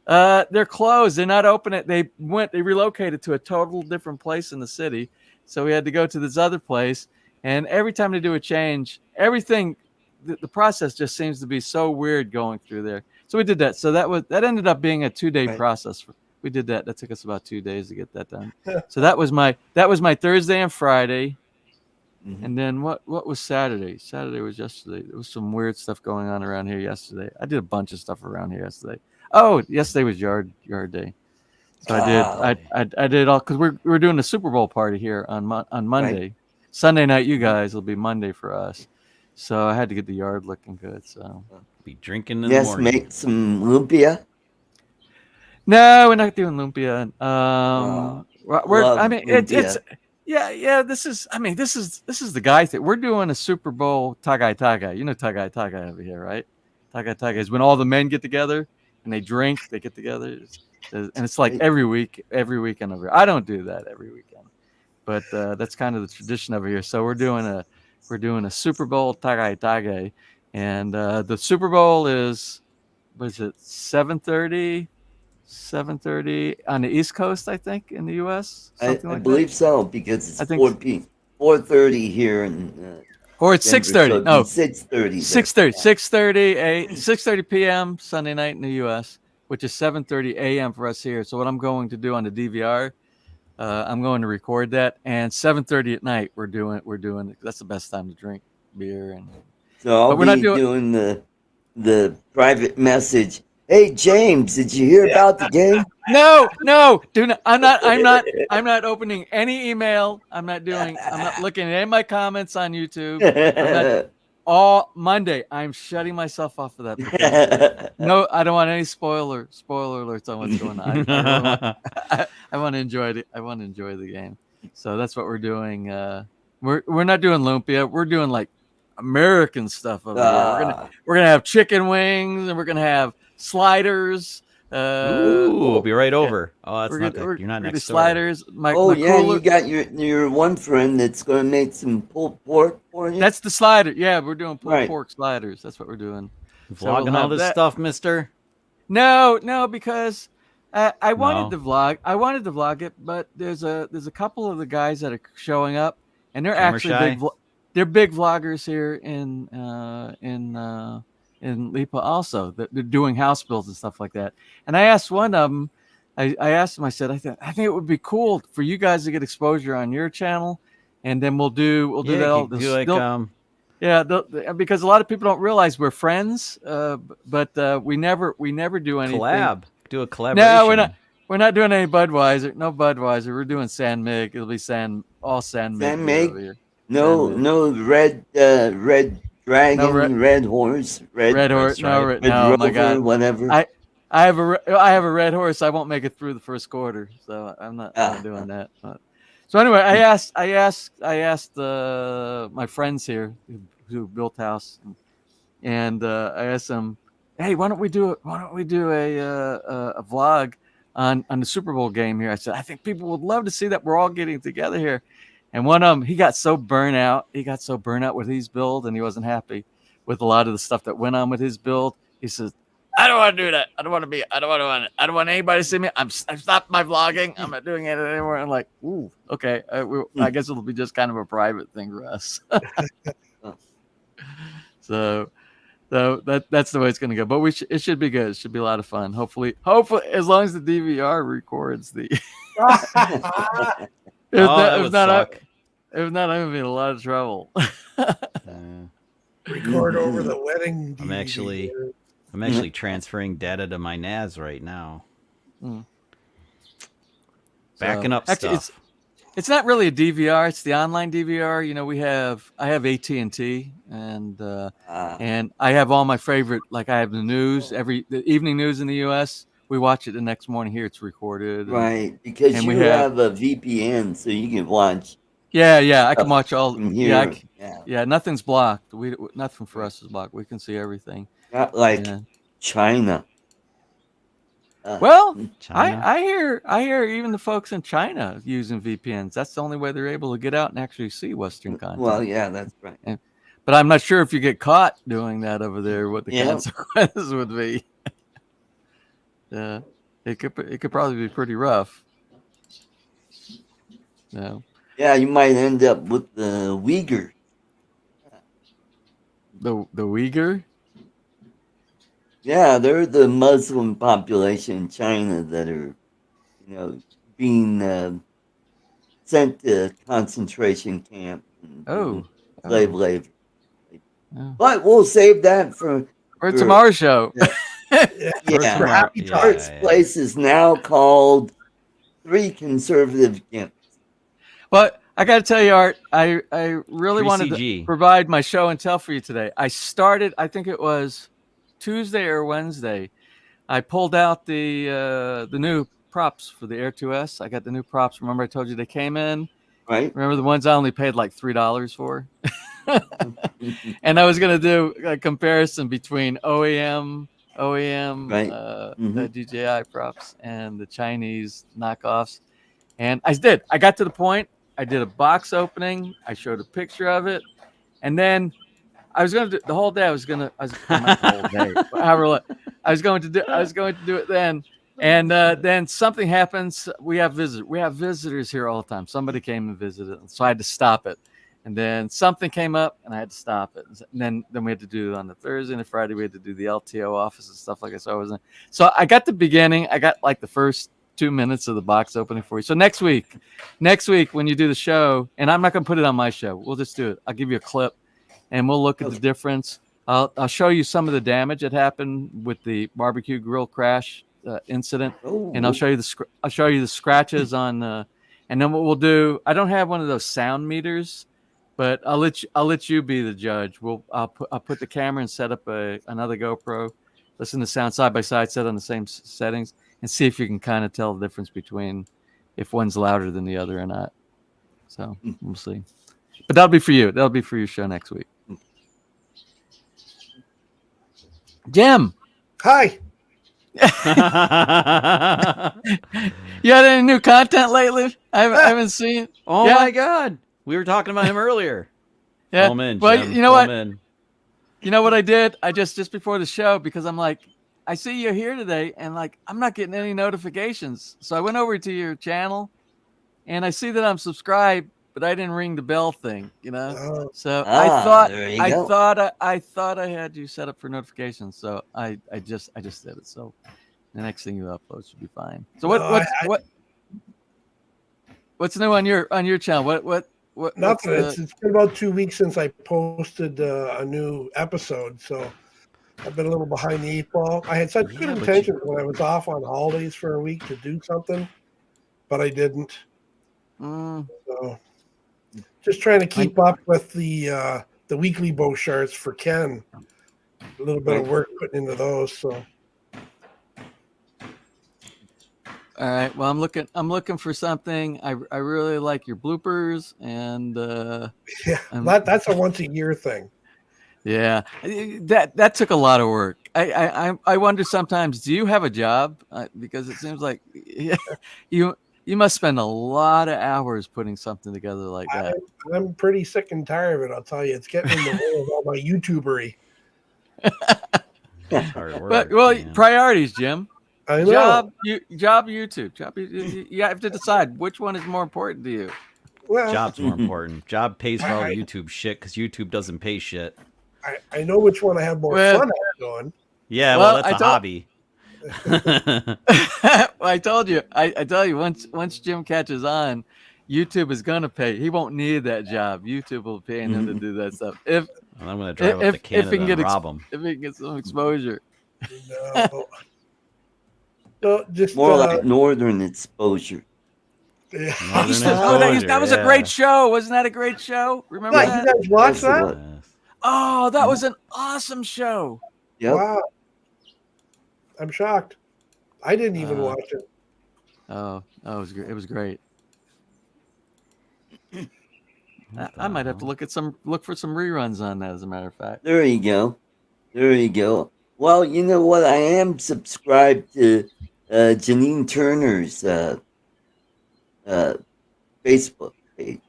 They're closed. They're not open. They relocated to a total different place in the city. So we had to go to this other place. And every time they do a change, everything, the process just seems to be so weird going through there. So we did that. So that ended up being a 2-day process. We did that. That took us about 2 days to get that done. So that was my Thursday and Friday. Mm-hmm. And then what was Saturday? Saturday was yesterday. There was some weird stuff going on around here yesterday. I did a bunch of stuff around here yesterday. Oh, yesterday was yard day. So I did all because we're doing the Super Bowl party here on Monday. Right. Sunday night, you guys will be Monday for us. So I had to get the yard looking good. So be drinking in the morning. Make some lumpia. No, we're not doing lumpia. It's yeah. This is the guy thing. We're doing a Super Bowl tagay. You know tagay over here, right? Tagay is when all the men get together and they drink. They get together, and it's like every weekend over here. I don't do that every weekend, but that's kind of the tradition over here. So we're doing a Super Bowl tagay, and the Super Bowl is, what is it, 7:30 on the East Coast, I think, in the U.S. I believe so, because it's 4:30 here in or it's 6:30. No, 6:30. 6:30 p.m. Sunday night in the U.S., which is 7:30 a.m. for us here. So what I'm going to do on the DVR, I'm going to record that, and 7:30 at night we're doing. That's the best time to drink beer, and so we're not doing the private message. Hey James, did you hear about the game? No, do not. I'm not opening any email. I'm not looking at any of my comments on YouTube. All Monday, I'm shutting myself off of that. No, I don't want any spoiler alerts on what's going on. I want to enjoy it. I want to enjoy the game. So that's what we're doing. We're not doing lumpia. We're doing like American stuff over here. We're gonna have chicken wings, and we're gonna have sliders. We'll be right over. Oh, that's not good. You're not next door. Sliders. You got your one friend that's going to make some pulled pork for you. That's the slider. Yeah, we're doing pulled pork sliders. That's what we're doing. Vlogging all this stuff, mister? No, because I wanted to vlog. I wanted to vlog it, but there's a couple of the guys that are showing up, and they're actually they're big vloggers here in Lipa also. They're doing house builds and stuff like that. And I asked one of them, I asked him, I said, I think it would be cool for you guys to get exposure on your channel, and then we'll do that all this. Because a lot of people don't realize we're friends, but we never do anything. Do a collaboration. No, we're not doing any Budweiser. No Budweiser. We're doing San Mig. It'll be all San Mig. San Mig. No red dragon, red horse, red horse. Red Rover, my God, whatever. I have a red horse. I won't make it through the first quarter, so I'm not doing that. So anyway, I asked my friends here who built house, and I asked them, hey, why don't we do a vlog on the Super Bowl game here? I said, I think people would love to see that we're all getting together here. And one of them, he got so burnt out. He got so burnt out with his build, and he wasn't happy with a lot of the stuff that went on with his build. He says, I don't want to do that. I don't want anybody to see me. I've stopped my vlogging. I'm not doing it anymore. I'm like, ooh, okay. I guess it'll be just kind of a private thing for us. So that's the way it's going to go. But it should be good. It should be a lot of fun. Hopefully, as long as the DVR records the. If not, I'm gonna be in a lot of trouble. Record over the wedding. I'm actually transferring data to my NAS right now. Backing up stuff. It's not really a DVR. It's the online DVR. You know, I have AT&T, and I have all my favorite. Like I have the news, the evening news in the U.S. We watch it the next morning here. It's recorded. Right, because you have a VPN, so you can watch. Yeah, I can watch all. From here. Yeah, nothing's blocked. Nothing for us is blocked. We can see everything. Not like China. China. I hear even the folks in China using VPNs. That's the only way they're able to get out and actually see Western content. Well, yeah, that's right. But I'm not sure if you get caught doing that over there, what the consequences would be. it could probably be pretty rough. No. Yeah, you might end up with the Uyghur. The Uyghur? Yeah, they're the Muslim population in China that are, being sent to concentration camps and doing slave labor. Oh. But we'll save that for tomorrow's show. Yeah. For happy talk. Art's place is now called Three Conservative Gimps. Well, I got to tell you, Art, I really wanted to 3CG. provide my show and tell for you today. I started, I think it was Tuesday or Wednesday. I pulled out the new props for the Air 2S. I got the new props. Remember I told you they came in? Right. Remember the ones I only paid like $3 for? And I was going to do a comparison between OEM Right. the DJI props and the Chinese knockoffs. And I did. I got to the point. I did a box opening. I showed a picture of it. And then I was going to do the whole day. I was going to do it then. And then something happens. We have visitors here all the time. Somebody came and visited, so I had to stop it. And then something came up, and I had to stop it. And then we had to do it on the Thursday and the Friday. We had to do the LTO office and stuff like that. So I got the beginning. I got like the first 2 minutes of the box opening for you. So next week when you do the show, and I'm not going to put it on my show. We'll just do it. I'll give you a clip, and we'll look at the difference. I'll show you some of the damage that happened with the barbecue grill crash incident, and I'll show you the scratches on. And then what we'll do, I don't have one of those sound meters, but I'll let you be the judge. I'll put the camera and set up another GoPro, listen to sound side by side, set on the same settings, and see if you can kind of tell the difference between if one's louder than the other or not. So we'll see. But that'll be for you. That'll be for your show next week. Jim. Hi. You had any new content lately? I haven't seen. Oh my God. We were talking about him earlier. Yeah. Jim. You know what? You know what I did? I just before the show, because I'm like, I see you're here today, and like I'm not getting any notifications. So I went over to your channel, and I see that I'm subscribed, but I didn't ring the bell thing, So I thought I had you set up for notifications. So I just did it. So the next thing you upload should be fine. So what's new on your channel? What Nothing. It's been about 2 weeks since I posted a new episode, so I've been a little behind the eight ball. I had such good intentions when I was off on holidays for a week to do something, but I didn't. So just trying to keep up with the weekly bow charts for Ken. A little bit of work putting into those. So. All right. Well, I'm looking for something. I really like your bloopers, and that's a once a year thing. Yeah, that took a lot of work. I wonder sometimes, do you have a job? Because it seems like you must spend a lot of hours putting something together like that. I'm pretty sick and tired of it. I'll tell you, it's getting in the way of all my YouTubery. Hard work, but priorities, Jim. I know. Job, YouTube. You have to decide which one is more important to you. Well, job's more important. Job pays for all the YouTube shit because YouTube doesn't pay shit. I know which one I have more fun at doing. Yeah, well that's a hobby. I told you. I tell you, once Jim catches on, YouTube is gonna pay. He won't need that job. YouTube will pay him to do that stuff. I'm gonna drive up to Canada and rob him. If he can get some exposure. No. So just more like northern exposure. Yeah. That was a great show. Wasn't that a great show? Remember that? You guys watched that? Oh, that was an awesome show. Yep. Wow. I'm shocked. I didn't even watch it. Oh, it was great. It was great. I might have to look for some reruns on that, as a matter of fact. There you go. Well, you know what? I am subscribed to Janine Turner's Facebook page.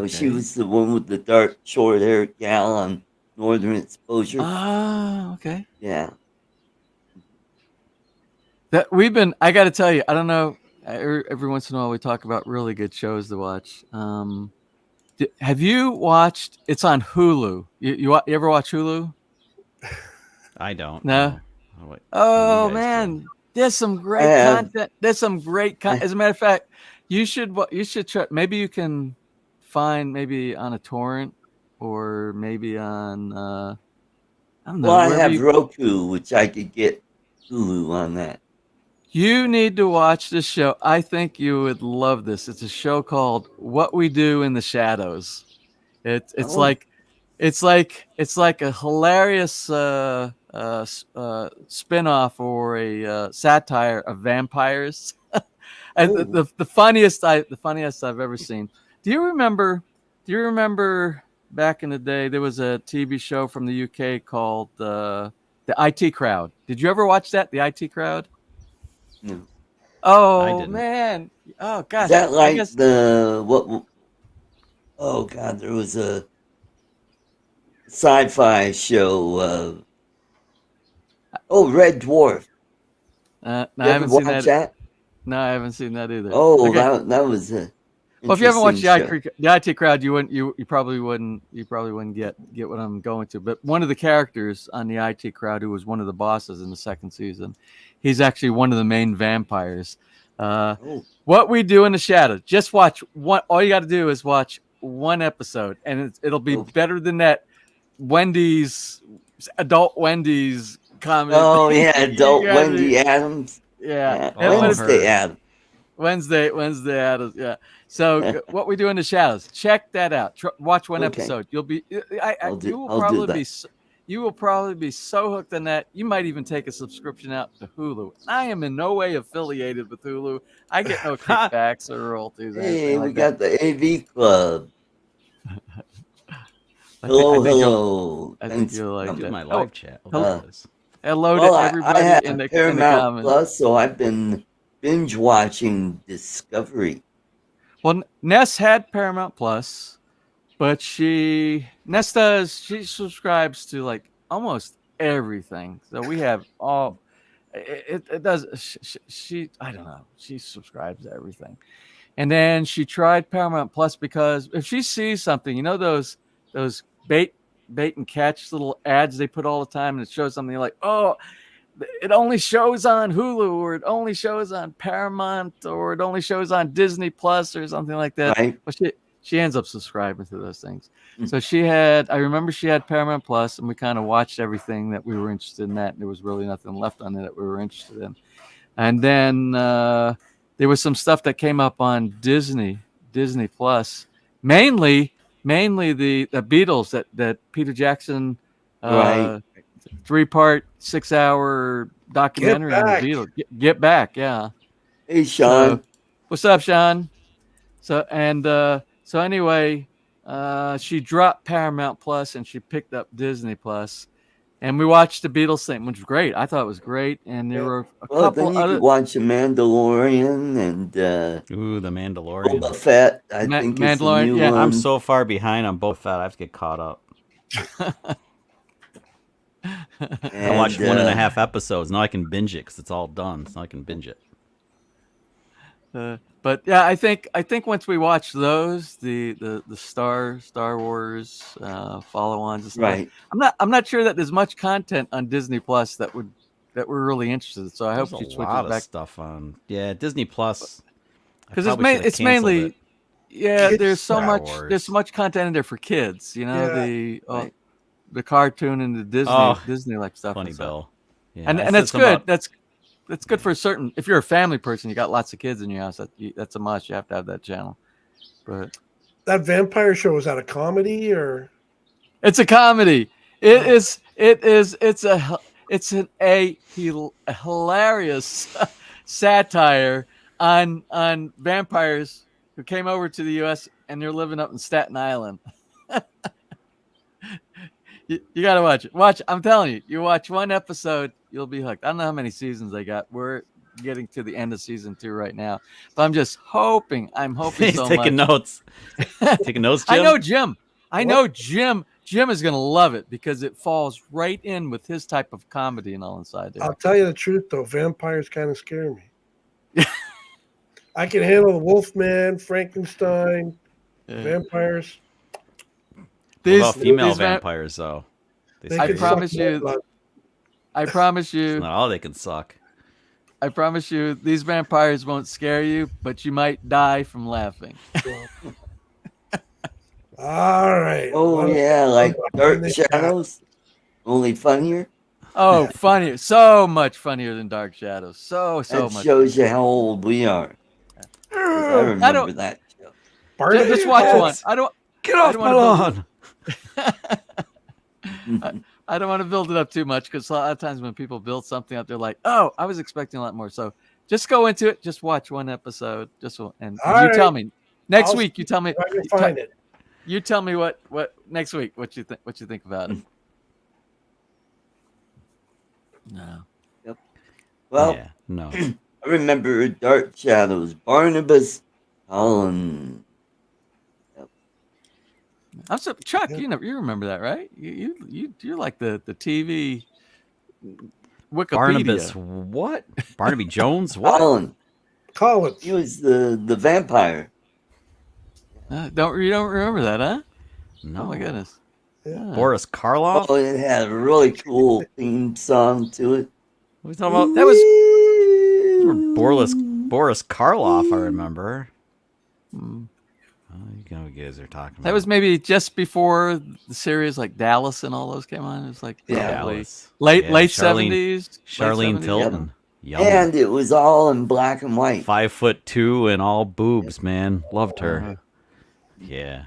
She was the one with the dark, short-haired gal on Northern Exposure. Oh, okay. Yeah. That we've been. I got to tell you, I don't know. Every once in a while, we talk about really good shows to watch. Have you watched? It's on Hulu. You ever watch Hulu? I don't. No. Oh, wait. Oh You guys man, do. there's some great content. There's some great content. As a matter of fact, you should try. Maybe you can find maybe on a torrent or maybe on. I don't know. Well, I have Roku, which I could get Hulu on that. You need to watch this show. I think you would love this. It's a show called What We Do in the Shadows. It's like a hilarious spin-off or a satire of vampires. And the funniest I've ever seen. Do you remember back in the day there was a TV show from the UK called the IT Crowd? Did you ever watch that? The IT Crowd? No. Oh man! Oh gosh! Is that like the what? Oh god, there was a sci-fi show. Red Dwarf. No, you I haven't seen that. No, I haven't seen that either. Oh, okay. that was a. Well, if you haven't watched the IT Crowd, you probably wouldn't get what I'm going to. But one of the characters on the IT Crowd, who was one of the bosses in the second season, he's actually one of the main vampires. What We Do in the Shadows. Just watch one. All you got to do is watch one episode, and it'll be better than that. Adult Wendy's comment. Oh yeah, Adult Wendy Adams. Yeah, Wednesday Adams. Wednesday Adams. Yeah. So What We Do in the Shadows. Check that out. Watch one episode. You'll be. You will probably be so hooked on that. You might even take a subscription out to Hulu. I am in no way affiliated with Hulu. I get no kickbacks or royalties. Hey, we got the AV Club. Hello. I think you'll like that. My live chat. Hello to everybody I have in the Paramount comments. Plus, so I've been binge watching Discovery. Well, Ness had Paramount Plus, but she subscribes to like almost everything. So we have all. It does. She I don't know. She subscribes to everything, and then she tried Paramount Plus because if she sees something, those bait and catch little ads they put all the time, and it shows something like, oh, it only shows on Hulu, or it only shows on Paramount, or it only shows on Disney Plus or something like that. Right. But she ends up subscribing to those things. So I remember she had Paramount Plus, and we kind of watched everything that we were interested in that. And there was really nothing left on it that we were interested in. And then there was some stuff that came up on Disney Plus, mainly the Beatles that Peter Jackson, 3-part 6-hour documentary on the Beatles. Get Back, yeah. Hey, Sean. What's up, Sean? So anyway, she dropped Paramount Plus and she picked up Disney Plus, and we watched the Beatles thing, which was great. I thought it was great, and there were a couple then you could watch The Mandalorian and The Mandalorian. Boba Fett. I think it's a new one. I'm so far behind on Boba Fett. I have to get caught up. I watched 1.5 episodes. Now I can binge it because it's all done. So I can binge it. But yeah, I think once we watch those, the Star Wars follow-ons and stuff, right. I'm not sure that there's much content on Disney Plus that we're really interested in. So I hope she switches back. Stuff on Disney Plus, because it's mainly there's so much content in there for kids. The cartoon and the Disney like stuff. Funny Bill. Yeah, and that's good. That's good for a certain. If you're a family person, you got lots of kids in your house. That's a must. You have to have that channel. But that vampire show, is that a comedy or? It's a comedy. It's a hilarious satire on vampires who came over to the U.S. and they're living up in Staten Island. You got to watch it. I'm telling you, you watch one episode, you'll be hooked. I don't know how many seasons they got. We're getting to the end of season 2 right now. But I'm just hoping. I'm hoping He's so taking much. notes. Taking notes, Jim? I know Jim. Jim is going to love it because it falls right in with his type of comedy and all inside there. I'll tell you the truth, though. Vampires kind of scare me. I can handle the Wolfman, Frankenstein, vampires. What about female vampires, though? I promise you. It's not all they can suck. I promise you, these vampires won't scare you, but you might die from laughing. All right. Oh, yeah, like Dark Shadows, only funnier. Oh, funnier. So much funnier than Dark Shadows. So That much. shows you how old we are. 'Cause I remember that show. Just watch one. I don't get off my lawn. I don't want to build it up too much because a lot of times when people build something up, they're like, "Oh, I was expecting a lot more." So just go into it. Just watch one episode. And you tell me next week. You tell me. Find it. You tell me what next week. What you think about it? No. Yep. Well, yeah, no. I remember Dark Shadows, Barnabas Holland. I'm so Chuck. You remember that, right? You're like the TV Wikipedia. Barnabas what? Barnaby Jones what? Collins. He was the vampire. You don't remember that, huh? No. Oh my goodness. Yeah. Boris Karloff. Oh, it had a really cool theme song to it. What are we talking about? That was Boris Karloff. I remember. You know what you guys are talking about. That was maybe just before the series like Dallas and all those came on. It was like late 70s. Charlene Tilton. Yep. And it was all in black and white. 5'2" and all boobs, man. Loved her. Yeah.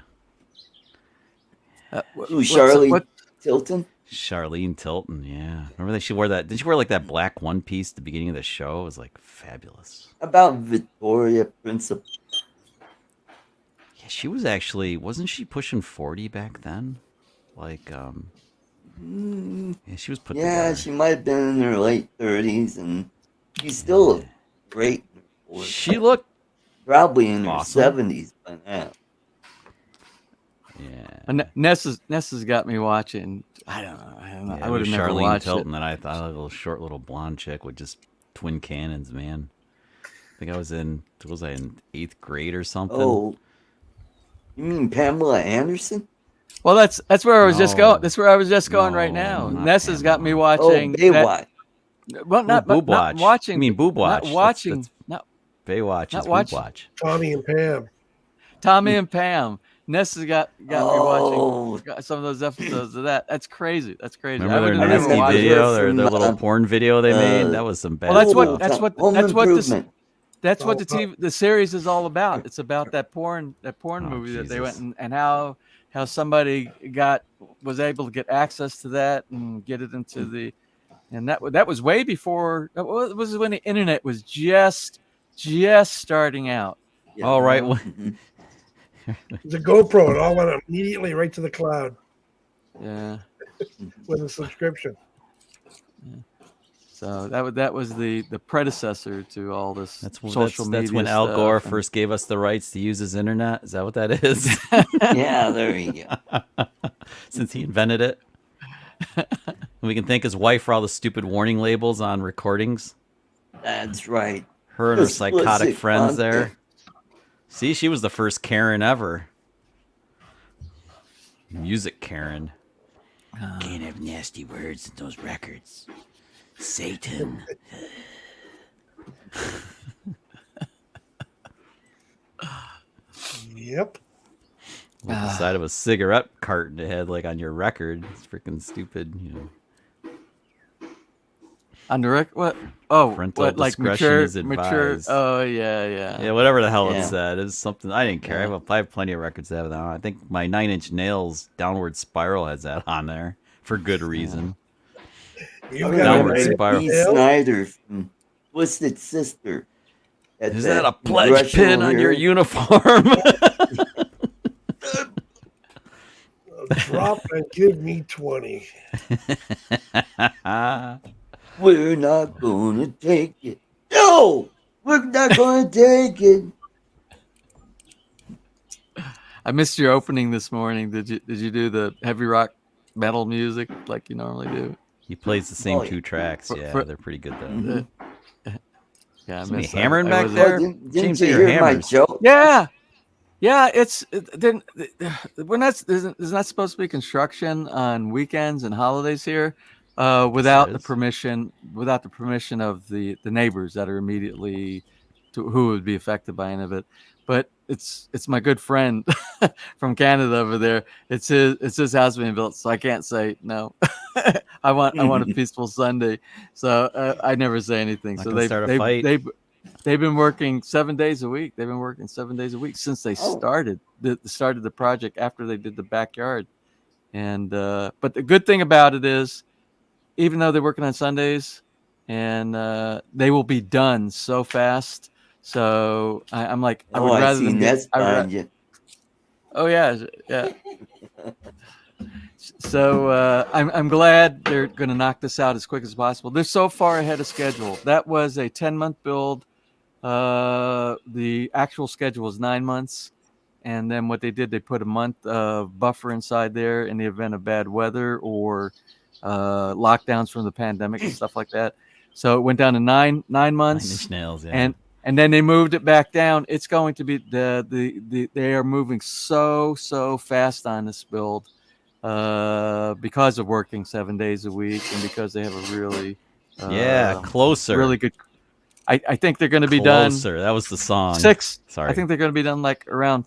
Charlene Tilton? Charlene Tilton, yeah. Remember that she wore that? Did she wear like that black one piece at the beginning of the show? It was like fabulous. About Victoria Principal. Yeah, she was actually, wasn't she pushing 40 back then? Like, yeah, she was put together. Yeah, she might have been in her late 30s, and she's still looked great. She looked probably in her 70s by now. Yeah. Nessa's got me watching. I don't know. I would have never watched Tilton, it. And I thought a little short, little blonde chick with just twin cannons, man. I think I was in 8th grade or something. Oh, you mean Pamela Anderson? Well, that's where I was just going. That's where I was just going right now. Nessa's got me watching. Baywatch. Well, not watching. I mean, Boob Watch. Not watching. Not Baywatch. Not is watch. Boob Watch. Tommy and Pam. Tommy and Pam. Nessa's got me watching some of those episodes of that. That's crazy. That's crazy. Remember their nasty video, their little porn video they made? That was some bad. Well, that's what the series is all about. It's about that porn movie that they went and how somebody was able to get access to that and get it into the, and that was way before. It was when the internet was just starting out. Yeah. All right. It's a GoPro. It all went immediately right to the cloud. Yeah. With a subscription. Yeah. So that was the predecessor to all this social media. That's when Al Gore first gave us the rights to use his internet. Is that what that is? Yeah, there you go. Since he invented it. We can thank his wife for all the stupid warning labels on recordings. That's right. Her and her psychotic friends there. See, she was the first Karen ever. Music Karen. Can't have nasty words in those records. Satan. Yep. With the side of a cigarette carton it had like on your record. It's freaking stupid, you know. On the record, what? Oh, parental discretion is advised. Oh, yeah. Yeah, whatever the hell it said. It was something I didn't care. I have plenty of records that have that on. I think my 9 Inch Nails Downward Spiral has that on there for good reason. Downward Spiral. Dee Snider from Twisted Sister. Is that a pledge pin on your uniform? Drop and give me 20. We're not going to take it. No! We're not going to take it. I missed your opening this morning. Did you do the heavy rock metal music like you normally do? He plays the same Oh, yeah. two tracks. Yeah, For- they're pretty good though. Mhm. Yeah, I Somebody missed. hammering I back wasn't- there? Didn't James, you your hear my hammers. joke? Yeah, it's then we're not. There's not supposed to be construction on weekends and holidays here, without the is. permission of the neighbors that are immediately who would be affected by any of it. But it's my good friend from Canada over there. It's his house being built, so I can't say no. I want a peaceful Sunday, so I never say anything. Not So gonna start a fight. they've been working 7 days a week. They've been working 7 days a week since they Oh. started the project after they did the backyard. And but the good thing about it is, even though they're working on Sundays, and they will be done so fast. So I'm like, I would rather see them Nest behind you. Oh yeah. So I'm glad they're going to knock this out as quick as possible. They're so far ahead of schedule. That was a 10-month build. The actual schedule was 9 months, and then what they did, they put a month of buffer inside there in the event of bad weather or lockdowns from the pandemic and stuff like that. So it went down to nine months. 9-inch nails, yeah. And then they moved it back down. It's going to be they are moving so fast on this build because of working 7 days a week and because they have a really closer. really good. I think they're going to be Closer. done. That was the song. Sorry. I think they're going to be done like around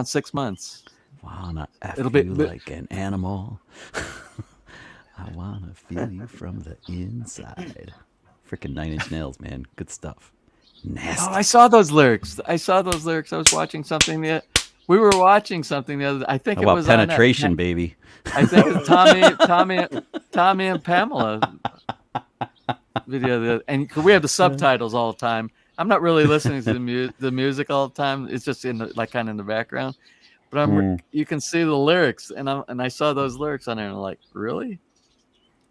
6 months. Wanna F It'll be you like an animal. I wanna feel you from the inside. Freaking 9-inch nails, man. Good stuff. Nasty. Oh, I saw those lyrics. I was watching something we were watching something the other. I think How it about was penetration, baby. I think it's Tommy and Pamela video, and we have the subtitles all the time. I'm not really listening to the music all the time. It's just in kind of in the background. But you can see the lyrics, and I saw those lyrics on there, and I'm like, really?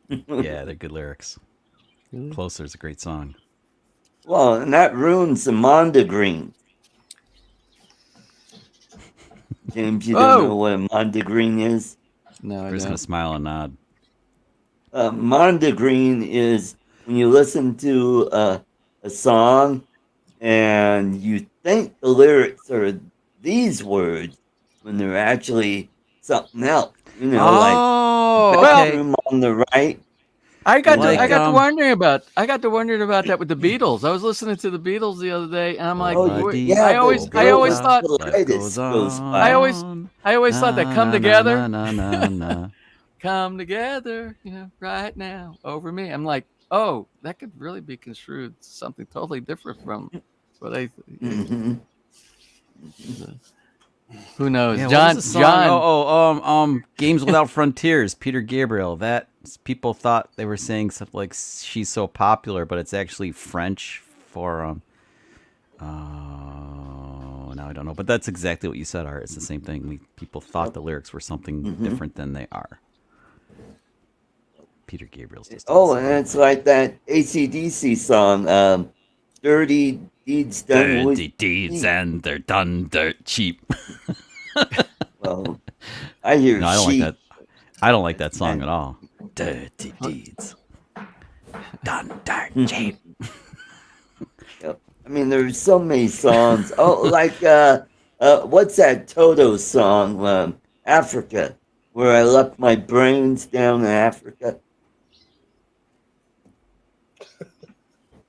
Yeah, they're good lyrics. Really? Closer is a great song. Well, and that ruins the Mondegreen. James, you don't know what a Mondegreen is? No, We're just gonna smile and nod. Mondegreen is when you listen to a song and you think the lyrics are these words when they're actually something else. You know, like bathroom on the right. I got to wondering about that with the Beatles. I was listening to the Beatles the other day, and I'm like, I always thought that come together, come together, right now over me. I'm like, oh, that could really be construed something totally different from what I. Who knows? Yeah, John. Games Without Frontiers. Peter Gabriel. That people thought they were saying something like she's so popular, but it's actually French for now I don't know, but that's exactly what you said, Art. It's the same thing. People thought the lyrics were something different than they are. Peter Gabriel's just and it's like that AC/DC song, Dirty Deeds Done with Dirty Deeds, and they're done dirt cheap. Well, I hear no, I don't sheep. like that. I don't like that song at all. Dirty Deeds done dirt cheap. I mean, there's so many songs. Like what's that Toto song? Africa, where I left my brains down in Africa.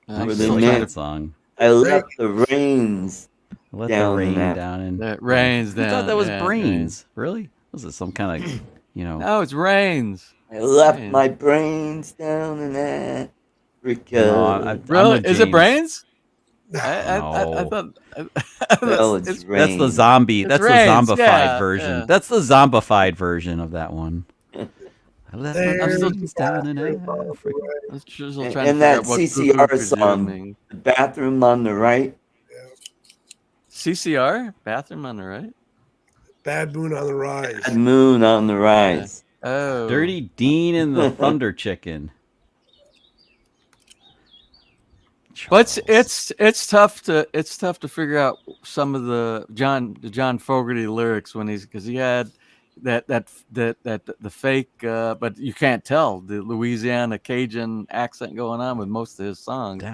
I like that song. I left the rains Let down the rain in down. And that rains down. I thought that was yeah, brains. Really? Was it some kind of, No, it's rains. I left my brains down in Africa. No, really? Is it brains? No. I thought it's rain. That's the zombie. That's rains, the zombified version. yeah. That's the zombified version of that one. I left my There's brains down in Africa. And that CCR song, The Bathroom on the Right. CCR? Bathroom on the right? Bad Moon on the Rise. Bad Moon on the Rise. Oh. Dirty Dean and the Thunder Chicken. But it's tough to figure out some of the John Fogerty lyrics when because he had the fake but you can't tell the Louisiana Cajun accent going on with most of his songs.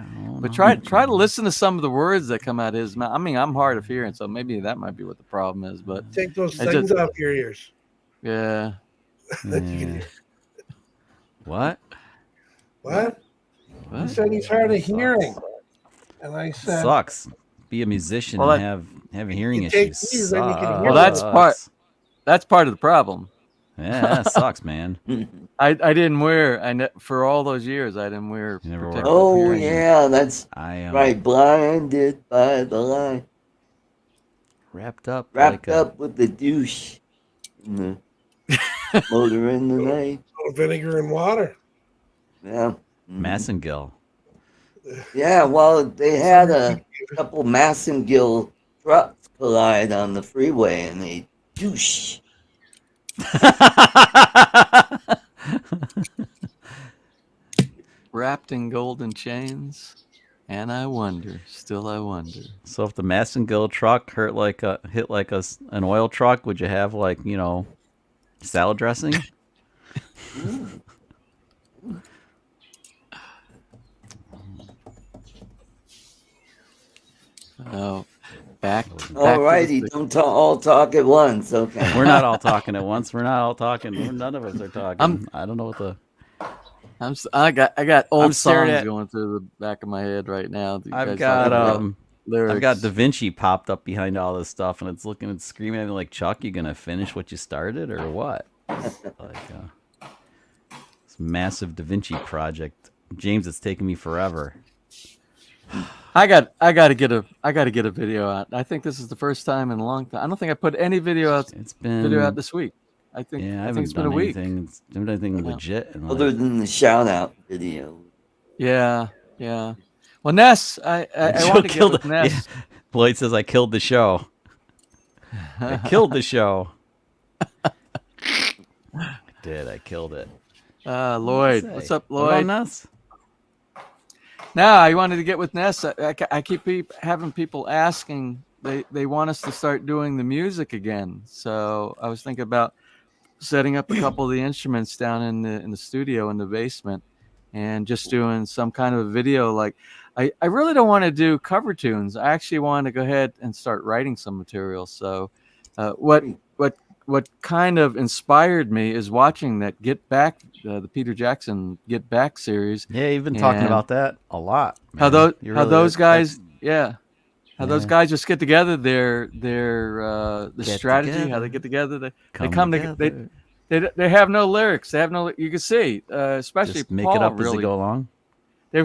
But try to listen to some of the words that come out of his mouth. I mean, I'm hard of hearing, so maybe that might be what the problem is. But take those things off your ears. Yeah. What? He said he's hard of hearing, and I said, sucks. Be a musician and have hearing issues. Well, that's part of the problem. Yeah, that sucks, man. I didn't wear for all those years. I didn't wear. Oh yeah, that's right. Blinded by the light. Wrapped up with the douche. In the motor in the night. Vinegar and water. Yeah. Massengill. Yeah, well, they had a couple Massengill trucks collide on the freeway, and they douche. Wrapped in golden chains, and I wonder. So if the Massengill truck hit like an oil truck, would you have salad dressing? Oh, back all righty, don't all talk at once. Okay, we're not all talking at once. We're not all talking. None of us are talking. I don't know what the. I got old songs going through the back of my head right now. I've got Da Vinci popped up behind all this stuff, and it's looking and screaming at me like, Chuck, you gonna finish what you started or what? This massive Da Vinci project, James. It's taken me forever. I got to get a video out. I think this is the first time in a long time. I don't think I put any video out. It's been video out this week. I think it's been a week. I haven't done anything legit. Other than the shout out video. Yeah. Well, Ness, I want to get with Ness. Yeah. Lloyd says I killed the show. I killed the show. I did. I killed it. Lloyd, what's up, Lloyd? What about Ness? No, I wanted to get with Ness. I keep having people asking. They want us to start doing the music again. So I was thinking about setting up a couple of the instruments down in the studio in the basement, and just doing some kind of a video. Like I really don't want to do cover tunes. I actually want to go ahead and start writing some material. So what kind of inspired me is watching that Get Back, the Peter Jackson Get Back series. Yeah, you've been talking about that a lot. Man. How those guys guys just get together. The strategy, together. How they get together. They come together. They have no lyrics. They have no. You can see, especially just make Paul, it up really, as they go along. They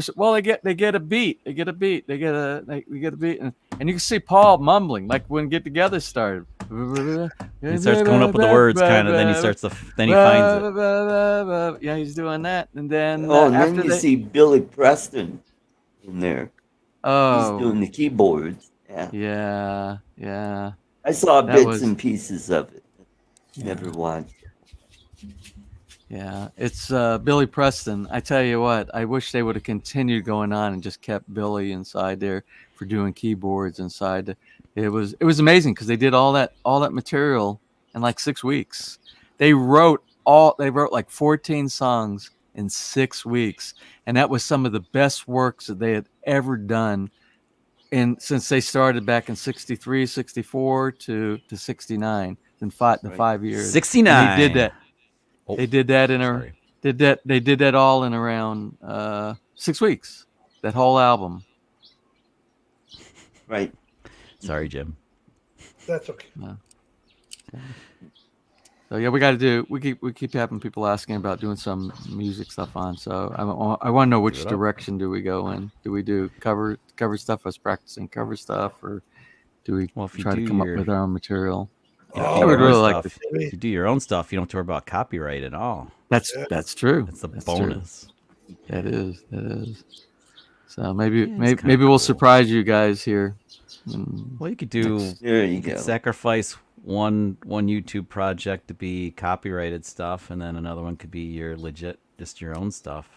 get a beat. They get a beat, and you can see Paul mumbling like when Get Together started. He starts coming up with the words, kind of. Then he finds it. Yeah, he's doing that, and then and then you see Billy Preston in there. Oh, he's doing the keyboards. Yeah. I saw bits and pieces of it. Never watched it. Yeah, it's Billy Preston. I tell you what, I wish they would have continued going on and just kept Billy inside there for doing keyboards inside. It was amazing because they did all that material in like 6 weeks. They wrote like 14 songs in 6 weeks, and that was some of the best works that they had ever done since they started back in 63, 64 to 69 in 5 years. 69. And they did that. They did that They did that all in around 6 weeks. That whole album. Right. Sorry, Jim. That's okay. So yeah, we got to do. We keep having people asking about doing some music stuff on. So I want to know which direction do we go in. Do we do cover stuff? I was practicing cover stuff, or do we try to come up with our own material? I would really like to do your own stuff. You don't have to worry about copyright at all. That's true. That's a bonus. True. That is. So maybe we'll surprise you guys here. Well, you could do. There you go. Sacrifice one YouTube project to be copyrighted stuff, and then another one could be your legit, just your own stuff.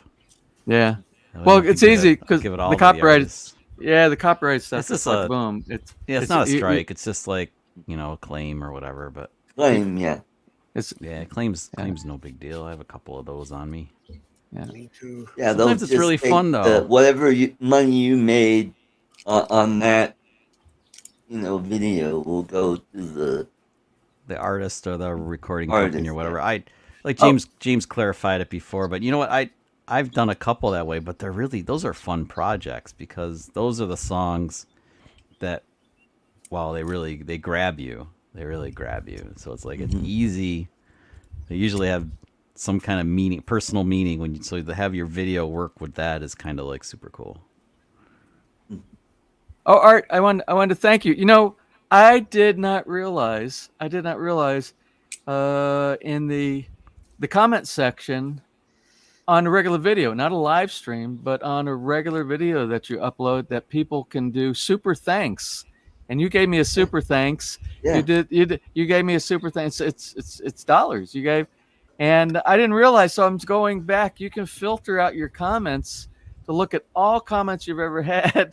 Yeah. Well, it's easy because give it all the to copyright. artists. Yeah, the copyright stuff. It's It's just like boom. It's not a strike. It's just like a claim or whatever. But Claim, yeah. claims no big deal. I have a couple of those on me. Yeah. Me too. Yeah, Sometimes it's really fun though. Whatever money you made on that, video will go to the artist or the recording Artist, company or whatever. yeah. James clarified it before, but you know what? I've done a couple that way, but those are fun projects because those are the songs that, they grab you. They really grab you. So it's like it's easy. They usually have some kind of personal meaning so to have your video work with that is kind of like super cool. Oh, Art, I wanted to thank you. I did not realize in the comment section on a regular video, not a live stream, but on a regular video that you upload, that people can do super thanks. And you gave me a super thanks. Yeah. You gave me a super thanks. It's dollars you gave. And I didn't realize, so I'm going back. You can filter out your comments to look at all comments you've ever had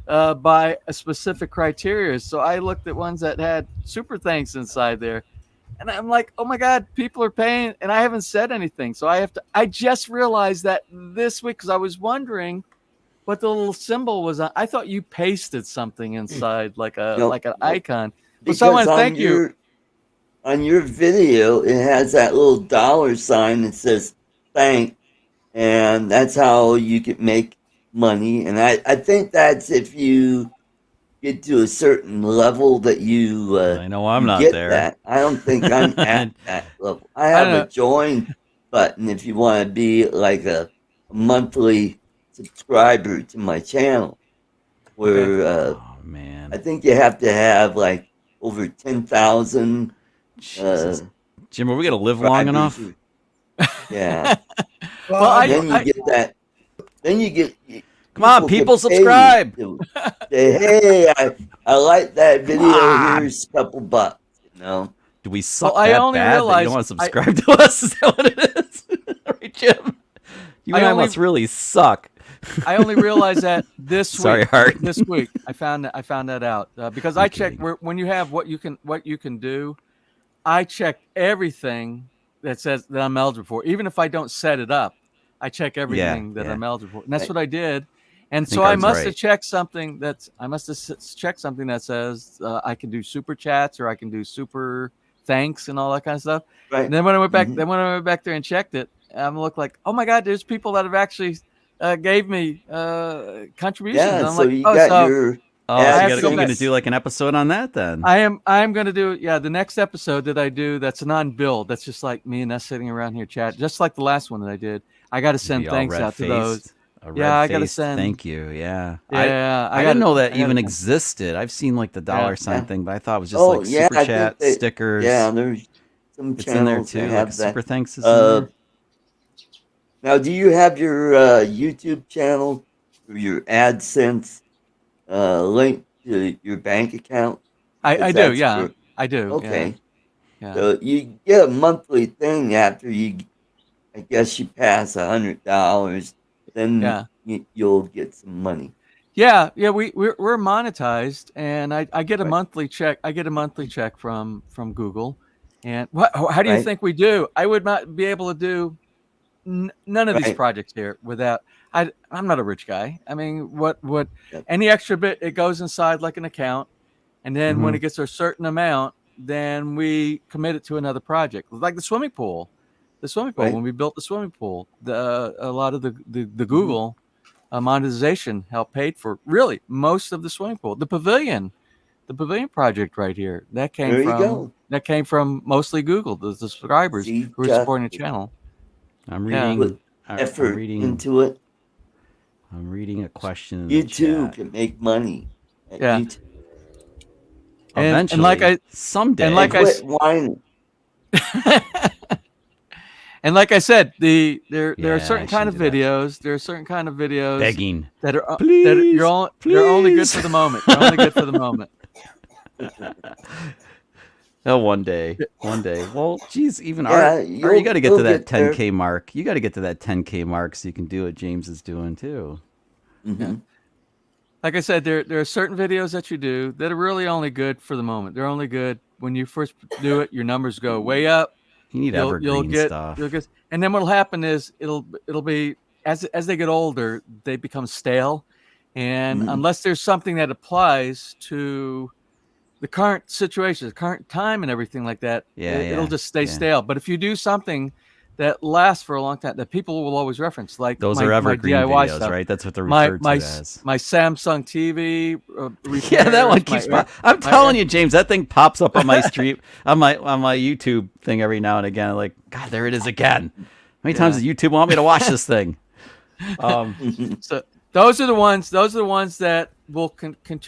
by a specific criteria. So I looked at ones that had super thanks inside there. And I'm like, oh my God, people are paying, and I haven't said anything. So I just realized that this week because I was wondering what the little symbol was on. I thought you pasted something inside like an icon. So I want to thank you. On your video, it has that little dollar sign that says thank, and that's how you can make money. And I think that's if you get to a certain level that you I know I'm not get there. that. I don't think I'm at that level. I have a join button if you want to be like a monthly subscriber to my channel, where oh man, I think you have to have like over 10,000. Jim, are we gonna live long enough? Yeah. Well, then you get that. Then you get. Come on, people, subscribe. Say, hey, I like that video. Here's a couple bucks. Do we suck I that only bad that you realized don't want to subscribe to us? Is that what it is? Right, Jim? You and I must really suck. I only realized that this week. Sorry, Art. This week, I found that out because I checked when you have what you can do. I check everything that says that I'm eligible for, even if I don't set it up. I check everything that I'm eligible for, and that's what I did. And so I must have checked something that says I can do super chats or I can do super thanks and all that kind of stuff. Right. And then when I went back, there and checked it, I'm like, oh my God, there's people that have actually gave me contributions. Yeah, I'm so like, you got your. You're going to do like an episode on that then. I'm going to do the next episode that I do. That's a non-build. That's just like me and us sitting around here chat, just like the last one that I did. I got to send thanks out to those. I got to send. Thank you. Yeah. I didn't know that even existed. I've seen like the dollar sign thing, but I thought it was just super chat stickers. Yeah, there's some channels in there too. Have like that. Super thanks is in there. Now, do you have your YouTube channel or your AdSense link to your bank account? I do. Yeah, I do. Okay. Yeah. So you get a monthly thing after I guess you pass $100, then you'll get some money. Yeah, we're monetized, and I get a monthly check. I get a monthly check from Google, and how do you think we do? I would not be able to do none of these projects here without. I'm not a rich guy. I mean, what any extra bit, it goes inside like an account, and then when it gets a certain amount, then we commit it to another project, like the swimming pool. When we built the swimming pool, a lot of the Google monetization helped paid for really most of the swimming pool. The pavilion project right here, that came from mostly Google, the subscribers who are supporting the channel. I'm reading effort into it. I'm reading a question. In you the too chat. Can make money. YouTube. Eventually, someday. And like quit whining. And like I said, there are certain kind of videos. There are certain kind of videos begging that are you're only good for the moment. You're only good for the moment. Oh, one day. Well, geez, even Yeah, Art, you got to get you'll to that get there. 10K mark. You got to get to that 10K mark so you can do what James is doing too. Mm-hmm. Like I said, there are certain videos that you do that are really only good for the moment. They're only good when you first do it. Your numbers go way up. You need You'll evergreen get stuff. and then what'll happen is it'll be as they get older, they become stale, and unless there's something that applies to the current situation, the current time, and everything like that, it'll just stay stale. But if you do something that lasts for a long time, that people will always reference, like those my, are evergreen my DIY videos, stuff, right? That's what they're referred my to as. my Samsung TV. Yeah, that one keeps. I'm telling you, James, that thing pops up on my stream, on my YouTube thing every now and again. Like, God, there it is again. How many times does YouTube want me to watch this thing? So those are the ones that will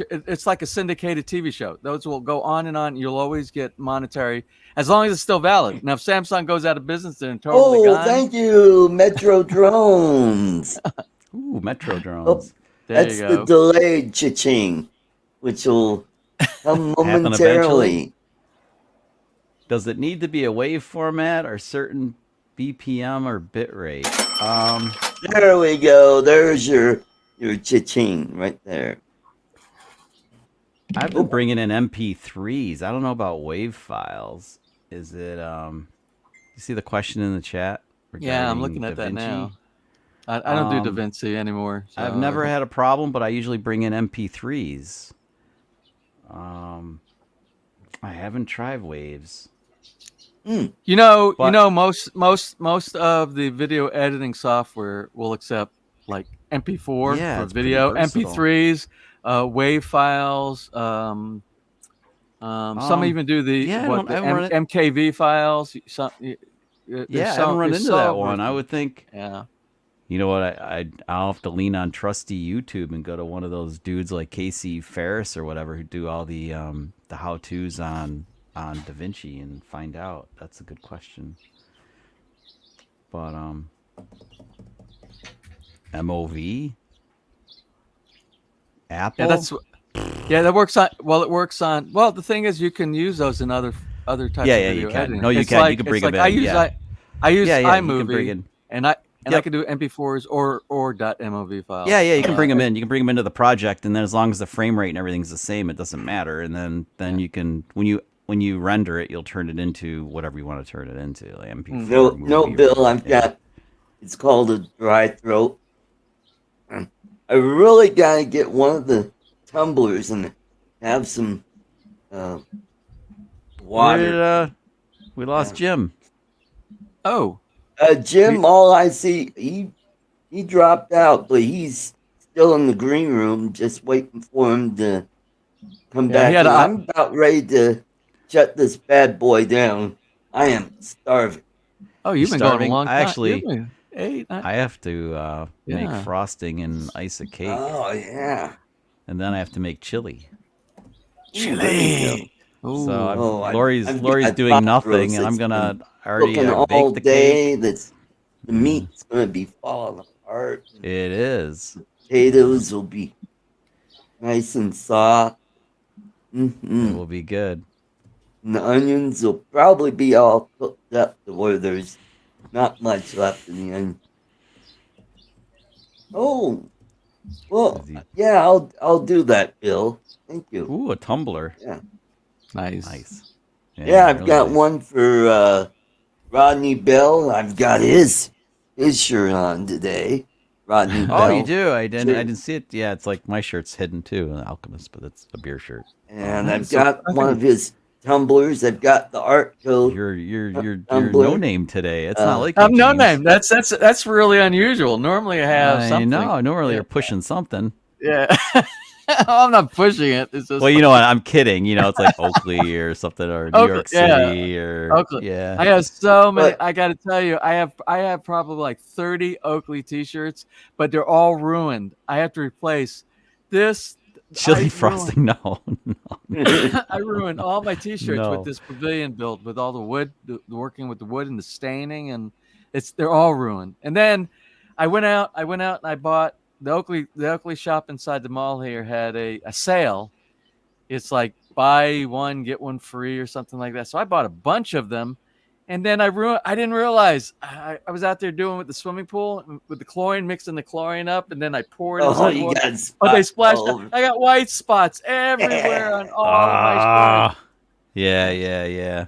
it's like a syndicated TV show. Those will go on and on. You'll always get monetary as long as it's still valid. Now, if Samsung goes out of business, they're totally gone. Thank you, Metro Drones. Ooh, Metro Drones. That's the delayed cha-ching, which will come momentarily. Does it need to be a wave format or certain BPM or bit rate? There we go. There's your cha-ching right there. I've been bringing in MP3s. I don't know about wave files. Is it? You see the question in the chat? Yeah, I'm looking at that now. I don't do DaVinci anymore. So. I've never had a problem, but I usually bring in MP3s. I haven't tried waves. You know, most of the video editing software will accept like MP4 for video, MP3s, wave files. Some even do the MKV files. I haven't run into that one. I would think. Yeah. You know what? I'll have to lean on trusty YouTube and go to one of those dudes like Casey Ferris or whatever who do all the how-tos on DaVinci and find out. That's a good question. But MOV, Apple. That works on. Well, it works on. Well, the thing is, you can use those in other types of video you can. editing. No, you can. You can bring them in. I use iMovie, and I can do MP4s or .mov files. Yeah, you can bring them in. You can bring them into the project, and then as long as the frame rate and everything's the same, it doesn't matter. And then you can when you render it, you'll turn it into whatever you want to turn it into, like MP4. No, Bill, I've got. It's called a dry throat. I really gotta get one of the tumblers and have some water. We lost Jim. Oh. Jim, all I see, he dropped out, but he's still in the green room, just waiting for him to come back. I'm about ready to shut this bad boy down. I am starving. Oh, you've been going a long time. Actually, I have to make frosting and ice a cake. Oh, yeah. And then I have to make chili. Chili. So Lori's doing nothing, and I'm gonna already bake the cake. The meat's gonna be falling apart. It is. Potatoes will be nice and soft. It will be good. And the onions will probably be all cooked up to where there's not much left in the onion. Oh, well, yeah, I'll do that, Bill. Thank you. Ooh, a tumbler. Yeah. Nice. Yeah, I've got one for Rodney Bell. I've got his shirt on today. Rodney Bell. Oh, you do? I didn't see it. Yeah, it's like my shirt's hidden too, an Alchemist, but it's a beer shirt. And I've got one of his tumblers. I've got the ArtCo. You're no name today. It's not like I'm no name. That's really unusual. Normally I have something. No, normally you're pushing something. Yeah. I'm not pushing it. It's just well, you know what? I'm kidding. You know, it's like Oakley or something, or New York City, or Oakley. Yeah. I have so many. I got to tell you, I have probably like 30 Oakley T-shirts, but they're all ruined. I have to replace this. Chili frosting? No. I ruined all my T-shirts with this pavilion build, with all the wood, working with the wood and the staining, and they're all ruined. And then I went out and I bought. The Oakley shop inside the mall here had a sale, it's like buy one get one free or something like that. So I bought a bunch of them, and then I didn't realize I was out there doing with the swimming pool with the chlorine, mixing the chlorine up, and then I poured inside you water. got But they spots splashed all out. over. I got white spots everywhere on all of my Ah, yeah.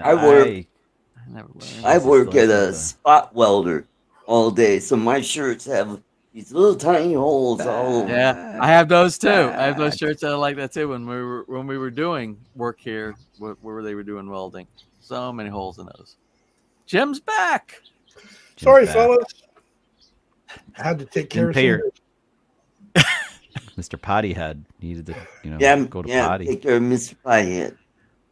I work. I never learned. I work still at have a the- spot welder all day, so my shirts have these little tiny holes all over. Yeah, I have those too. I have those shirts that are like that too. When we were doing work here, where they were doing welding, so many holes in those. Jim's back. Sorry, back. fellas. I had to take care Didn't of pay some. your Mr. Potty Head needed to, go to Yeah, potty. take care of Mr. Piehead.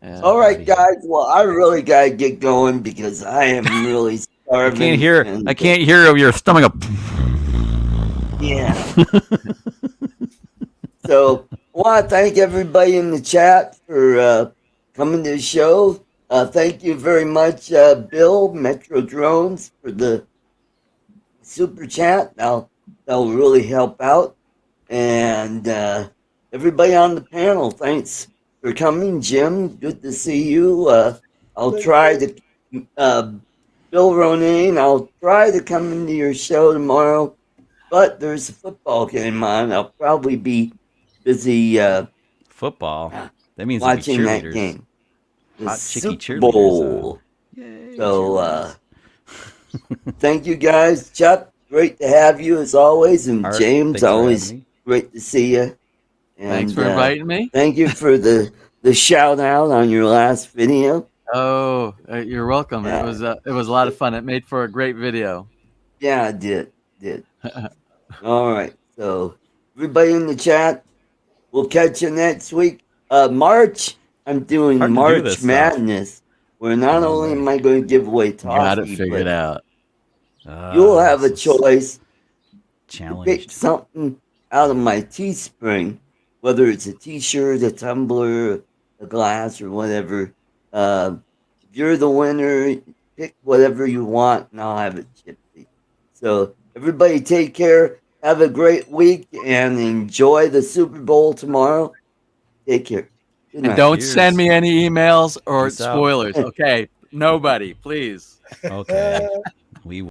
Yeah. All right, Potty. guys. Well, I really gotta get going because I am really I starving. can't hear. and, I can't hear your stomach up. Yeah. So I want to thank everybody in the chat for coming to the show. Thank you very much, Bill Metro Drones, for the super chat. That'll really help out. And everybody on the panel, thanks for coming. Jim, good to see you. I'll try to, Bill Ronayne, I'll try to come into your show tomorrow, but there's a football game on. I'll probably be busy Football. That means there'll be watching that cheerleaders. game. The Hot chicky Super cheerleaders. Bowl. Yay, So, cheerleaders. thank you guys. Chuck, great to have you as always. And Art, James, thanks for always having me. great to see you. And, Thanks for inviting me. Thank you for the shout out on your last video. Oh, you're welcome. Yeah. It was a lot of fun. It made for a great video. Yeah, I did. All right. So, everybody in the chat, we'll catch you next week. March, I'm doing Hard to do March this stuff. Madness, where not only am I going to give away Got it toffee, figured but out. you'll have a this is choice to challenge. pick something out of my Teespring, whether it's a T-shirt, a tumbler, a glass, or whatever. If you're the winner, pick whatever you want, and I'll have it shipped to you. So everybody, take care. Have a great week and enjoy the Super Bowl tomorrow. Take care. Good And night. don't Cheers. send me any emails or Peace out. spoilers. Okay, nobody, please. Okay. We